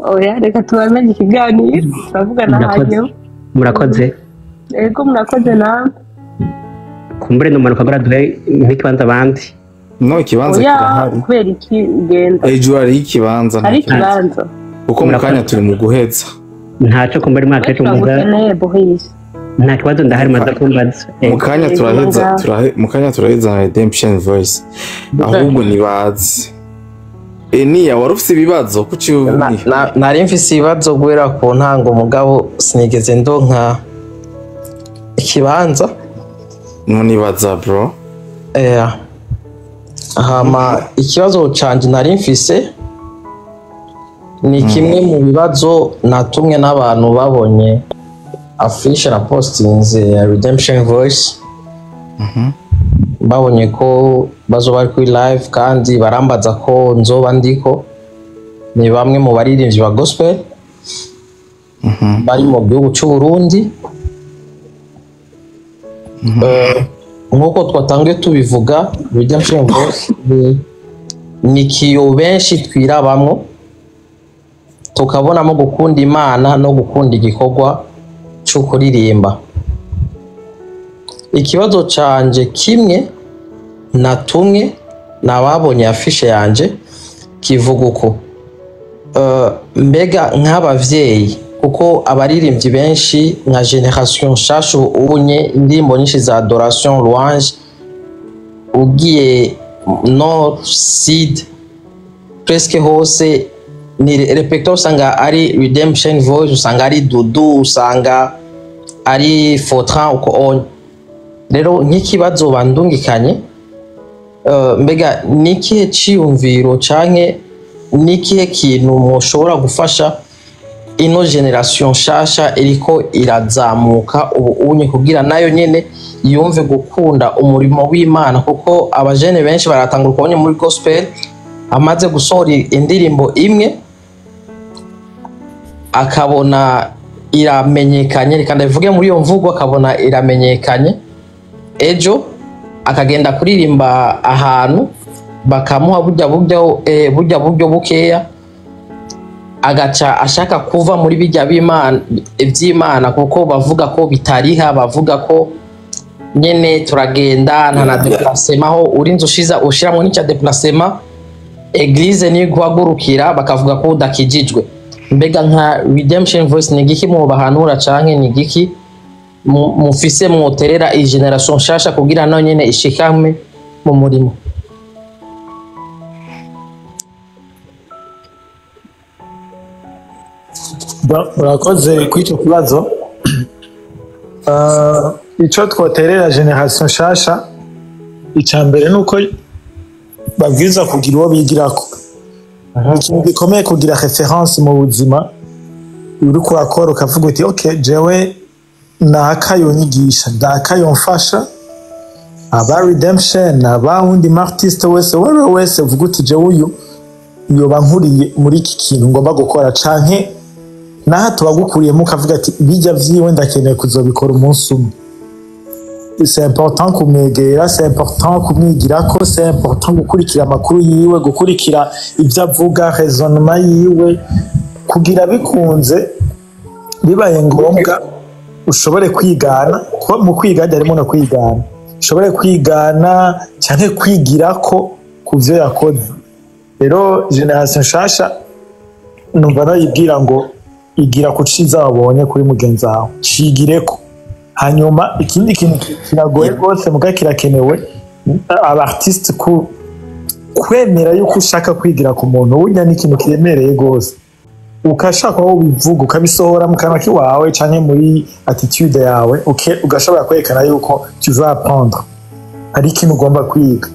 oya reka tubamenye ikiganiro turavugana hanyuma murakoze ego murakoze nawe kumbure numanuka baraduhe nk'ikibanza abandi no ikibanza kirahari kubera iki ugenda ejo hari ikibanza kuko mu kanya turi mu guheza ntacyo kumbure mwaka cy'umuza nta kibazo ndahari maze kumbaza mu kanya turaheza na Redemption Voice ahubwo nibazi niya wari ufite ibibazo kuki nari mfise ibibazo guhera ku ntango mugabo sinigeze ndonka ikibanza munibaza bro hama ikibazo canje nari mfise ni kimwe mu bibazo natumwe n'abantu babonye afishe na postinze ya Redemption Voice. Babonye ko bazoba bari kuri live kandi barambaza ko nzoba ndiko. Ni bamwe mu baririmbyi ba gospel bari mu gihugu cy'u Burundi. Nk'uko twatangiye tubivuga, Redemption Voice ni kiyo benshi twirabamwo tukabonamo gukunda Imana no gukunda igikorwa cyo kuririmba. Ikibazo canje kimwe natumwe nababonye afishe yanje kivuga uko mbega nk'abavyeyi, kuko abaririmbyi benshi nka generation nshasha ubunye indirimbo nyinshi za adoration louange, ugiye Nord Sud presque hose ni repertoire usanga ari Redemption Voice, usanga ari Dudu, usanga ari Fortran uko on. Rero nk'ikibazo bandungikanye, mbega nikihe ciyumviro canke nikihe kintu mushobora gufasha ino generation nshasha iriko irazamuka ubu unye kugira nayo nyene yumve gukunda umurimo w'Imana, kuko abajene benshi baratangura kubonye muri gospel amaze gusohora indirimbo imwe akabona iramenyekanye, kandi bivuge muri iyo mvugo akabona iramenyekanye, ejo akagenda kuririmba ahantu bakamuha burya buryo bukeya, agaca ashaka kuva muri bijya by'Imana kuko bavuga ko bitariha, bavuga ko nyene turagenda nta na déplacement aho urinze ushiramwo n'icya déplacement eglise ni guhagurukira bakavuga ko udakijijwe. Mbega nka Redemption Voice ni giki mu bahanura canke ni giki mufise mwoterera iyi generation nshasha kugira nayo nyene ishikame mu murimo? Murakoze kw'icyo kibazo. Icyo twoterera generation nshasha, icya mbere ni uko babwiza kugira uwo bigirako. Ikintu gikomeye kugira reference mu buzima, uri kurakora ukavuga uti okay, jewe nakayo nyigisha, nakayo mfasha aba Redemption, aba wundi artiste wese wese uvuga uti jewe uyu yoba nkuriye muri iki kintu ngomba gukora, canke naha tubagukuriyemo ukavuga ati bijya vyiwe ndakeneye kuzobikora umunsi umwe. C'est important kumwegera, c'est important kumwigirako, c'est important gukurikira amakuru yiwe, gukurikira ibyo avuga, raisonnement yiwe, kugira bikunze bibaye ngombwa ushobore kwigana, kuko mu kwiga harimo no kwigana, ushobore kwigana cyane kwigirako ku byo yakoze. Rero generation nshasha numva nayibwira ngo igira ku ciza wabonye kuri mugenzi wawe, cigireko. Hanyuma ikindi kintu kiragoye rwose muga kirakenewe abartiste kwemera yuko ushaka kwigira ku muntu, burya ni ikintu kiremereye rwose. Ukashaka aho bivuga ukabisohora mu kanwa kiwawe canke muri attitude yawe, ugashobora kwerekana yuko tu vas apprendre, ari ikintu ugomba kwiga.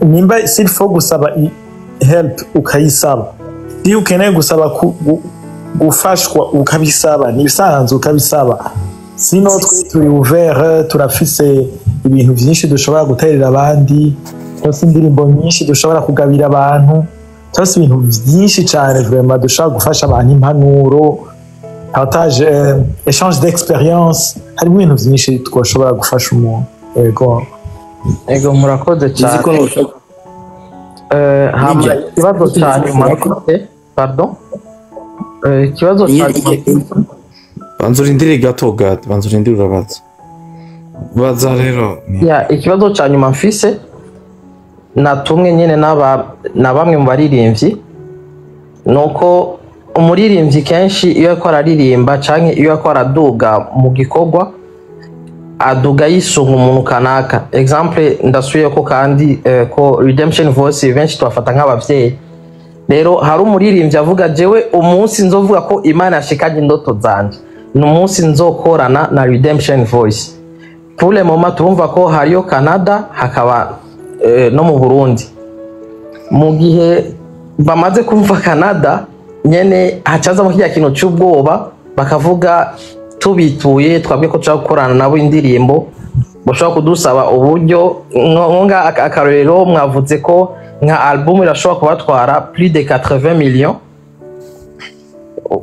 Nimba s'il faut gusaba help ukayisaba, iyo ukeneye gusaba gufashwa ukabisaba, nibisanzwe ukabisaba. Sino twe turi ouvert, turafise ibintu byinshi dushobora guterera abandi, twose indirimbo nyinshi dushobora kugabira abantu, twose ibintu byinshi cyane vraiment dushobora gufasha abantu, impanuro, partage, échange d'expérience, harimo ibintu byinshi twashobora gufasha umuntu. Ego murakoze cyane. Hamwe ikibazo cyane murakoze, pardon. Ikibazo cyane banzurindire gato banzurindire urabaza baza rero. Ikibazo cya nyuma mfise natumwe nyene na bamwe mu baririmbyi, nuko umuririmbyi kenshi iyo ariko araririmba canke iyo ariko araduga mu gikorwa aduga yisunga umuntu kanaka. Exemple ndasubiye ko kandi ko Redemption Voice benshi twafata nk'abavyeyi. Rero hari umuririmbyi avuga jewe umunsi nzovuga ko Imana yashikanye indoto zanje n'umunsi nzokorana na Redemption Voice. Pour le moment turumva ko hariyo Canada hakaba no mu Burundi. Mu gihe bamaze kumva Canada nyene hacazamo kirya kintu cy'ubwoba bakavuga tubituye twabwe ko tuja gukorana nabo indirimbo bashobora kudusaba uburyo nkonga akarorero mwavuze ko nka album irashobora kubatwara plus de 80 millions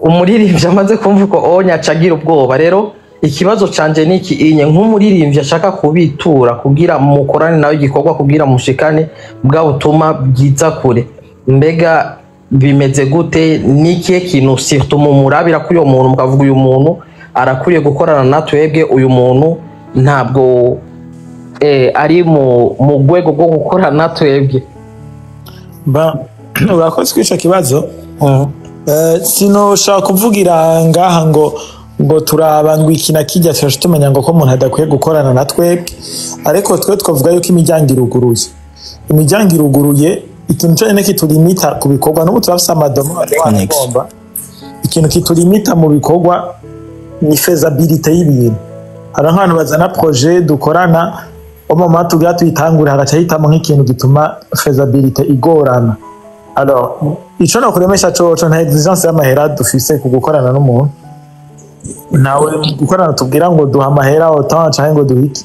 umuririmbyi amaze kumva ko onya acagira ubwoba rero ikibazo canje niki inye nk'umuririmbyi ashaka kubitura kugira mukorane nawe igikorwa kugira mushikane bwa butuma bwiza kure mbega bimeze gute niki kintu surtout mumurabira ko uyo muntu mukavuga uyu muntu arakuriye gukorana natwebwe uyu muntu ntabwo ari mu rwego rwo gukorana natwebwe urakoze kwica kibazo sinoshaka kuvugira ngaha ngo turaba ngo iki na kijya tuje tumenya ngo ko umuntu adakwiye gukorana na twebwe ariko twe twavuga yuko imiryango iruguruye ikintu cyane kitulimita ku bikorwa n'ubu turafise amadomo agomba ikintu kitulimita mu bikorwa ni feasibility y'ibintu hari nk'abantu bazana projet dukorana umama tugira tuyitangure hagaca hitamo nk'ikintu gituma feasibility igorana alors ico no kuremesha coco nta exigence y'amahera dufise ku gukorana n'umuntu nawe gukorana tubwira ngo duha amahera autant canke ngo duhiki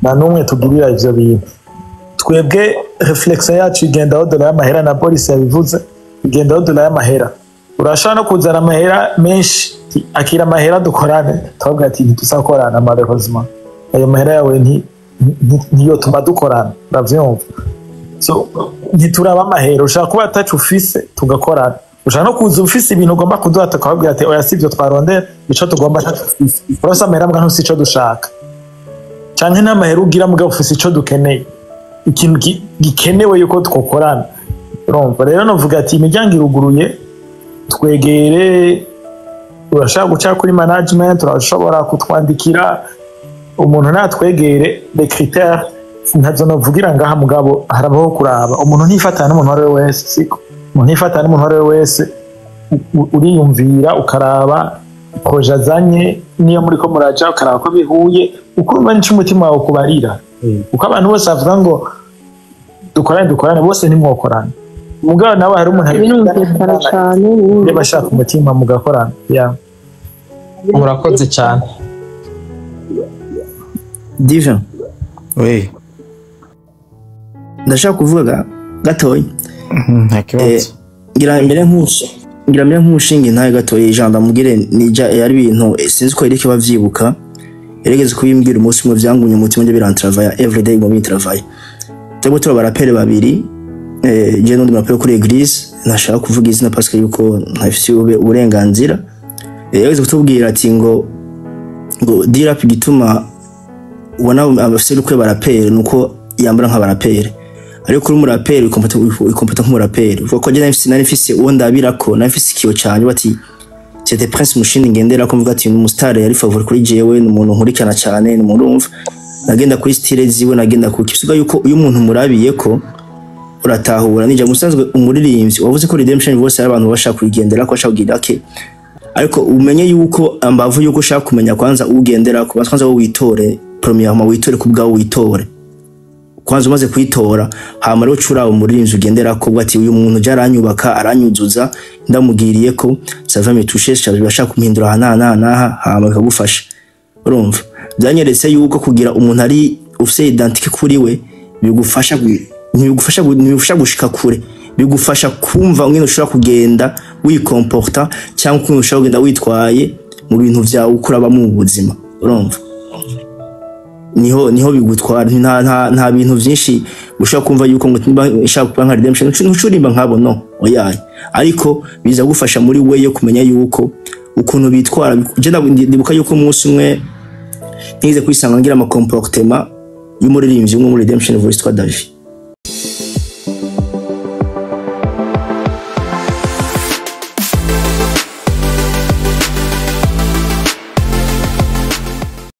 na numwe tugirira ivyo bintu twebwe reflexion yacu igenda aho dola y'amahera na police yabivuze igenda aho dola y'amahera urashaka no kuzana amahera menshi akira amahera dukorane twavuga ati ntitusakorana malheureusement ayo mahera yawe niyo tuma dukorana uravyumva so ntituraba amahera ushaka kuba atacu ufise tugakorana ushaka no kuza ufise ibintu ugomba kuduha tukababwira ati oya sivyo twarondera ico tugomba ufise urose amahera mbwa ntusi ico dushaka canke n'amahera ugira mugabo ufise ico dukeneye ikintu gikenewe yuko twokorana urumva rero novuga ati imiryango iruguruye twegere urashaka guca kuri management urashobora kutwandikira umuntu natwegere les critères ntazo novugira ngaha mugabo harabaho kuraba umuntu ntifatana n'umuntu wari wese siko umuntu ntifatana n'umuntu wari wese uriyumvira ukaraba projet azanye niyo muri ko muraja ukaraba ko bihuye uko urumva n'icyo umutima wawe kubarira uko abantu bose bavuga ngo dukorane bose nimwokorana mugabo nawe hari umuntu binumvikana cyane niba ashaka umutima mugakorana murakoze cyane Division we ndashaka kuvuga gatoya nta kibazo ngira mbere nk'umushinga ntaye gatoya ijambo mugire nija yari ibintu sinzi ko irike bavyibuka yarigeze kubimbwira umunsi umwe vyangunye umutima nje birantravaye everyday mu bitravaye tego turo barapere babiri je n'undi mapere kuri eglise nashaka kuvuga izina parce que yuko ntafise uburenganzira yarigeze kutubwira ati ngo dirap gituma ubona abafise uko barapere nuko yambara nk'abarapere ariko uri umuraperi ukompeta nk'umuraperi uvuga ko nari mfise uwo ndabirako nari mfise ikiyo cyane bati c'était Prince Mushini ngendera ko mvuga ati ni umustar yari favori kuri jewe ni umuntu nkurikana cyane ni umuntu umva nagenda kuri style ziwe nagenda ku kisuga yuko uyu muntu murabiye ko uratahura nije musanzwe umuririmbyi wavuze ko Redemption Voice ari abantu bashaka kuyigendera ko bashaka kugira ke ariko umenye yuko ambavu yuko ushaka kumenya kwanza ugendera ko basanzwe witore premièrement witore ku bwawe witore kwanza umaze kwitora hama rero cura umurinzi ugendera ko bwati uyu muntu jaranyubaka aranyuzuza ndamugiriye ko sava metushe shaje bashaka kumpindura hana hama bakagufasha urumva byanyeretse yuko kugira umuntu ari ufise identique kuri we bigufasha gushika kure bigufasha kumva ngene ushobora kugenda wikomporta cyangwa uko ushobora kugenda witwaye mu bintu vyawe ukuraba mu buzima urumva niho bigutwara nta bintu byinshi ushaka kumva yuko ngo nshaka kuba nka Redemption ntucurimba nkabo no oyaye ariko biza gufasha muri we yo kumenya yuko ukuntu bitwara je ndibuka yuko umunsi umwe nize kwisanga ngira ama comportement y'umuririmbyi umwe muri Redemption Voice twa David